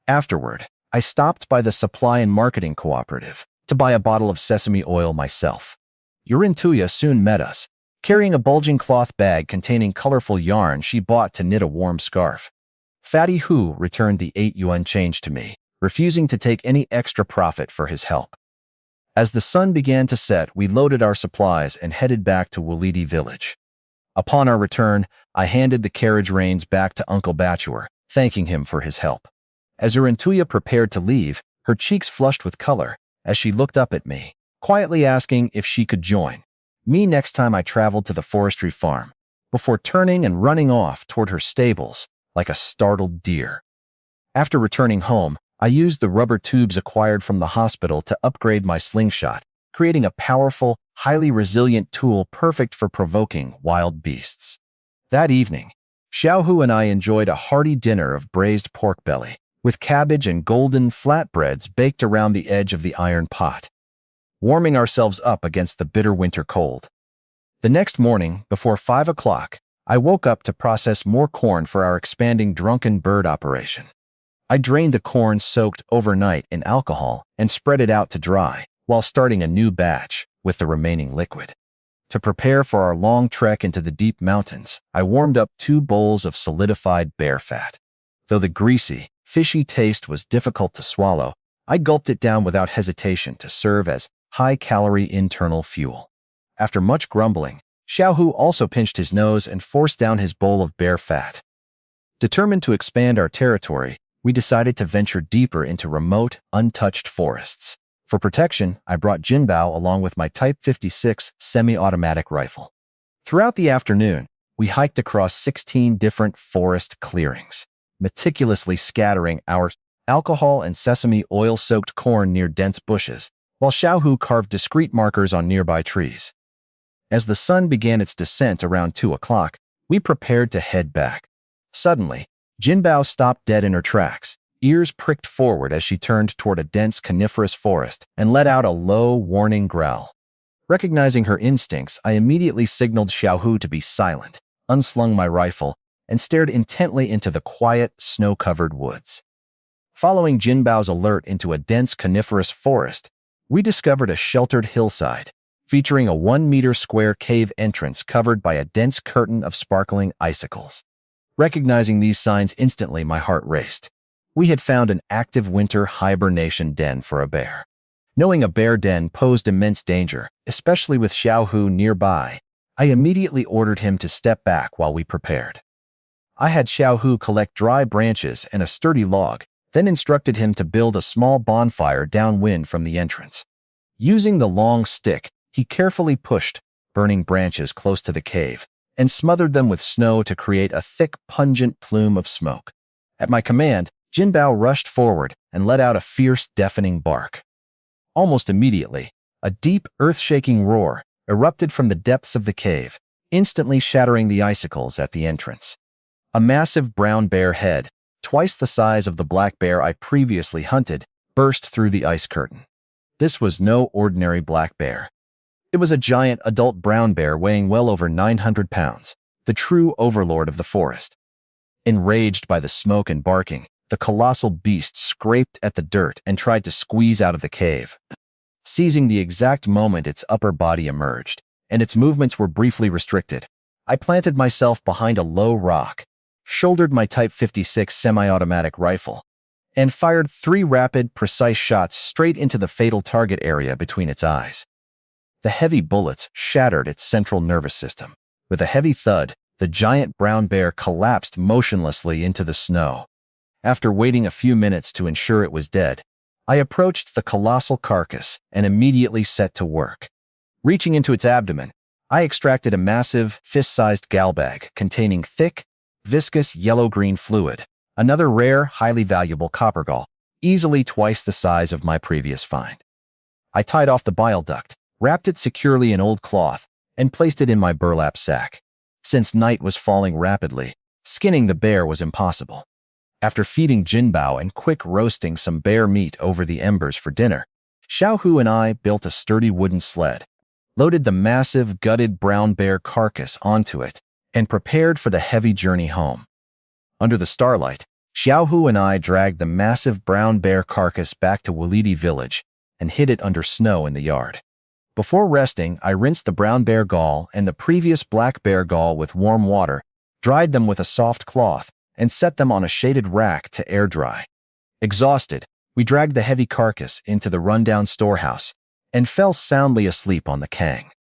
S1: Afterward, I stopped by the Supply and Marketing Cooperative to buy a bottle of sesame oil myself. Yurintuya soon met us, carrying a bulging cloth bag containing colorful yarn she bought to knit a warm scarf. Fatty Hu returned the 8 yuan change to me, refusing to take any extra profit for his help. As the sun began to set, we loaded our supplies and headed back to Wulidi village. Upon our return, I handed the carriage reins back to Uncle Bachelor, thanking him for his help. As Urantuya prepared to leave, her cheeks flushed with color as she looked up at me, quietly asking if she could join me next time I traveled to the forestry farm, before turning and running off toward her stables like a startled deer. After returning home, I used the rubber tubes acquired from the hospital to upgrade my slingshot, creating a powerful, highly resilient tool perfect for provoking wild beasts. That evening, Xiaohu and I enjoyed a hearty dinner of braised pork belly, with cabbage and golden flatbreads baked around the edge of the iron pot, warming ourselves up against the bitter winter cold. The next morning, before 5 o'clock, I woke up to process more corn for our expanding drunken bird operation. I drained the corn soaked overnight in alcohol and spread it out to dry, while starting a new batch with the remaining liquid. To prepare for our long trek into the deep mountains, I warmed up 2 bowls of solidified bear fat. Though the greasy, fishy taste was difficult to swallow, I gulped it down without hesitation to serve as high-calorie internal fuel. After much grumbling, Xiaohu also pinched his nose and forced down his bowl of bear fat. Determined to expand our territory, we decided to venture deeper into remote, untouched forests. For protection, I brought Jinbao along with my Type 56 semi-automatic rifle. Throughout the afternoon, we hiked across 16 different forest clearings, meticulously scattering our alcohol and sesame oil-soaked corn near dense bushes, while Xiaohu carved discrete markers on nearby trees. As the sun began its descent around 2 o'clock, we prepared to head back. Suddenly, Jinbao stopped dead in her tracks, ears pricked forward as she turned toward a dense coniferous forest and let out a low, warning growl. Recognizing her instincts, I immediately signaled Xiaohu to be silent, unslung my rifle, and stared intently into the quiet, snow-covered woods. Following Jinbao's alert into a dense coniferous forest, we discovered a sheltered hillside, featuring a 1-meter square cave entrance covered by a dense curtain of sparkling icicles. Recognizing these signs instantly, my heart raced. We had found an active winter hibernation den for a bear. Knowing a bear den posed immense danger, especially with Xiaohu nearby, I immediately ordered him to step back while we prepared. I had Xiaohu collect dry branches and a sturdy log, then instructed him to build a small bonfire downwind from the entrance. Using the long stick, he carefully pushed burning branches close to the cave and smothered them with snow to create a thick, pungent plume of smoke. At my command, Jinbao rushed forward and let out a fierce, deafening bark. Almost immediately, a deep, earth-shaking roar erupted from the depths of the cave, instantly shattering the icicles at the entrance. A massive brown bear head, twice the size of the black bear I previously hunted, burst through the ice curtain. This was no ordinary black bear. It was a giant adult brown bear weighing well over 900 pounds, the true overlord of the forest. Enraged by the smoke and barking, the colossal beast scraped at the dirt and tried to squeeze out of the cave. Seizing the exact moment its upper body emerged, and its movements were briefly restricted, I planted myself behind a low rock, shouldered my Type 56 semi-automatic rifle, and fired 3 rapid, precise shots straight into the fatal target area between its eyes. The heavy bullets shattered its central nervous system. With a heavy thud, the giant brown bear collapsed motionlessly into the snow. After waiting a few minutes to ensure it was dead, I approached the colossal carcass and immediately set to work. Reaching into its abdomen, I extracted a massive, fist-sized gallbag containing thick, viscous yellow-green fluid, another rare, highly valuable copper gall, easily twice the size of my previous find. I tied off the bile duct, wrapped it securely in old cloth, and placed it in my burlap sack. Since night was falling rapidly, skinning the bear was impossible. After feeding Jinbao and quick roasting some bear meat over the embers for dinner, Xiaohu and I built a sturdy wooden sled, loaded the massive, gutted brown bear carcass onto it, and prepared for the heavy journey home. Under the starlight, Xiaohu and I dragged the massive brown bear carcass back to Walidi village and hid it under snow in the yard. Before resting, I rinsed the brown bear gall and the previous black bear gall with warm water, dried them with a soft cloth, and set them on a shaded rack to air dry. Exhausted, we dragged the heavy carcass into the rundown storehouse and fell soundly asleep on the kang.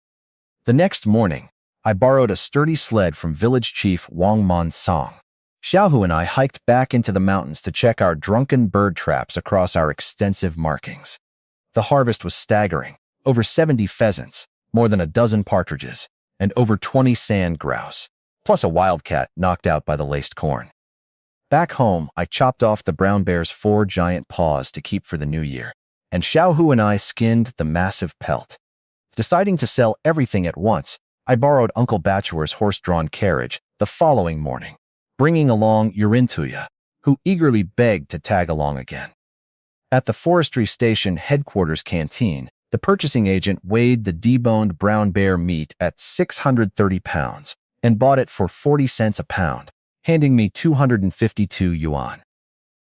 S1: The next morning, I borrowed a sturdy sled from village chief Wang Man Song. Xiaohu and I hiked back into the mountains to check our drunken bird traps across our extensive markings. The harvest was staggering. Over 70 pheasants, more than a dozen partridges, and over 20 sand grouse, plus a wildcat knocked out by the laced corn. Back home, I chopped off the brown bear's 4 giant paws to keep for the new year, and Xiaohu and I skinned the massive pelt. Deciding to sell everything at once, I borrowed Uncle Bachelor's horse-drawn carriage the following morning, bringing along Yurintuya, who eagerly begged to tag along again. At the forestry station headquarters canteen, the purchasing agent weighed the deboned brown bear meat at 630 pounds and bought it for 40 cents a pound, handing me 252 yuan.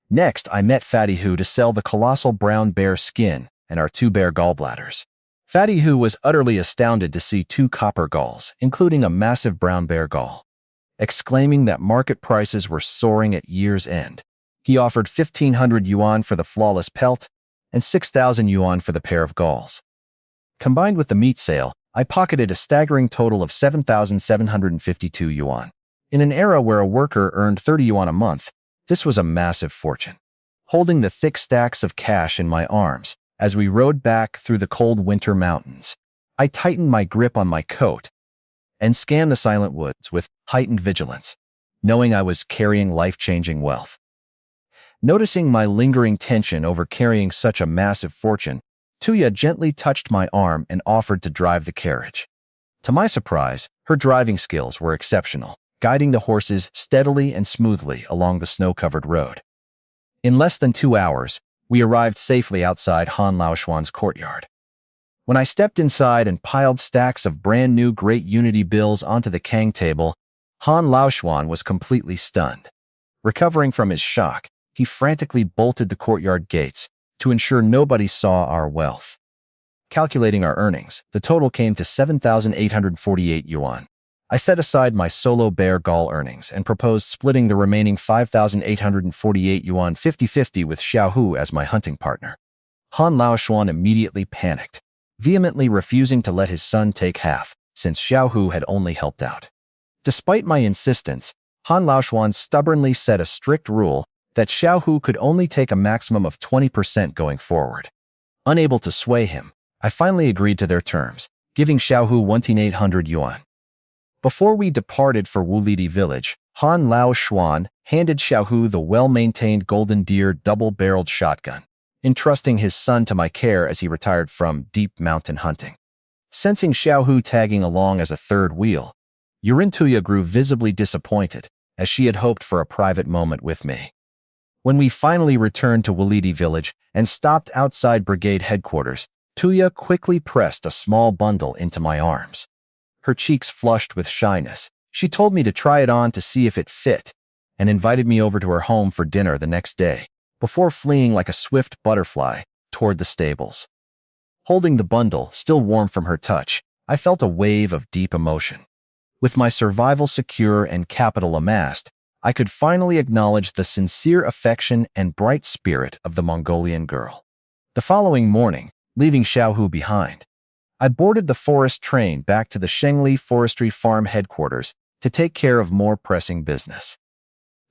S1: Next, I met Fatty Hu to sell the colossal brown bear skin and our 2 bear gallbladders. Fatty Hu was utterly astounded to see 2 copper galls, including a massive brown bear gall. Exclaiming that market prices were soaring at year's end, he offered 1,500 yuan for the flawless pelt and 6,000 yuan for the pair of galls. Combined with the meat sale, I pocketed a staggering total of 7,752 yuan. In an era where a worker earned 30 yuan a month, this was a massive fortune. Holding the thick stacks of cash in my arms as we rode back through the cold winter mountains, I tightened my grip on my coat and scanned the silent woods with heightened vigilance, knowing I was carrying life-changing wealth. Noticing my lingering tension over carrying such a massive fortune, Tuya gently touched my arm and offered to drive the carriage. To my surprise, her driving skills were exceptional, guiding the horses steadily and smoothly along the snow-covered road. In less than 2 hours, we arrived safely outside Han Laoshuan's courtyard. When I stepped inside and piled stacks of brand-new Great Unity bills onto the Kang table, Han Laoshuan was completely stunned. Recovering from his shock, he frantically bolted the courtyard gates to ensure nobody saw our wealth. Calculating our earnings, the total came to 7,848 yuan. I set aside my solo bear gall earnings and proposed splitting the remaining 5,848 yuan 50-50 with Xiaohu as my hunting partner. Han Laoshuan immediately panicked, vehemently refusing to let his son take half, since Xiaohu had only helped out. Despite my insistence, Han Laoshuan stubbornly set a strict rule that Xiaohu could only take a maximum of 20% going forward. Unable to sway him, I finally agreed to their terms, giving Xiaohu 1,800 yuan. Before we departed for Wulidi village, Han Laoshuan handed Xiaohu the well-maintained Golden Deer double-barreled shotgun, entrusting his son to my care as he retired from deep mountain hunting. Sensing Xiaohu tagging along as a third wheel, Yurintuya grew visibly disappointed, as she had hoped for a private moment with me. When we finally returned to Wulidi village and stopped outside brigade headquarters, Tuya quickly pressed a small bundle into my arms. Her cheeks flushed with shyness, she told me to try it on to see if it fit, and invited me over to her home for dinner the next day, before fleeing like a swift butterfly toward the stables. Holding the bundle, still warm from her touch, I felt a wave of deep emotion. With my survival secure and capital amassed, I could finally acknowledge the sincere affection and bright spirit of the Mongolian girl. The following morning, leaving Xiaohu behind, I boarded the forest train back to the Shengli Forestry Farm headquarters to take care of more pressing business.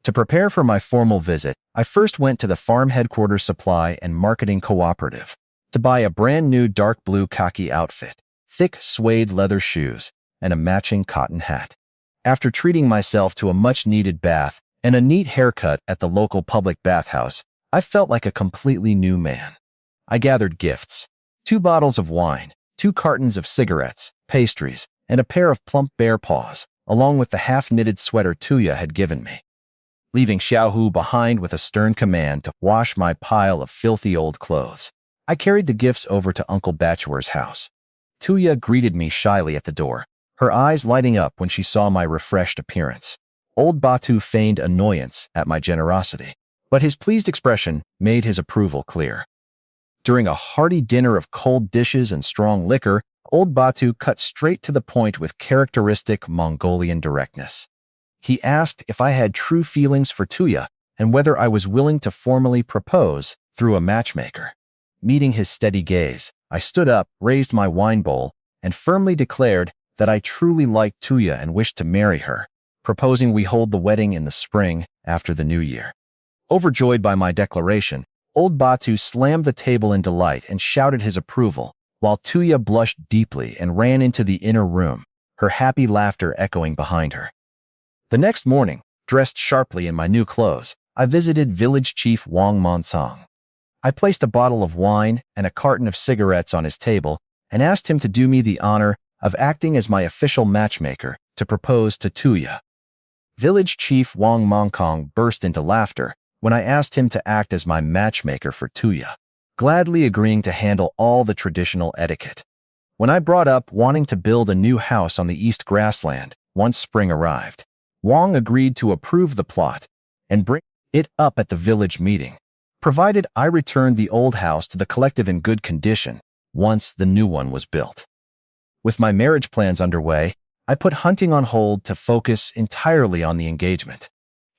S1: To prepare for my formal visit, I first went to the farm headquarters supply and marketing cooperative to buy a brand new dark blue khaki outfit, thick suede leather shoes, and a matching cotton hat. After treating myself to a much-needed bath and a neat haircut at the local public bathhouse, I felt like a completely new man. I gathered gifts: 2 bottles of wine, 2 cartons of cigarettes, pastries, and a pair of plump bear paws, along with the half-knitted sweater Tuya had given me. Leaving Xiaohu behind with a stern command to wash my pile of filthy old clothes, I carried the gifts over to Uncle Bachelor's house. Tuya greeted me shyly at the door, her eyes lighting up when she saw my refreshed appearance. Old Batu feigned annoyance at my generosity, but his pleased expression made his approval clear. During a hearty dinner of cold dishes and strong liquor, Old Batu cut straight to the point with characteristic Mongolian directness. He asked if I had true feelings for Tuya and whether I was willing to formally propose through a matchmaker. Meeting his steady gaze, I stood up, raised my wine bowl, and firmly declared that I truly liked Tuya and wished to marry her, proposing we hold the wedding in the spring after the new year. Overjoyed by my declaration, old Batu slammed the table in delight and shouted his approval, while Tuya blushed deeply and ran into the inner room, her happy laughter echoing behind her. The next morning, dressed sharply in my new clothes, I visited village chief Wang Monsong. I placed a bottle of wine and a carton of cigarettes on his table and asked him to do me the honor of acting as my official matchmaker to propose to Tuya. Village chief Wang Mongkong burst into laughter when I asked him to act as my matchmaker for Tuya, gladly agreeing to handle all the traditional etiquette. When I brought up wanting to build a new house on the East Grassland once spring arrived, Wang agreed to approve the plot and bring it up at the village meeting, provided I returned the old house to the collective in good condition once the new one was built. With my marriage plans underway, I put hunting on hold to focus entirely on the engagement.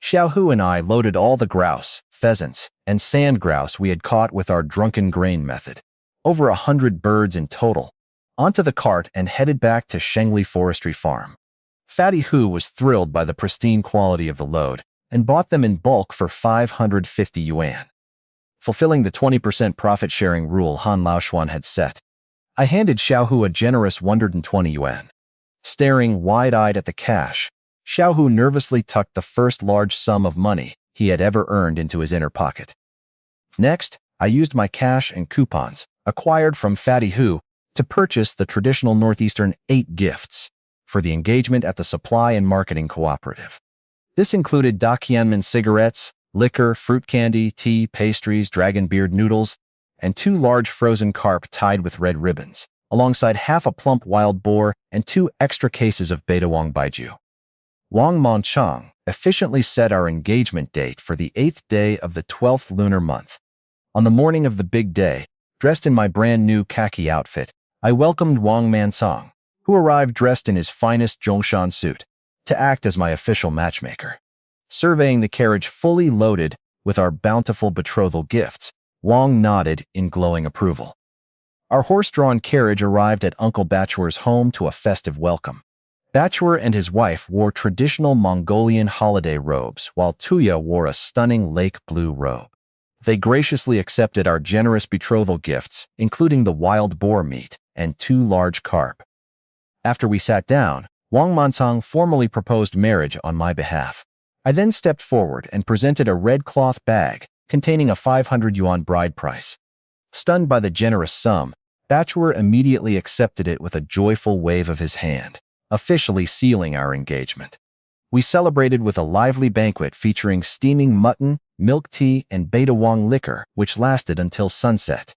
S1: Xiaohu and I loaded all the grouse, pheasants, and sand grouse we had caught with our drunken grain method, over 100 birds in total, onto the cart and headed back to Shengli Forestry Farm. Fatty Hu was thrilled by the pristine quality of the load and bought them in bulk for 550 yuan. Fulfilling the 20% profit-sharing rule Han Laoshuan had set, I handed Xiaohu a generous 120 yuan. Staring wide-eyed at the cash, Xiaohu nervously tucked the first large sum of money he had ever earned into his inner pocket. Next, I used my cash and coupons, acquired from Fatty Hu, to purchase the traditional Northeastern 8 gifts for the engagement at the Supply and Marketing Cooperative. This included Daqianmen cigarettes, liquor, fruit candy, tea, pastries, dragon beard noodles, and 2 large frozen carp tied with red ribbons, alongside half a plump wild boar and 2 extra cases of Beta Wang Baiju. Wang Monchang efficiently set our engagement date for the 8th day of the 12th lunar month. On the morning of the big day, dressed in my brand new khaki outfit, I welcomed Wang Mansong, who arrived dressed in his finest Zhongshan suit, to act as my official matchmaker. Surveying the carriage fully loaded with our bountiful betrothal gifts, Wang nodded in glowing approval. Our horse-drawn carriage arrived at Uncle Batuer's home to a festive welcome. Batuer and his wife wore traditional Mongolian holiday robes, while Tuya wore a stunning lake blue robe. They graciously accepted our generous betrothal gifts, including the wild boar meat and 2 large carp. After we sat down, Wang Mansong formally proposed marriage on my behalf. I then stepped forward and presented a red cloth bag containing a 500 yuan bride price. Stunned by the generous sum, Batuer immediately accepted it with a joyful wave of his hand, officially sealing our engagement. We celebrated with a lively banquet featuring steaming mutton, milk tea, and Beta Wang liquor, which lasted until sunset.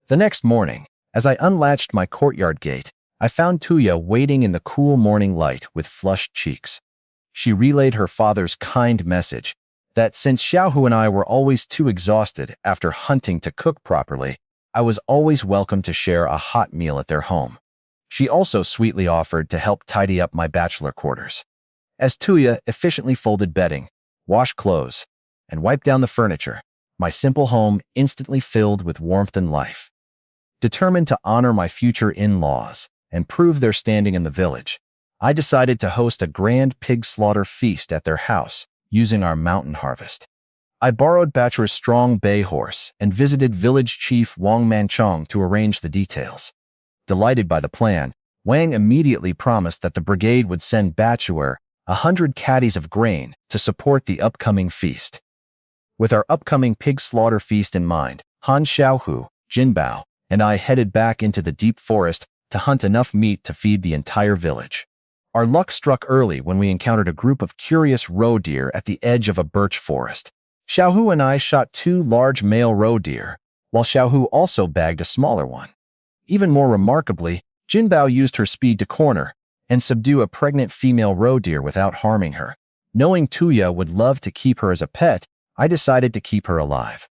S1: The next morning, as I unlatched my courtyard gate, I found Tuya waiting in the cool morning light with flushed cheeks. She relayed her father's kind message that since Xiaohu and I were always too exhausted after hunting to cook properly, I was always welcome to share a hot meal at their home. She also sweetly offered to help tidy up my bachelor quarters. As Tuya efficiently folded bedding, washed clothes, and wiped down the furniture, my simple home instantly filled with warmth and life. Determined to honor my future in-laws and prove their standing in the village, I decided to host a grand pig slaughter feast at their house using our mountain harvest. I borrowed Batuer's strong bay horse and visited village chief Wang Manchong to arrange the details. Delighted by the plan, Wang immediately promised that the brigade would send Batuer 100 caddies of grain to support the upcoming feast. With our upcoming pig slaughter feast in mind, Han Xiaohu, Jinbao, and I headed back into the deep forest to hunt enough meat to feed the entire village. Our luck struck early when we encountered a group of curious roe deer at the edge of a birch forest. Xiaohu and I shot 2 large male roe deer, while Xiaohu also bagged a smaller one. Even more remarkably, Jinbao used her speed to corner and subdue a pregnant female roe deer without harming her. Knowing Tuya would love to keep her as a pet, I decided to keep her alive.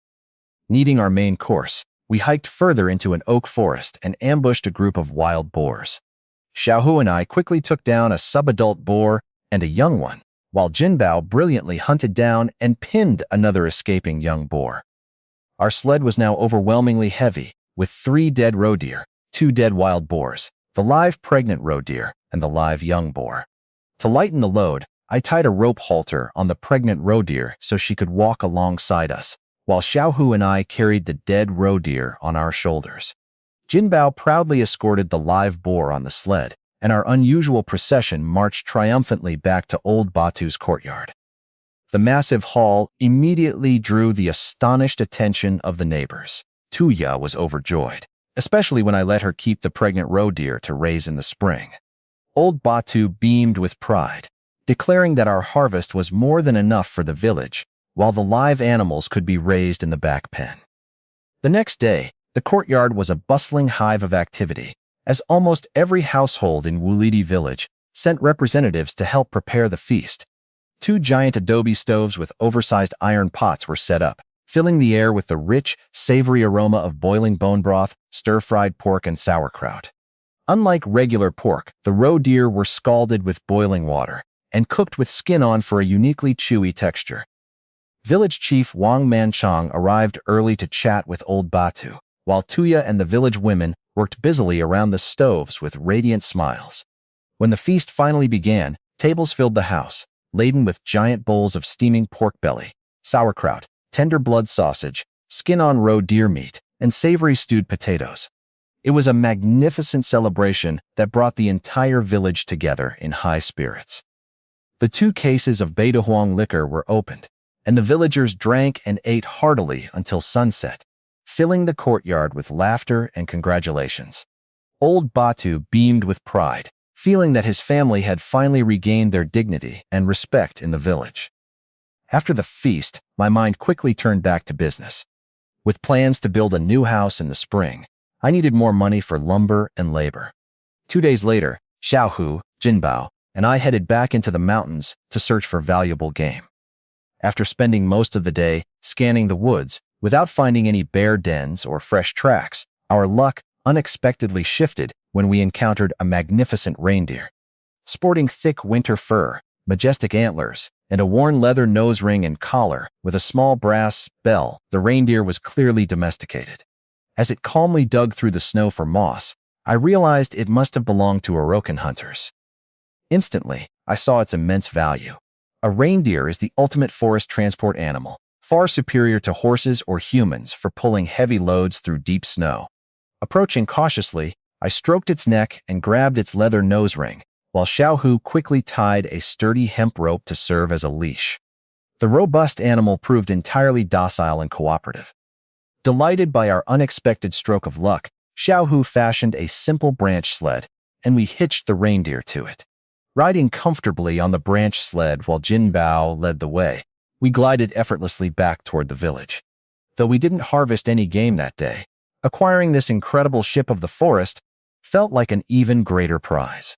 S1: Needing our main course, we hiked further into an oak forest and ambushed a group of wild boars. Xiaohu and I quickly took down a subadult boar and a young one, while Jinbao brilliantly hunted down and pinned another escaping young boar. Our sled was now overwhelmingly heavy, with 3 dead roe deer, 2 dead wild boars, the live pregnant roe deer, and the live young boar. To lighten the load, I tied a rope halter on the pregnant roe deer so she could walk alongside us, while Xiaohu and I carried the dead roe deer on our shoulders. Jinbao proudly escorted the live boar on the sled, and our unusual procession marched triumphantly back to Old Batu's courtyard. The massive hall immediately drew the astonished attention of the neighbors. Tuya was overjoyed, especially when I let her keep the pregnant roe deer to raise in the spring. Old Batu beamed with pride, declaring that our harvest was more than enough for the village, while the live animals could be raised in the back pen. The next day, the courtyard was a bustling hive of activity, as almost every household in Wulidi village sent representatives to help prepare the feast. 2 giant adobe stoves with oversized iron pots were set up, filling the air with the rich, savory aroma of boiling bone broth, stir-fried pork, and sauerkraut. Unlike regular pork, the roe deer were scalded with boiling water and cooked with skin on for a uniquely chewy texture. Village chief Wang Manchang arrived early to chat with Old Batu, while Tuya and the village women worked busily around the stoves with radiant smiles. When the feast finally began, tables filled the house, laden with giant bowls of steaming pork belly, sauerkraut, tender blood sausage, skin-on roe deer meat, and savory stewed potatoes. It was a magnificent celebration that brought the entire village together in high spirits. The 2 cases of Beidehuang liquor were opened, and the villagers drank and ate heartily until sunset, filling the courtyard with laughter and congratulations. Old Batu beamed with pride, feeling that his family had finally regained their dignity and respect in the village. After the feast, my mind quickly turned back to business. With plans to build a new house in the spring, I needed more money for lumber and labor. 2 days later, Xiaohu, Jinbao, and I headed back into the mountains to search for valuable game. After spending most of the day scanning the woods without finding any bear dens or fresh tracks, our luck unexpectedly shifted when we encountered a magnificent reindeer. Sporting thick winter fur, majestic antlers, and a worn leather nose ring and collar with a small brass bell, the reindeer was clearly domesticated. As it calmly dug through the snow for moss, I realized it must have belonged to Orokin hunters. Instantly, I saw its immense value. A reindeer is the ultimate forest transport animal, far superior to horses or humans for pulling heavy loads through deep snow. Approaching cautiously, I stroked its neck and grabbed its leather nose ring, while Xiaohu quickly tied a sturdy hemp rope to serve as a leash. The robust animal proved entirely docile and cooperative. Delighted by our unexpected stroke of luck, Xiaohu fashioned a simple branch sled, and we hitched the reindeer to it. Riding comfortably on the branch sled while Jinbao led the way, we glided effortlessly back toward the village. Though we didn't harvest any game that day, acquiring this incredible ship of the forest felt like an even greater prize.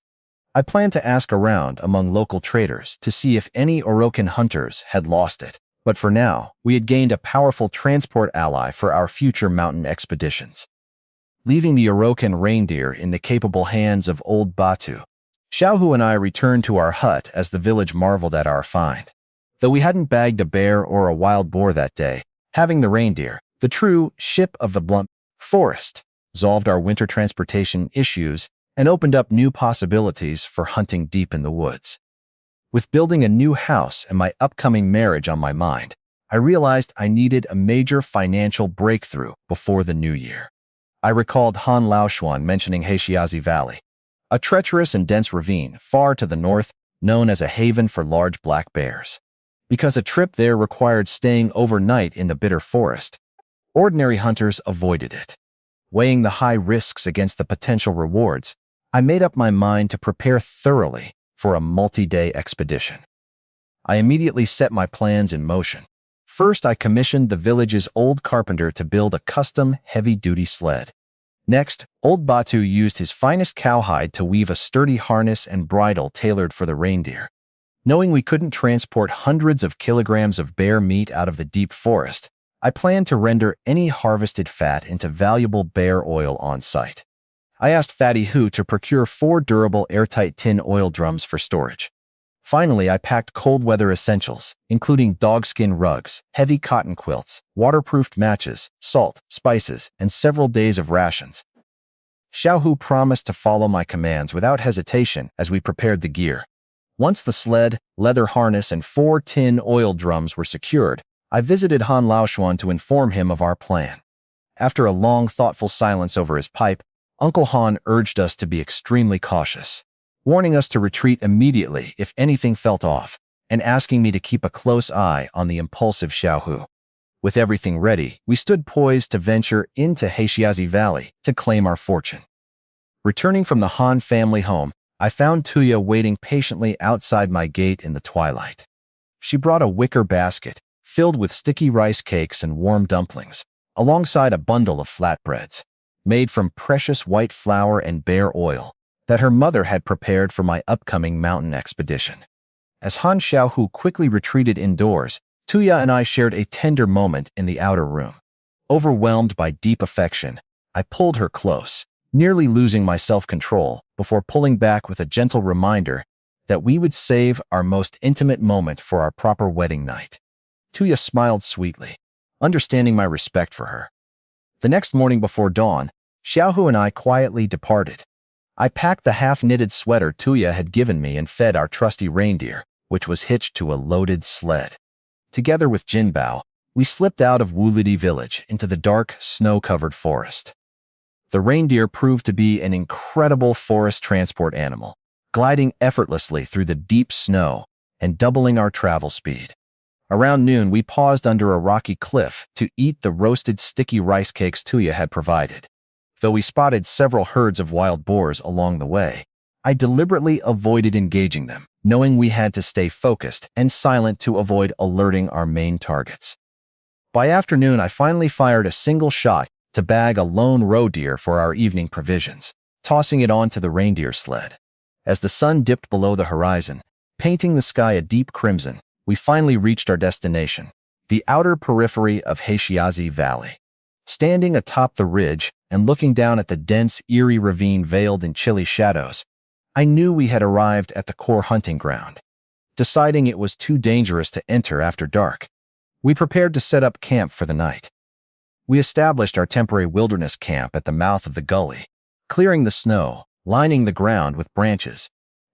S1: I planned to ask around among local traders to see if any Orokin hunters had lost it, but for now, we had gained a powerful transport ally for our future mountain expeditions. Leaving the Orokin reindeer in the capable hands of Old Batu, Xiaohu and I returned to our hut as the village marveled at our find. Though we hadn't bagged a bear or a wild boar that day, having the reindeer, the true ship of the blunt forest, solved our winter transportation issues and opened up new possibilities for hunting deep in the woods. With building a new house and my upcoming marriage on my mind, I realized I needed a major financial breakthrough before the new year. I recalled Han Laoshuan mentioning Heishiazi Valley, a treacherous and dense ravine far to the north known as a haven for large black bears. Because a trip there required staying overnight in the bitter forest, ordinary hunters avoided it. Weighing the high risks against the potential rewards, I made up my mind to prepare thoroughly for a multi-day expedition. I immediately set my plans in motion. First, I commissioned the village's old carpenter to build a custom, heavy-duty sled. Next, Old Batu used his finest cowhide to weave a sturdy harness and bridle tailored for the reindeer. Knowing we couldn't transport hundreds of kilograms of bear meat out of the deep forest, I planned to render any harvested fat into valuable bear oil on site. I asked Fatty Hu to procure 4 durable airtight tin oil drums for storage. Finally, I packed cold weather essentials, including dogskin rugs, heavy cotton quilts, waterproofed matches, salt, spices, and several days of rations. Xiaohu promised to follow my commands without hesitation as we prepared the gear. Once the sled, leather harness, and 4 tin oil drums were secured, I visited Han Laoshuan to inform him of our plan. After a long, thoughtful silence over his pipe, Uncle Han urged us to be extremely cautious, warning us to retreat immediately if anything felt off, and asking me to keep a close eye on the impulsive Xiaohu. With everything ready, we stood poised to venture into Hexiazi Valley to claim our fortune. Returning from the Han family home, I found Tuya waiting patiently outside my gate in the twilight. She brought a wicker basket filled with sticky rice cakes and warm dumplings, alongside a bundle of flatbreads, made from precious white flour and bear oil, that her mother had prepared for my upcoming mountain expedition. As Han Xiaohu quickly retreated indoors, Tuya and I shared a tender moment in the outer room. Overwhelmed by deep affection, I pulled her close, nearly losing my self-control before pulling back with a gentle reminder that we would save our most intimate moment for our proper wedding night. Tuya smiled sweetly, understanding my respect for her. The next morning before dawn, Xiaohu and I quietly departed. I packed the half-knitted sweater Tuya had given me and fed our trusty reindeer, which was hitched to a loaded sled. Together with Jinbao, we slipped out of Wulidi village into the dark, snow-covered forest. The reindeer proved to be an incredible forest transport animal, gliding effortlessly through the deep snow and doubling our travel speed. Around noon, we paused under a rocky cliff to eat the roasted sticky rice cakes Tuya had provided. Though we spotted several herds of wild boars along the way, I deliberately avoided engaging them, knowing we had to stay focused and silent to avoid alerting our main targets. By afternoon, I finally fired a single shot to bag a lone roe deer for our evening provisions, tossing it onto the reindeer sled. As the sun dipped below the horizon, painting the sky a deep crimson, we finally reached our destination, the outer periphery of Hexiazi Valley. Standing atop the ridge and looking down at the dense, eerie ravine veiled in chilly shadows, I knew we had arrived at the core hunting ground. Deciding it was too dangerous to enter after dark, we prepared to set up camp for the night. We established our temporary wilderness camp at the mouth of the gully, clearing the snow, lining the ground with branches,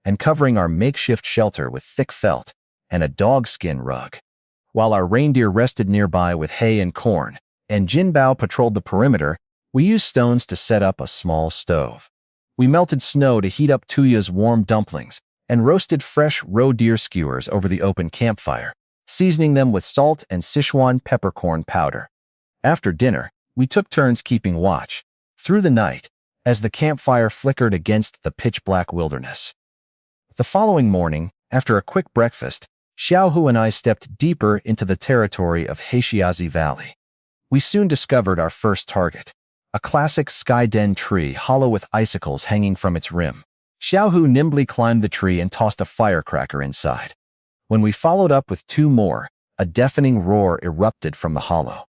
S1: and covering our makeshift shelter with thick felt and a dogskin rug. While our reindeer rested nearby with hay and corn, and Jinbao patrolled the perimeter, we used stones to set up a small stove. We melted snow to heat up Tuya's warm dumplings and roasted fresh roe deer skewers over the open campfire, seasoning them with salt and Sichuan peppercorn powder. After dinner, we took turns keeping watch through the night as the campfire flickered against the pitch-black wilderness. The following morning, after a quick breakfast, Xiaohu and I stepped deeper into the territory of Hexiazi Valley. We soon discovered our first target, a classic skyden tree hollow with icicles hanging from its rim. Xiaohu nimbly climbed the tree and tossed a firecracker inside. When we followed up with 2 more, a deafening roar erupted from the hollow.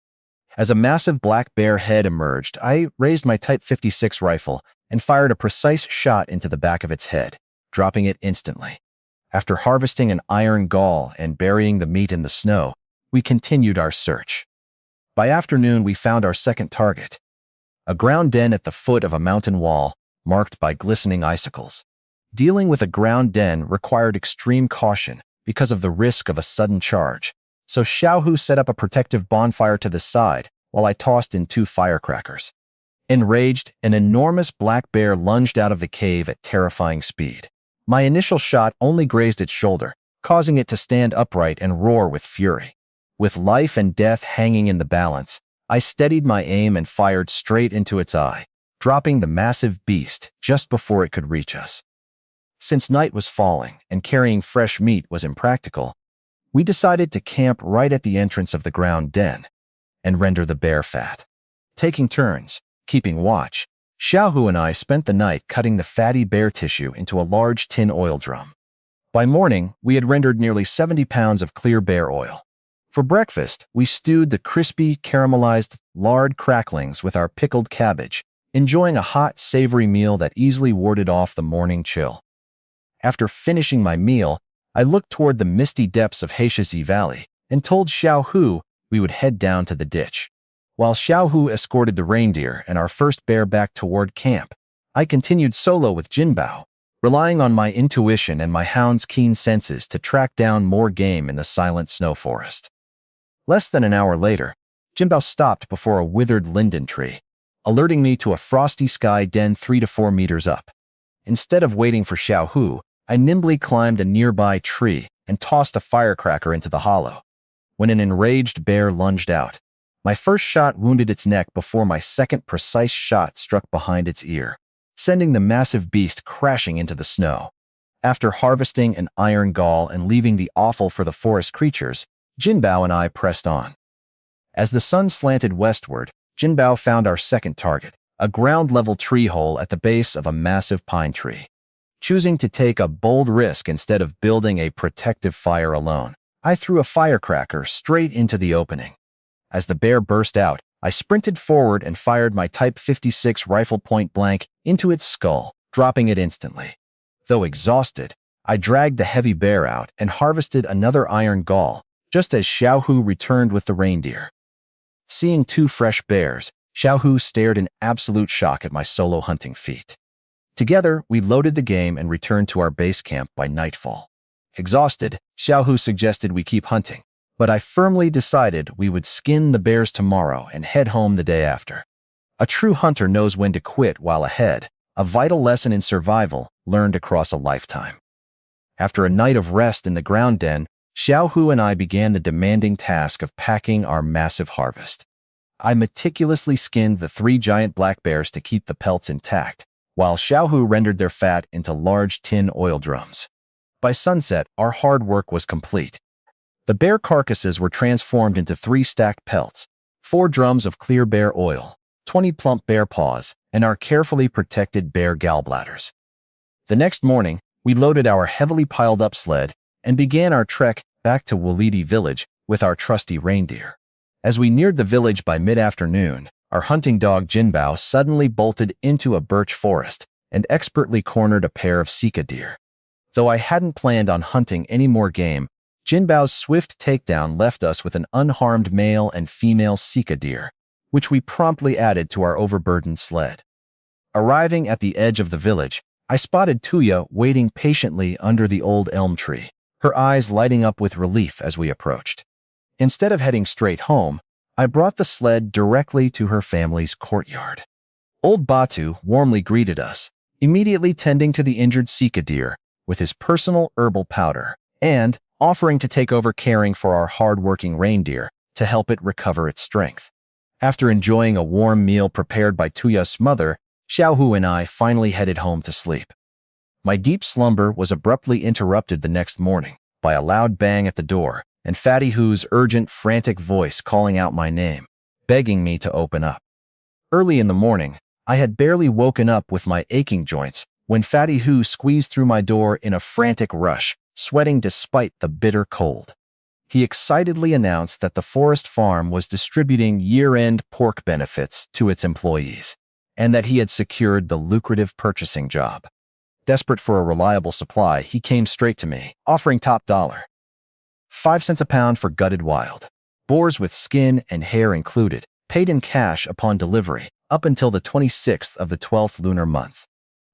S1: As a massive black bear head emerged, I raised my Type 56 rifle and fired a precise shot into the back of its head, dropping it instantly. After harvesting an iron gall and burying the meat in the snow, we continued our search. By afternoon, we found our second target, a ground den at the foot of a mountain wall marked by glistening icicles. Dealing with a ground den required extreme caution because of the risk of a sudden charge, so Xiaohu set up a protective bonfire to the side while I tossed in 2 firecrackers. Enraged, an enormous black bear lunged out of the cave at terrifying speed. My initial shot only grazed its shoulder, causing it to stand upright and roar with fury. With life and death hanging in the balance, I steadied my aim and fired straight into its eye, dropping the massive beast just before it could reach us. Since night was falling and carrying fresh meat was impractical, we decided to camp right at the entrance of the ground den and render the bear fat. Taking turns, keeping watch, Xiaohu and I spent the night cutting the fatty bear tissue into a large tin oil drum. By morning, we had rendered nearly 70 pounds of clear bear oil. For breakfast, we stewed the crispy, caramelized lard cracklings with our pickled cabbage, enjoying a hot, savory meal that easily warded off the morning chill. After finishing my meal, I looked toward the misty depths of Hexiazi Valley and told Xiaohu we would head down to the ditch. While Xiaohu escorted the reindeer and our first bear back toward camp, I continued solo with Jinbao, relying on my intuition and my hound's keen senses to track down more game in the silent snow forest. Less than an hour later, Jinbao stopped before a withered linden tree, alerting me to a frosty sky den 3 to 4 meters up. Instead of waiting for Xiaohu, I nimbly climbed a nearby tree and tossed a firecracker into the hollow. When an enraged bear lunged out, my first shot wounded its neck before my second precise shot struck behind its ear, sending the massive beast crashing into the snow. After harvesting an iron gall and leaving the offal for the forest creatures, Jinbao and I pressed on. As the sun slanted westward, Jinbao found our second target, a ground-level tree hole at the base of a massive pine tree. Choosing to take a bold risk instead of building a protective fire alone, I threw a firecracker straight into the opening. As the bear burst out, I sprinted forward and fired my Type 56 rifle point blank into its skull, dropping it instantly. Though exhausted, I dragged the heavy bear out and harvested another iron gall, just as Xiaohu returned with the reindeer. Seeing 2 fresh bears, Xiaohu stared in absolute shock at my solo hunting feat. Together, we loaded the game and returned to our base camp by nightfall. Exhausted, Xiaohu suggested we keep hunting, but I firmly decided we would skin the bears tomorrow and head home the day after. A true hunter knows when to quit while ahead, a vital lesson in survival learned across a lifetime. After a night of rest in the ground den, Xiaohu and I began the demanding task of packing our massive harvest. I meticulously skinned the 3 giant black bears to keep the pelts intact, while Xiaohu rendered their fat into large tin oil drums. By sunset, our hard work was complete. The bear carcasses were transformed into 3 stacked pelts, 4 drums of clear bear oil, 20 plump bear paws, and our carefully protected bear gallbladders. The next morning, we loaded our heavily piled-up sled and began our trek back to Wulidi village with our trusty reindeer. As we neared the village by mid-afternoon, our hunting dog Jinbao suddenly bolted into a birch forest and expertly cornered a pair of sika deer. Though I hadn't planned on hunting any more game, Jinbao's swift takedown left us with an unharmed male and female sika deer, which we promptly added to our overburdened sled. Arriving at the edge of the village, I spotted Tuya waiting patiently under the old elm tree, her eyes lighting up with relief as we approached. Instead of heading straight home, I brought the sled directly to her family's courtyard. Old Batu warmly greeted us, immediately tending to the injured sika deer with his personal herbal powder and offering to take over caring for our hard-working reindeer to help it recover its strength. After enjoying a warm meal prepared by Tuya's mother, Xiaohu and I finally headed home to sleep. My deep slumber was abruptly interrupted the next morning by a loud bang at the door and Fatty Hoo's urgent, frantic voice calling out my name, begging me to open up. Early in the morning, I had barely woken up with my aching joints when Fatty Hoo squeezed through my door in a frantic rush, sweating despite the bitter cold. He excitedly announced that the forest farm was distributing year-end pork benefits to its employees, and that he had secured the lucrative purchasing job. Desperate for a reliable supply, he came straight to me, offering top dollar. 5 cents a pound for gutted wild boars with skin and hair included, paid in cash upon delivery, up until the 26th of the 12th lunar month.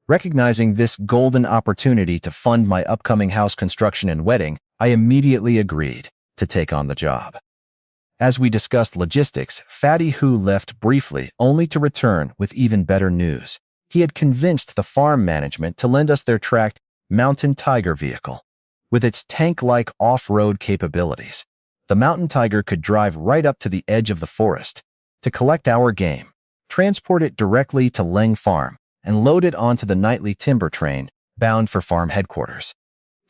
S1: Recognizing this golden opportunity to fund my upcoming house construction and wedding, I immediately agreed to take on the job. As we discussed logistics, Fatty Hoo left briefly, only to return with even better news. He had convinced the farm management to lend us their tracked Mountain Tiger vehicle. With its tank-like off-road capabilities, the Mountain Tiger could drive right up to the edge of the forest to collect our game, transport it directly to Leng Farm, and load it onto the nightly timber train bound for farm headquarters.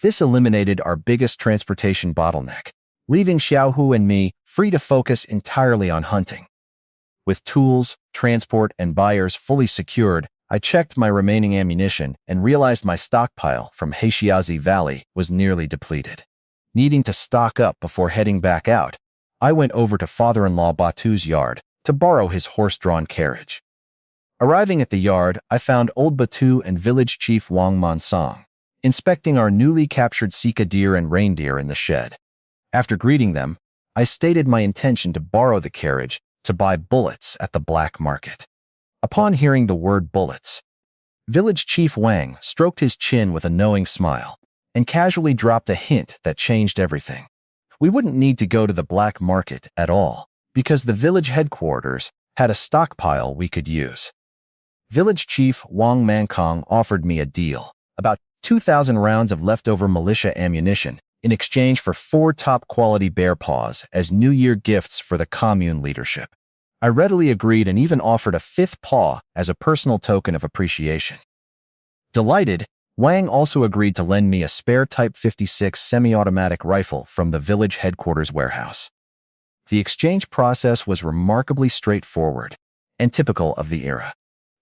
S1: This eliminated our biggest transportation bottleneck, leaving Xiaohu and me free to focus entirely on hunting. With tools, transport, and buyers fully secured, I checked my remaining ammunition and realized my stockpile from Heishiazi Valley was nearly depleted. Needing to stock up before heading back out, I went over to father-in-law Batu's yard to borrow his horse-drawn carriage. Arriving at the yard, I found old Batu and village chief Wang Mansong inspecting our newly captured sika deer and reindeer in the shed. After greeting them, I stated my intention to borrow the carriage to buy bullets at the black market. Upon hearing the word bullets, Village Chief Wang stroked his chin with a knowing smile and casually dropped a hint that changed everything. We wouldn't need to go to the black market at all, because the village headquarters had a stockpile we could use. Village Chief Wang Mankong offered me a deal, about 2,000 rounds of leftover militia ammunition in exchange for 4 top-quality bear paws as New Year gifts for the commune leadership. I readily agreed and even offered a 5th paw as a personal token of appreciation. Delighted, Wang also agreed to lend me a spare Type 56 semi-automatic rifle from the village headquarters warehouse. The exchange process was remarkably straightforward and typical of the era.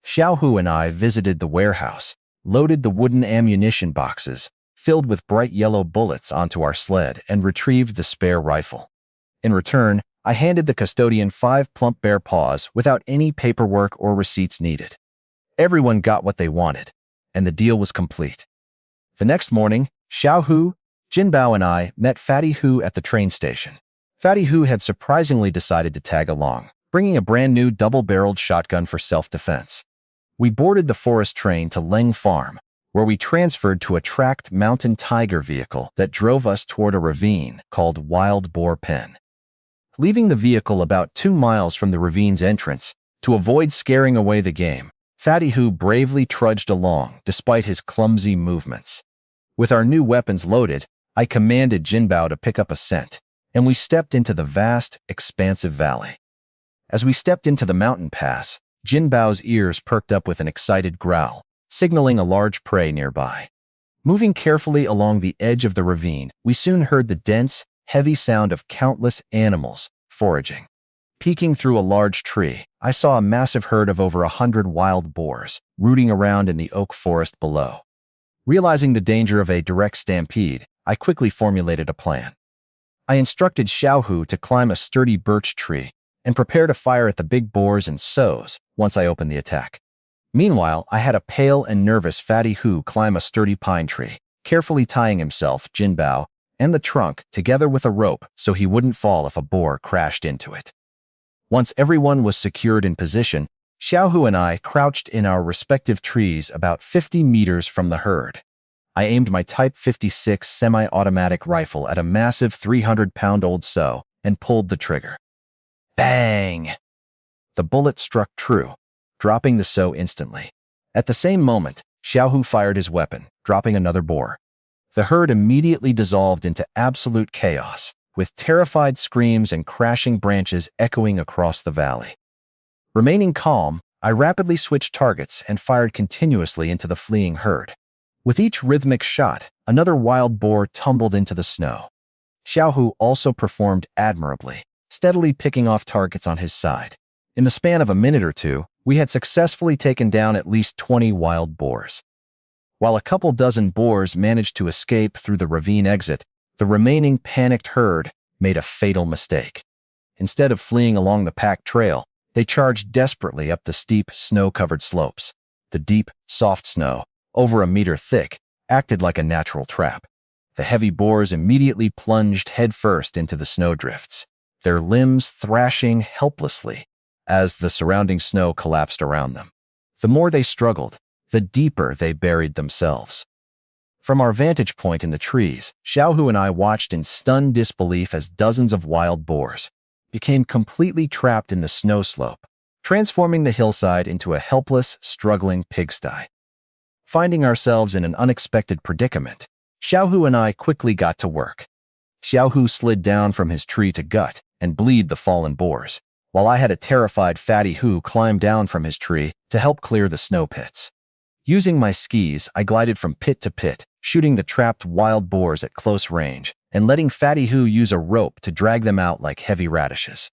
S1: Xiaohu and I visited the warehouse, loaded the wooden ammunition boxes filled with bright yellow bullets onto our sled, and retrieved the spare rifle. In return, I handed the custodian 5 plump bear paws without any paperwork or receipts needed. Everyone got what they wanted, and the deal was complete. The next morning, Xiaohu, Jinbao, and I met Fatty Hu at the train station. Fatty Hu had surprisingly decided to tag along, bringing a brand new double-barreled shotgun for self-defense. We boarded the forest train to Leng Farm, where we transferred to a tracked mountain tiger vehicle that drove us toward a ravine called Wild Boar Pen. Leaving the vehicle about 2 miles from the ravine's entrance, to avoid scaring away the game, Fatty Hu bravely trudged along despite his clumsy movements. With our new weapons loaded, I commanded Jinbao to pick up a scent, and we stepped into the vast, expansive valley. As we stepped into the mountain pass, Jinbao's ears perked up with an excited growl, signaling a large prey nearby. Moving carefully along the edge of the ravine, we soon heard the dense, heavy sound of countless animals foraging. Peeking through a large tree, I saw a massive herd of over 100 wild boars rooting around in the oak forest below. Realizing the danger of a direct stampede, I quickly formulated a plan. I instructed Xiaohu to climb a sturdy birch tree and prepare to fire at the big boars and sows once I opened the attack. Meanwhile, I had a pale and nervous Fatty Hu climb a sturdy pine tree, carefully tying himself, Jinbao, and the trunk together with a rope so he wouldn't fall if a boar crashed into it. Once everyone was secured in position, Xiaohu and I crouched in our respective trees about 50 meters from the herd. I aimed my Type 56 semi-automatic rifle at a massive 300-pound-old sow and pulled the trigger. Bang! The bullet struck true, dropping the sow instantly. At the same moment, Xiaohu fired his weapon, dropping another boar. The herd immediately dissolved into absolute chaos, with terrified screams and crashing branches echoing across the valley. Remaining calm, I rapidly switched targets and fired continuously into the fleeing herd. With each rhythmic shot, another wild boar tumbled into the snow. Xiaohu also performed admirably, steadily picking off targets on his side. In the span of a minute or two, we had successfully taken down at least 20 wild boars. While a couple dozen boars managed to escape through the ravine exit, the remaining panicked herd made a fatal mistake. Instead of fleeing along the packed trail, they charged desperately up the steep, snow-covered slopes. The deep, soft snow, over a meter thick, acted like a natural trap. The heavy boars immediately plunged headfirst into the snowdrifts, their limbs thrashing helplessly as the surrounding snow collapsed around them. The more they struggled, the deeper they buried themselves. From our vantage point in the trees, Xiaohu and I watched in stunned disbelief as dozens of wild boars became completely trapped in the snow slope, transforming the hillside into a helpless, struggling pigsty. Finding ourselves in an unexpected predicament, Xiaohu and I quickly got to work. Xiaohu slid down from his tree to gut and bleed the fallen boars, while I had a terrified Fatty Hu climb down from his tree to help clear the snow pits. Using my skis, I glided from pit to pit, shooting the trapped wild boars at close range and letting Fatty Hu use a rope to drag them out like heavy radishes.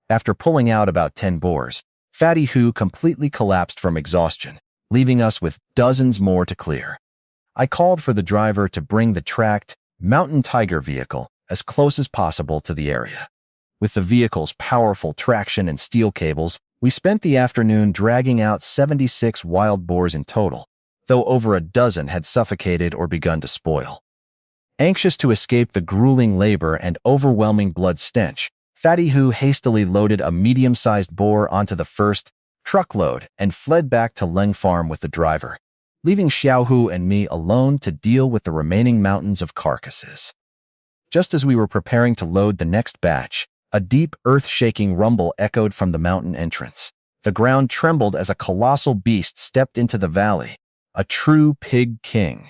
S1: After pulling out about 10 boars, Fatty Hu completely collapsed from exhaustion, leaving us with dozens more to clear. I called for the driver to bring the tracked mountain tiger vehicle as close as possible to the area. With the vehicle's powerful traction and steel cables, we spent the afternoon dragging out 76 wild boars in total, though over a dozen had suffocated or begun to spoil. Anxious to escape the grueling labor and overwhelming blood stench, Fatty Hu hastily loaded a medium-sized boar onto the first truckload and fled back to Leng Farm with the driver, leaving Xiaohu and me alone to deal with the remaining mountains of carcasses. Just as we were preparing to load the next batch, a deep, earth-shaking rumble echoed from the mountain entrance. The ground trembled as a colossal beast stepped into the valley, a true pig king.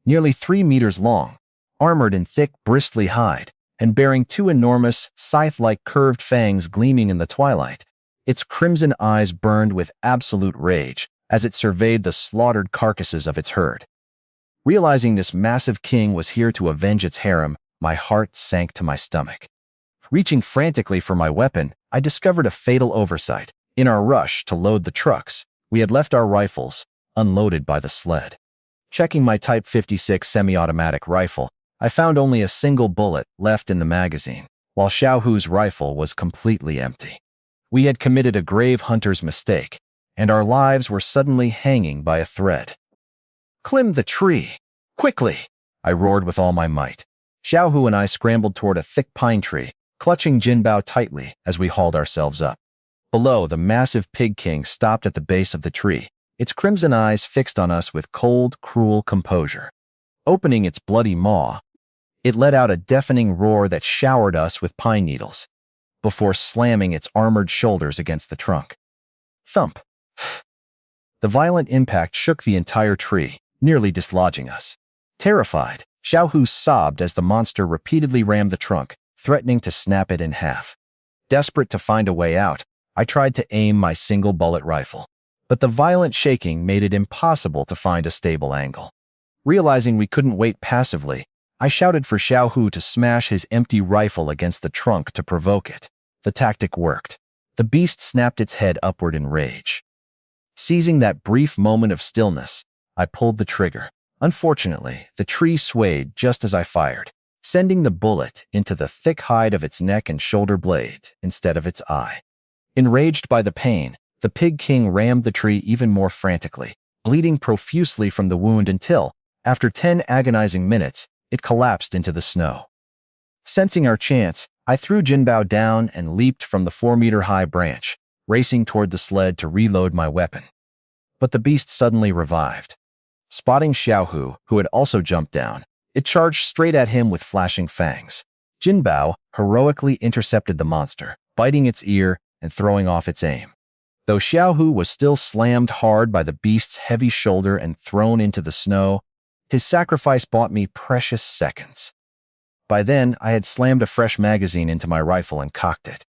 S1: Nearly 3 meters long, armored in thick, bristly hide, and bearing 2 enormous, scythe-like curved fangs gleaming in the twilight, its crimson eyes burned with absolute rage as it surveyed the slaughtered carcasses of its herd. Realizing this massive king was here to avenge its harem, my heart sank to my stomach. Reaching frantically for my weapon, I discovered a fatal oversight. In our rush to load the trucks, we had left our rifles unloaded by the sled. Checking my Type 56 semi-automatic rifle, I found only a single bullet left in the magazine, while Xiaohu's rifle was completely empty. We had committed a grave hunter's mistake, and our lives were suddenly hanging by a thread. "Climb the tree! Quickly!" I roared with all my might. Xiaohu and I scrambled toward a thick pine tree, clutching Jinbao tightly as we hauled ourselves up. Below, the massive pig king stopped at the base of the tree, its crimson eyes fixed on us with cold, cruel composure. Opening its bloody maw, it let out a deafening roar that showered us with pine needles, before slamming its armored shoulders against the trunk. Thump! The violent impact shook the entire tree, nearly dislodging us. Terrified, Xiaohu sobbed as the monster repeatedly rammed the trunk, threatening to snap it in half. Desperate to find a way out, I tried to aim my single-bullet rifle, but the violent shaking made it impossible to find a stable angle. Realizing we couldn't wait passively, I shouted for Xiaohu to smash his empty rifle against the trunk to provoke it. The tactic worked. The beast snapped its head upward in rage. Seizing that brief moment of stillness, I pulled the trigger. Unfortunately, the tree swayed just as I fired, sending the bullet into the thick hide of its neck and shoulder blade instead of its eye. Enraged by the pain, the pig king rammed the tree even more frantically, bleeding profusely from the wound until, after 10 agonizing minutes, it collapsed into the snow. Sensing our chance, I threw Jinbao down and leaped from the 4-meter-high branch, racing toward the sled to reload my weapon. But the beast suddenly revived. Spotting Xiaohu, who had also jumped down, it charged straight at him with flashing fangs. Jinbao heroically intercepted the monster, biting its ear and throwing off its aim. Though Xiaohu was still slammed hard by the beast's heavy shoulder and thrown into the snow, his sacrifice bought me precious seconds. By then, I had slammed a fresh magazine into my rifle and cocked it.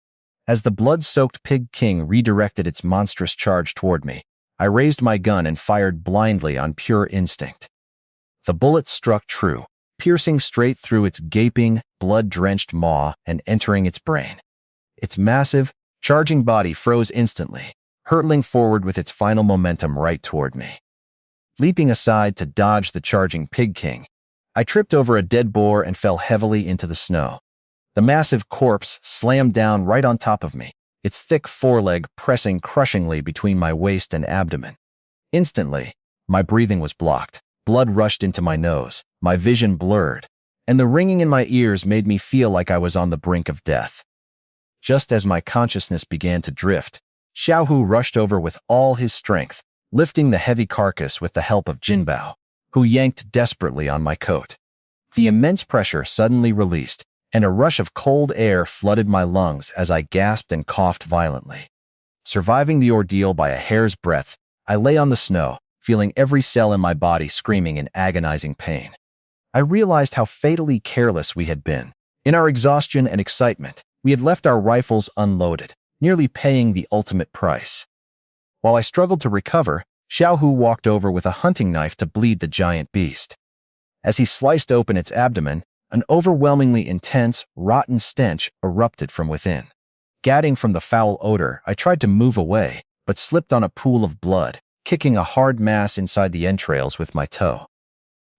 S1: As the blood-soaked pig king redirected its monstrous charge toward me, I raised my gun and fired blindly on pure instinct. The bullet struck true, piercing straight through its gaping, blood-drenched maw and entering its brain. Its massive, charging body froze instantly, hurtling forward with its final momentum right toward me. Leaping aside to dodge the charging pig king, I tripped over a dead boar and fell heavily into the snow. The massive corpse slammed down right on top of me, its thick foreleg pressing crushingly between my waist and abdomen. Instantly, my breathing was blocked, blood rushed into my nose, my vision blurred, and the ringing in my ears made me feel like I was on the brink of death. Just as my consciousness began to drift, Xiaohu rushed over with all his strength, lifting the heavy carcass with the help of Jinbao, who yanked desperately on my coat. The immense pressure suddenly released, and a rush of cold air flooded my lungs as I gasped and coughed violently. Surviving the ordeal by a hair's breadth, I lay on the snow, feeling every cell in my body screaming in agonizing pain. I realized how fatally careless we had been. In our exhaustion and excitement, we had left our rifles unloaded, nearly paying the ultimate price. While I struggled to recover, Xiaohu walked over with a hunting knife to bleed the giant beast. As he sliced open its abdomen, an overwhelmingly intense, rotten stench erupted from within. Gadding from the foul odor, I tried to move away, but slipped on a pool of blood, kicking a hard mass inside the entrails with my toe.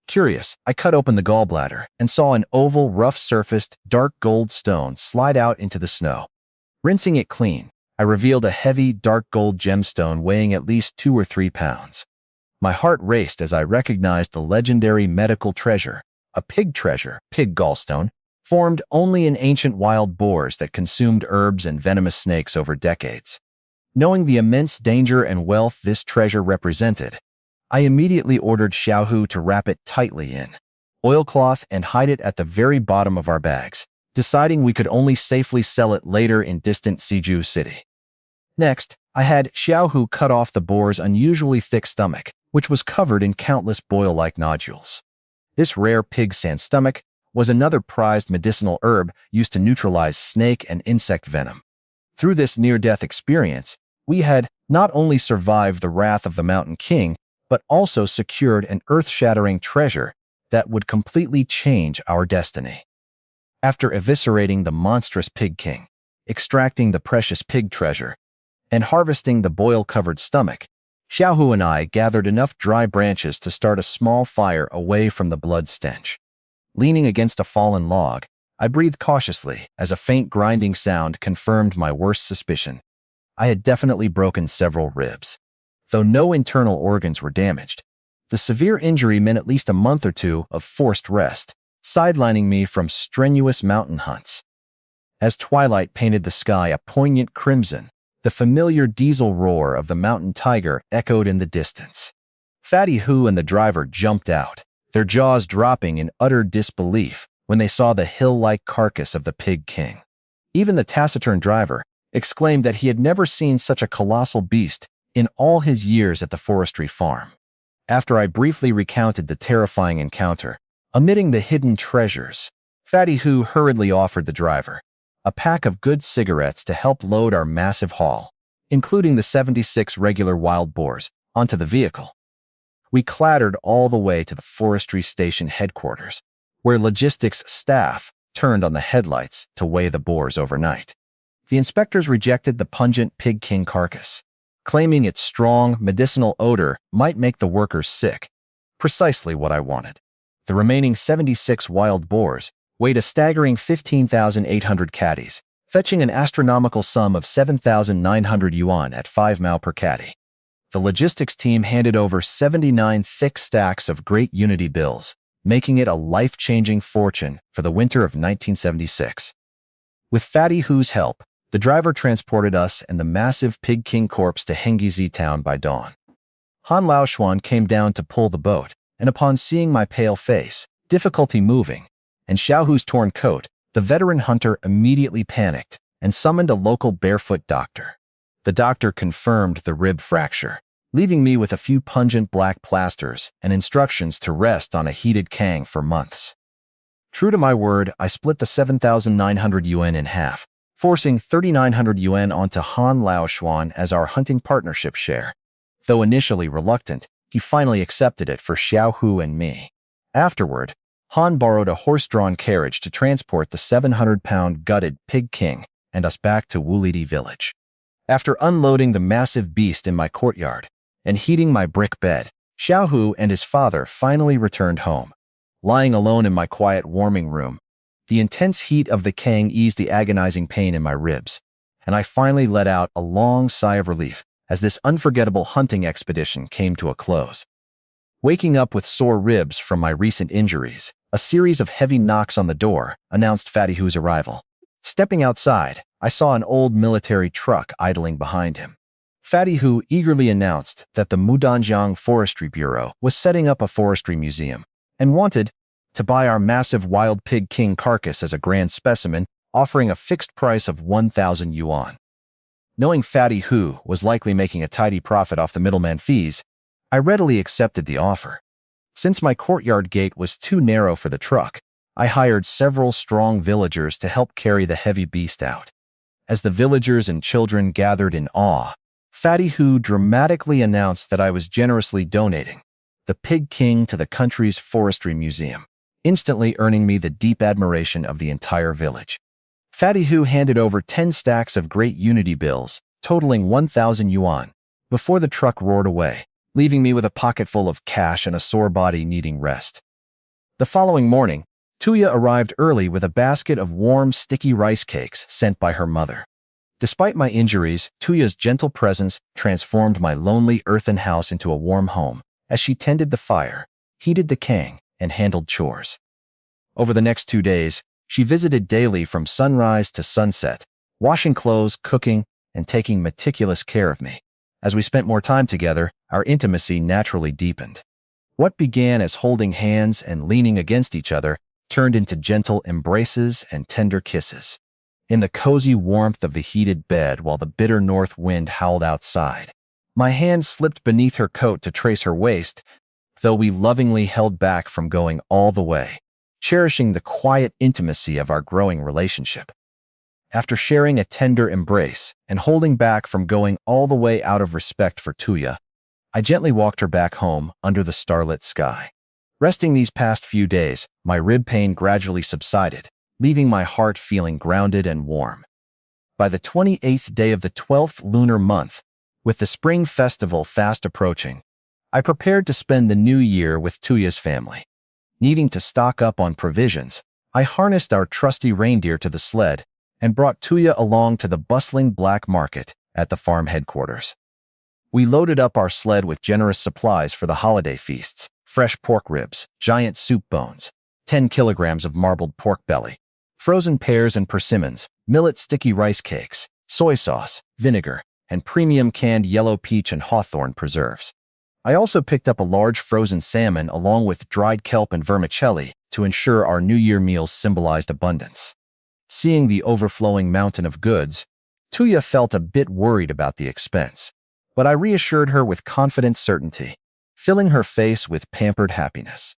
S1: Curious, I cut open the gallbladder and saw an oval, rough-surfaced, dark gold stone slide out into the snow. Rinsing it clean, I revealed a heavy, dark gold gemstone weighing at least 2 or 3 pounds. My heart raced as I recognized the legendary medical treasure, a pig treasure, pig gallstone, formed only in ancient wild boars that consumed herbs and venomous snakes over decades. Knowing the immense danger and wealth this treasure represented, I immediately ordered Xiaohu to wrap it tightly in oilcloth and hide it at the very bottom of our bags, deciding we could only safely sell it later in distant Siju City. Next, I had Xiaohu cut off the boar's unusually thick stomach, which was covered in countless boil-like nodules. This rare pig sand stomach was another prized medicinal herb used to neutralize snake and insect venom. Through this near-death experience, we had not only survived the wrath of the Mountain King, but also secured an earth-shattering treasure that would completely change our destiny. After eviscerating the monstrous Pig King, extracting the precious pig treasure, and harvesting the boil-covered stomach, Xiaohu and I gathered enough dry branches to start a small fire away from the blood stench. Leaning against a fallen log, I breathed cautiously as a faint grinding sound confirmed my worst suspicion. I had definitely broken several ribs. Though no internal organs were damaged, the severe injury meant at least a month or two of forced rest, sidelining me from strenuous mountain hunts. As twilight painted the sky a poignant crimson, the familiar diesel roar of the mountain tiger echoed in the distance. Fatty Hu and the driver jumped out, their jaws dropping in utter disbelief when they saw the hill-like carcass of the Pig King. Even the taciturn driver exclaimed that he had never seen such a colossal beast in all his years at the forestry farm. After I briefly recounted the terrifying encounter, omitting the hidden treasures, Fatty Hu hurriedly offered the driver a pack of good cigarettes to help load our massive haul, including the 76 regular wild boars, onto the vehicle. We clattered all the way to the forestry station headquarters, where logistics staff turned on the headlights to weigh the boars overnight. The inspectors rejected the pungent Pig King carcass, claiming its strong, medicinal odor might make the workers sick, precisely what I wanted. The remaining 76 wild boars weighed a staggering 15,800 catties, fetching an astronomical sum of 7,900 yuan at 5 mao per catty. The logistics team handed over 79 thick stacks of Great Unity bills, making it a life-changing fortune for the winter of 1976. With Fatty Hu's help, the driver transported us and the massive Pig King corpse to Hengizi town by dawn. Han Laoshuan came down to pull the boat, and upon seeing my pale face, difficulty moving, and Xiaohu's torn coat, the veteran hunter immediately panicked and summoned a local barefoot doctor. The doctor confirmed the rib fracture, leaving me with a few pungent black plasters and instructions to rest on a heated kang for months. True to my word, I split the 7,900 yuan in half, forcing 3,900 yuan onto Han Laoshuan as our hunting partnership share. Though initially reluctant, he finally accepted it for Xiaohu and me. Afterward, Han borrowed a horse-drawn carriage to transport the 700-pound gutted Pig King and us back to Wulidi village. After unloading the massive beast in my courtyard and heating my brick bed, Xiaohu and his father finally returned home. Lying alone in my quiet warming room, the intense heat of the kang eased the agonizing pain in my ribs, and I finally let out a long sigh of relief as this unforgettable hunting expedition came to a close. Waking up with sore ribs from my recent injuries, a series of heavy knocks on the door announced Fatty Hu's arrival. Stepping outside, I saw an old military truck idling behind him. Fatty Hu eagerly announced that the Mudanjiang Forestry Bureau was setting up a forestry museum and wanted to buy our massive wild Pig King carcass as a grand specimen, offering a fixed price of 1,000 yuan. Knowing Fatty Hu was likely making a tidy profit off the middleman fees, I readily accepted the offer. Since my courtyard gate was too narrow for the truck, I hired several strong villagers to help carry the heavy beast out. As the villagers and children gathered in awe, Fatty Hu dramatically announced that I was generously donating the Pig King to the country's forestry museum, instantly earning me the deep admiration of the entire village. Fatty Hu handed over 10 stacks of Great Unity bills, totaling 1,000 yuan, before the truck roared away, leaving me with a pocket full of cash and a sore body needing rest. The following morning, Tuya arrived early with a basket of warm, sticky rice cakes sent by her mother. Despite my injuries, Tuya's gentle presence transformed my lonely earthen house into a warm home as she tended the fire, heated the kang, and handled chores. Over the next 2 days, she visited daily from sunrise to sunset, washing clothes, cooking, and taking meticulous care of me. As we spent more time together, our intimacy naturally deepened. What began as holding hands and leaning against each other turned into gentle embraces and tender kisses. In the cozy warmth of the heated bed while the bitter north wind howled outside, my hands slipped beneath her coat to trace her waist, though we lovingly held back from going all the way, cherishing the quiet intimacy of our growing relationship. After sharing a tender embrace and holding back from going all the way out of respect for Tuya, I gently walked her back home under the starlit sky. Resting these past few days, my rib pain gradually subsided, leaving my heart feeling grounded and warm. By the 28th day of the 12th lunar month, with the spring festival fast approaching, I prepared to spend the new year with Tuya's family. Needing to stock up on provisions, I harnessed our trusty reindeer to the sled and brought Tuya along to the bustling black market at the farm headquarters. We loaded up our sled with generous supplies for the holiday feasts: fresh pork ribs, giant soup bones, 10 kilograms of marbled pork belly, frozen pears and persimmons, millet sticky rice cakes, soy sauce, vinegar, and premium canned yellow peach and hawthorn preserves. I also picked up a large frozen salmon along with dried kelp and vermicelli to ensure our New Year meals symbolized abundance. Seeing the overflowing mountain of goods, Tuya felt a bit worried about the expense, but I reassured her with confident certainty, filling her face with pampered happiness.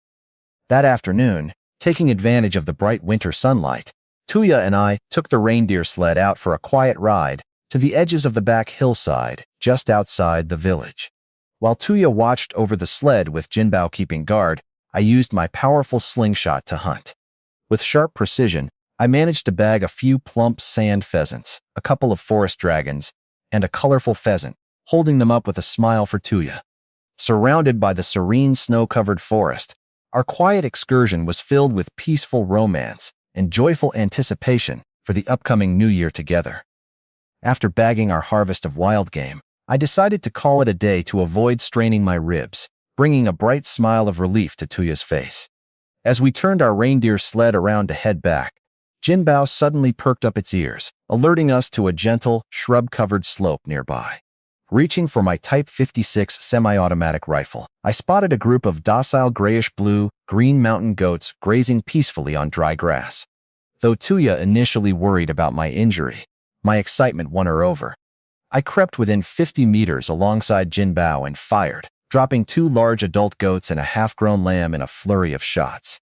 S1: That afternoon, taking advantage of the bright winter sunlight, Tuya and I took the reindeer sled out for a quiet ride to the edges of the back hillside just outside the village. While Tuya watched over the sled with Jinbao keeping guard, I used my powerful slingshot to hunt. With sharp precision, I managed to bag a few plump sand pheasants, a couple of forest dragons, and a colorful pheasant, holding them up with a smile for Tuya. Surrounded by the serene snow-covered forest, our quiet excursion was filled with peaceful romance and joyful anticipation for the upcoming new year together. After bagging our harvest of wild game, I decided to call it a day to avoid straining my ribs, bringing a bright smile of relief to Tuya's face. As we turned our reindeer sled around to head back, Jinbao suddenly perked up its ears, alerting us to a gentle, shrub-covered slope nearby. Reaching for my Type 56 semi-automatic rifle, I spotted a group of docile grayish-blue, green mountain goats grazing peacefully on dry grass. Though Tuya initially worried about my injury, my excitement won her over. I crept within 50 meters alongside Jinbao and fired, dropping 2 large adult goats and a half-grown lamb in a flurry of shots.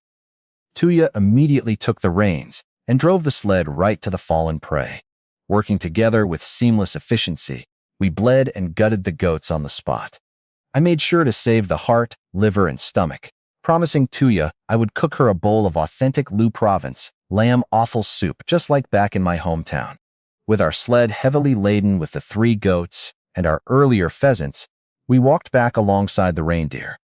S1: Tuya immediately took the reins and drove the sled right to the fallen prey. Working together with seamless efficiency, we bled and gutted the goats on the spot. I made sure to save the heart, liver, and stomach, promising Tuya I would cook her a bowl of authentic Lu Province lamb offal soup just like back in my hometown. With our sled heavily laden with the 3 goats and our earlier pheasants, we walked back alongside the reindeer.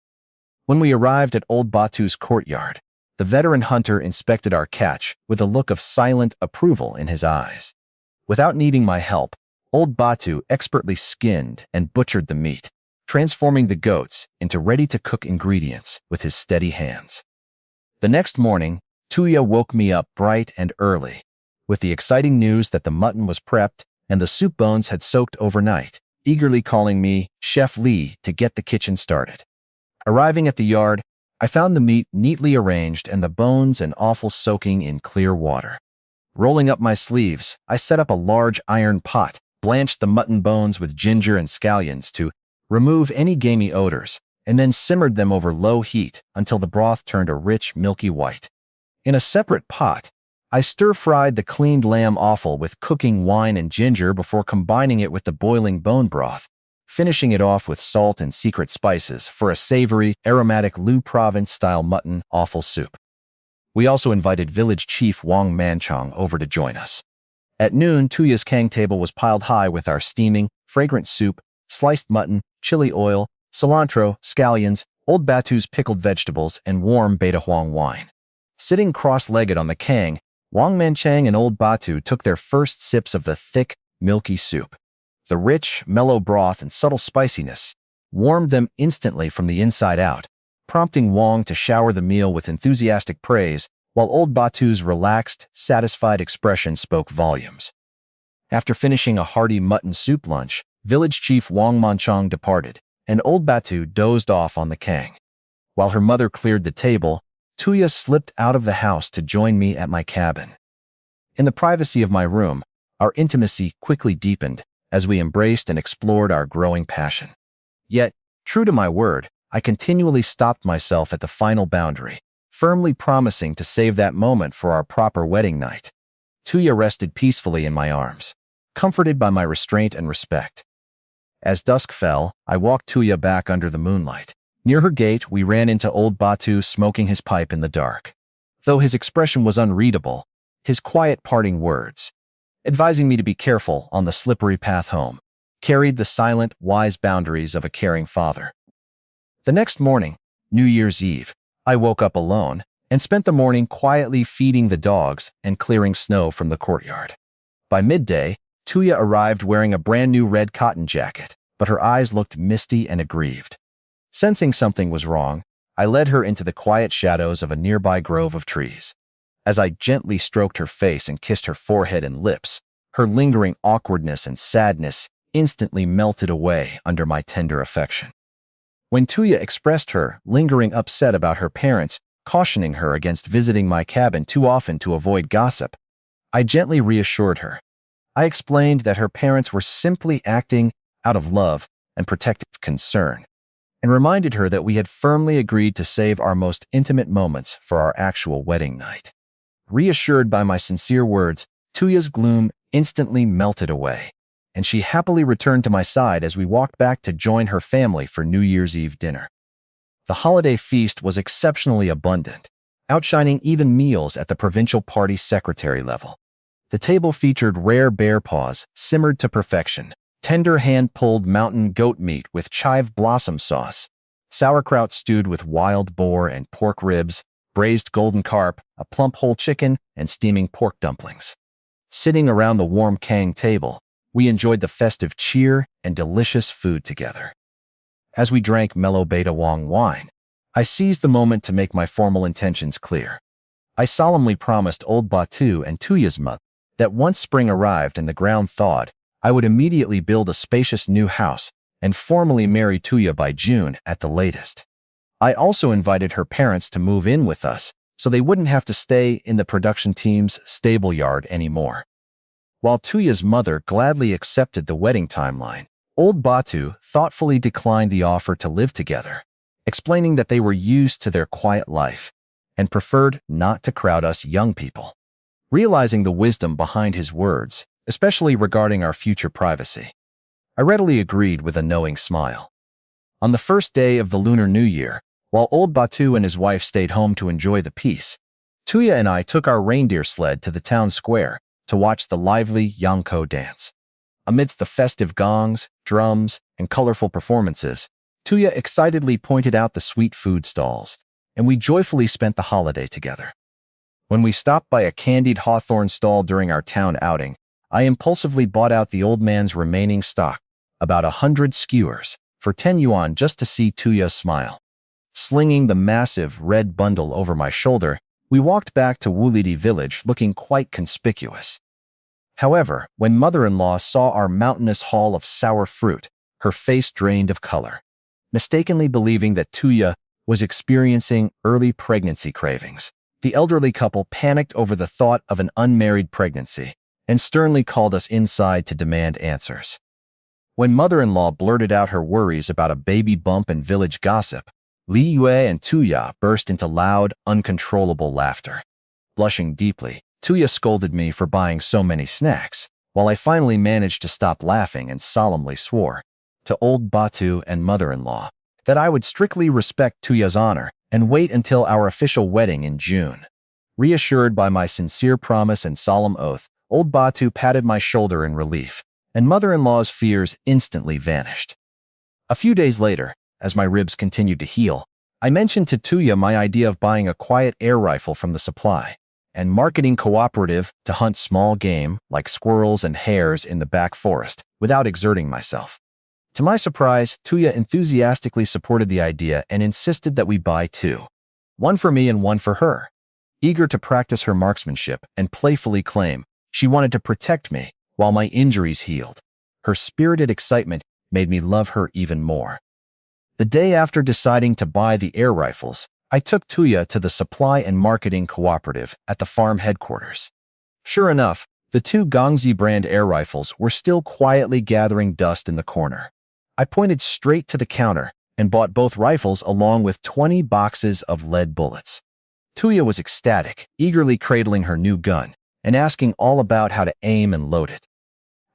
S1: When we arrived at Old Batu's courtyard, the veteran hunter inspected our catch with a look of silent approval in his eyes. Without needing my help, Old Batu expertly skinned and butchered the meat, transforming the goats into ready-to-cook ingredients with his steady hands. The next morning, Tuya woke me up bright and early, with the exciting news that the mutton was prepped and the soup bones had soaked overnight, eagerly calling me Chef Lee to get the kitchen started. Arriving at the yard, I found the meat neatly arranged and the bones and offal soaking in clear water. Rolling up my sleeves, I set up a large iron pot, blanched the mutton bones with ginger and scallions to remove any gamey odors, and then simmered them over low heat until the broth turned a rich, milky white. In a separate pot, I stir-fried the cleaned lamb offal with cooking wine and ginger before combining it with the boiling bone broth, finishing it off with salt and secret spices for a savory, aromatic Lu Province-style mutton offal soup. We also invited village chief Wang Manchong over to join us. At noon, Tuya's Kang table was piled high with our steaming, fragrant soup, sliced mutton, chili oil, cilantro, scallions, Old Batu's pickled vegetables, and warm Beta Huang wine. Sitting cross-legged on the Kang, Wang Manchang and Old Batu took their first sips of the thick, milky soup. The rich, mellow broth and subtle spiciness warmed them instantly from the inside out, prompting Wang to shower the meal with enthusiastic praise, while Old Batu's relaxed, satisfied expression spoke volumes. After finishing a hearty mutton soup lunch, village chief Wang Manchong departed, and old Batu dozed off on the kang. While her mother cleared the table, Tuya slipped out of the house to join me at my cabin. In the privacy of my room, our intimacy quickly deepened as we embraced and explored our growing passion. Yet, true to my word, I continually stopped myself at the final boundary, firmly promising to save that moment for our proper wedding night. Tuya rested peacefully in my arms, comforted by my restraint and respect. As dusk fell, I walked Tuya back under the moonlight. Near her gate, we ran into old Batu smoking his pipe in the dark. Though his expression was unreadable, his quiet parting words, advising me to be careful on the slippery path home, carried the silent, wise boundaries of a caring father. The next morning, New Year's Eve, I woke up alone and spent the morning quietly feeding the dogs and clearing snow from the courtyard. By midday, Tuya arrived wearing a brand new red cotton jacket, but her eyes looked misty and aggrieved. Sensing something was wrong, I led her into the quiet shadows of a nearby grove of trees. As I gently stroked her face and kissed her forehead and lips, her lingering awkwardness and sadness instantly melted away under my tender affection. When Tuya expressed her lingering upset about her parents, cautioning her against visiting my cabin too often to avoid gossip, I gently reassured her. I explained that her parents were simply acting out of love and protective concern, and reminded her that we had firmly agreed to save our most intimate moments for our actual wedding night. Reassured by my sincere words, Tuya's gloom instantly melted away, and she happily returned to my side as we walked back to join her family for New Year's Eve dinner. The holiday feast was exceptionally abundant, outshining even meals at the provincial party secretary level. The table featured rare bear paws simmered to perfection, tender hand-pulled mountain goat meat with chive blossom sauce, sauerkraut stewed with wild boar and pork ribs, braised golden carp, a plump whole chicken, and steaming pork dumplings. Sitting around the warm kang table, we enjoyed the festive cheer and delicious food together. As we drank mellow Beta Wang wine, I seized the moment to make my formal intentions clear. I solemnly promised old Batu and Tuya's mother that once spring arrived and the ground thawed, I would immediately build a spacious new house and formally marry Tuya by June at the latest. I also invited her parents to move in with us so they wouldn't have to stay in the production team's stable yard anymore. While Tuya's mother gladly accepted the wedding timeline, old Batu thoughtfully declined the offer to live together, explaining that they were used to their quiet life and preferred not to crowd us young people. Realizing the wisdom behind his words, especially regarding our future privacy, I readily agreed with a knowing smile. On the first day of the Lunar New Year, while old Batu and his wife stayed home to enjoy the peace, Tuya and I took our reindeer sled to the town square to watch the lively Yangko dance. Amidst the festive gongs, drums, and colorful performances, Tuya excitedly pointed out the sweet food stalls, and we joyfully spent the holiday together. When we stopped by a candied hawthorn stall during our town outing, I impulsively bought out the old man's remaining stock, about 100 skewers, for 10 yuan just to see Tuya smile. Slinging the massive red bundle over my shoulder, we walked back to Wulidi village looking quite conspicuous. However, when mother-in-law saw our mountainous haul of sour fruit, her face drained of color. Mistakenly believing that Tuya was experiencing early pregnancy cravings, the elderly couple panicked over the thought of an unmarried pregnancy and sternly called us inside to demand answers. When mother-in-law blurted out her worries about a baby bump and village gossip, Li Yue and Tuya burst into loud, uncontrollable laughter. Blushing deeply, Tuya scolded me for buying so many snacks, while I finally managed to stop laughing and solemnly swore to old Batu and mother-in-law that I would strictly respect Tuya's honor and wait until our official wedding in June. Reassured by my sincere promise and solemn oath, old Batu patted my shoulder in relief, and mother-in-law's fears instantly vanished. A few days later, as my ribs continued to heal, I mentioned to Tuya my idea of buying a quiet air rifle from the supply and marketing cooperative to hunt small game like squirrels and hares in the back forest without exerting myself. To my surprise, Tuya enthusiastically supported the idea and insisted that we buy two, one for me and one for her. Eager to practice her marksmanship and playfully claim she wanted to protect me, while my injuries healed. Her spirited excitement made me love her even more. The day after deciding to buy the air rifles, I took Tuya to the supply and marketing cooperative at the farm headquarters. Sure enough, the two Gongzi brand air rifles were still quietly gathering dust in the corner. I pointed straight to the counter and bought both rifles along with 20 boxes of lead bullets. Tuya was ecstatic, eagerly cradling her new gun and asking all about how to aim and load it.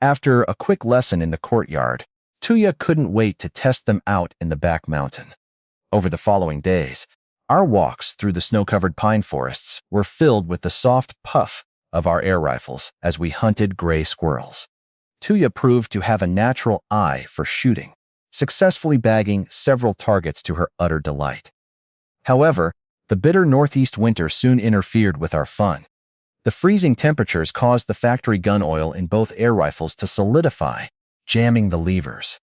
S1: After a quick lesson in the courtyard, Tuya couldn't wait to test them out in the back mountain. Over the following days, our walks through the snow-covered pine forests were filled with the soft puff of our air rifles as we hunted gray squirrels. Tuya proved to have a natural eye for shooting, successfully bagging several targets to her utter delight. However, the bitter northeast winter soon interfered with our fun. The freezing temperatures caused the factory gun oil in both air rifles to solidify, jamming the levers.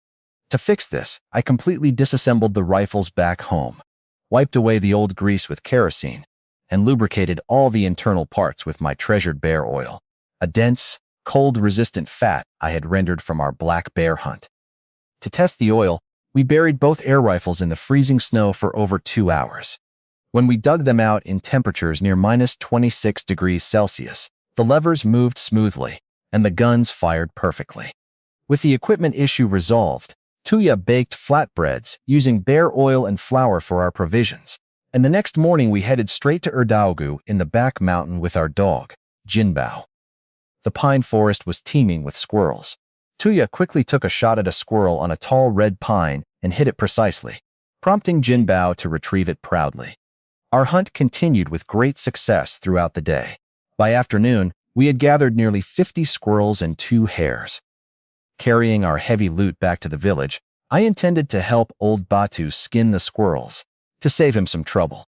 S1: To fix this, I completely disassembled the rifles back home, wiped away the old grease with kerosene, and lubricated all the internal parts with my treasured bear oil, a dense, cold-resistant fat I had rendered from our black bear hunt. To test the oil, we buried both air rifles in the freezing snow for over 2 hours. When we dug them out in temperatures near -26 degrees Celsius, the levers moved smoothly, and the guns fired perfectly. With the equipment issue resolved, Tuya baked flatbreads using bear oil and flour for our provisions, and the next morning we headed straight to Erdaugu in the back mountain with our dog, Jinbao. The pine forest was teeming with squirrels. Tuya quickly took a shot at a squirrel on a tall red pine and hit it precisely, prompting Jinbao to retrieve it proudly. Our hunt continued with great success throughout the day. By afternoon, we had gathered nearly 50 squirrels and 2 hares. Carrying our heavy loot back to the village, I intended to help old Batu skin the squirrels, to save him some trouble.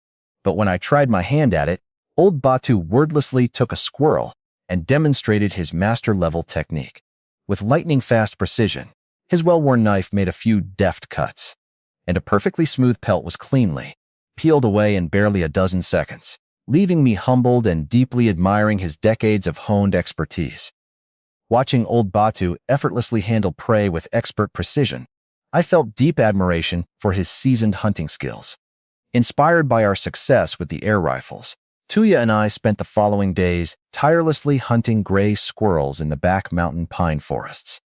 S1: But when I tried my hand at it, old Batu wordlessly took a squirrel and demonstrated his master-level technique. With lightning-fast precision, his well-worn knife made a few deft cuts, and a perfectly smooth pelt was cleanly peeled away in barely a dozen seconds, leaving me humbled and deeply admiring his decades of honed expertise. Watching old Batu effortlessly handle prey with expert precision, I felt deep admiration for his seasoned hunting skills. Inspired by our success with the air rifles, Tuya and I spent the following days tirelessly hunting gray squirrels in the back mountain pine forests.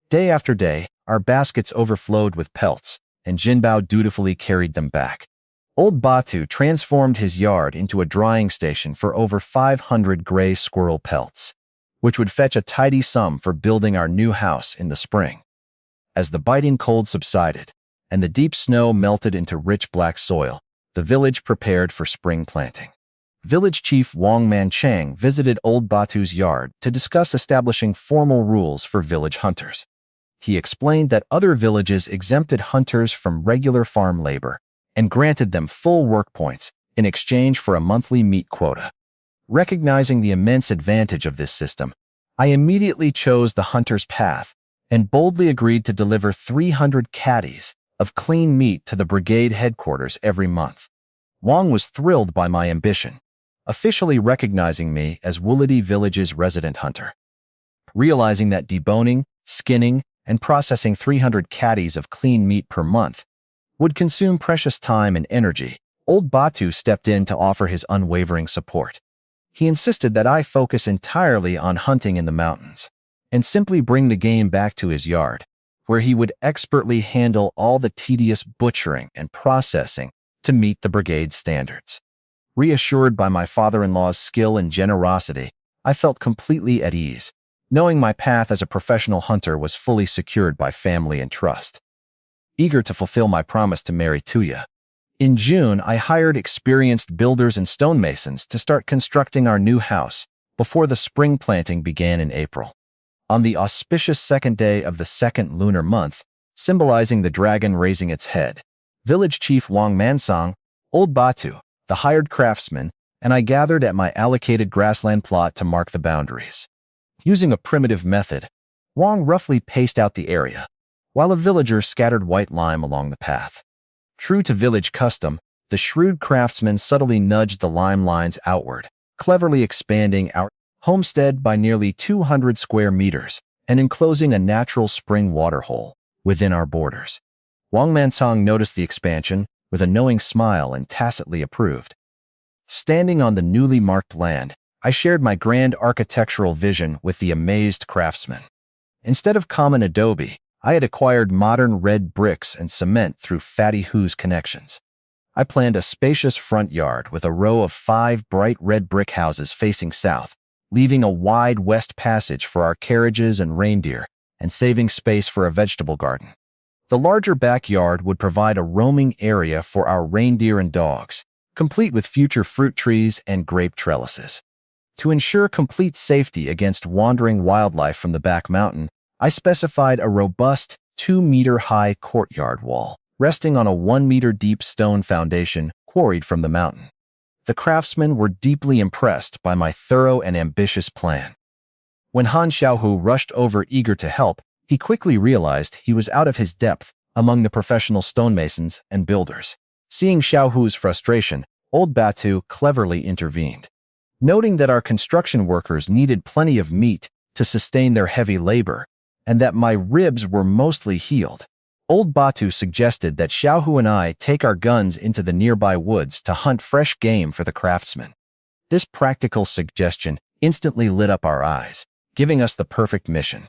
S1: Day after day, our baskets overflowed with pelts, and Jinbao dutifully carried them back. Old Batu transformed his yard into a drying station for over 500 gray squirrel pelts, which would fetch a tidy sum for building our new house in the spring. As the biting cold subsided and the deep snow melted into rich black soil, the village prepared for spring planting. Village Chief Wang Manchang visited old Batu's yard to discuss establishing formal rules for village hunters. He explained that other villages exempted hunters from regular farm labor and granted them full work points in exchange for a monthly meat quota. Recognizing the immense advantage of this system, I immediately chose the hunter's path and boldly agreed to deliver 300 caddies of clean meat to the brigade headquarters every month. Wang was thrilled by my ambition, officially recognizing me as Wuladi Village's resident hunter. Realizing that deboning, skinning, and processing 300 caddies of clean meat per month would consume precious time and energy, old Batu stepped in to offer his unwavering support. He insisted that I focus entirely on hunting in the mountains and simply bring the game back to his yard, where he would expertly handle all the tedious butchering and processing to meet the brigade's standards. Reassured by my father-in-law's skill and generosity, I felt completely at ease, knowing my path as a professional hunter was fully secured by family and trust. Eager to fulfill my promise to marry Tuya, in June I hired experienced builders and stonemasons to start constructing our new house before the spring planting began in April. On the auspicious second day of the second lunar month, symbolizing the dragon raising its head, Village Chief Wang Mansang, old Batu, the hired craftsman, and I gathered at my allocated grassland plot to mark the boundaries. Using a primitive method, Wang roughly paced out the area, while a villager scattered white lime along the path. True to village custom, the shrewd craftsman subtly nudged the lime lines outward, cleverly expanding our homestead by nearly 200 square meters and enclosing a natural spring waterhole within our borders. Wang Mansong noticed the expansion with a knowing smile and tacitly approved. Standing on the newly marked land, I shared my grand architectural vision with the amazed craftsman. Instead of common adobe, I had acquired modern red bricks and cement through Fatty Hu's connections. I planned a spacious front yard with a row of 5 bright red brick houses facing south, leaving a wide west passage for our carriages and reindeer, and saving space for a vegetable garden. The larger backyard would provide a roaming area for our reindeer and dogs, complete with future fruit trees and grape trellises. To ensure complete safety against wandering wildlife from the back mountain, I specified a robust 2-meter-high courtyard wall, resting on a 1-meter-deep stone foundation quarried from the mountain. The craftsmen were deeply impressed by my thorough and ambitious plan. When Han Xiaohu rushed over eager to help, he quickly realized he was out of his depth among the professional stonemasons and builders. Seeing Xiaohu's frustration, old Batu cleverly intervened. Noting that our construction workers needed plenty of meat to sustain their heavy labor, and that my ribs were mostly healed, old Batu suggested that Xiaohu and I take our guns into the nearby woods to hunt fresh game for the craftsmen. This practical suggestion instantly lit up our eyes, giving us the perfect mission.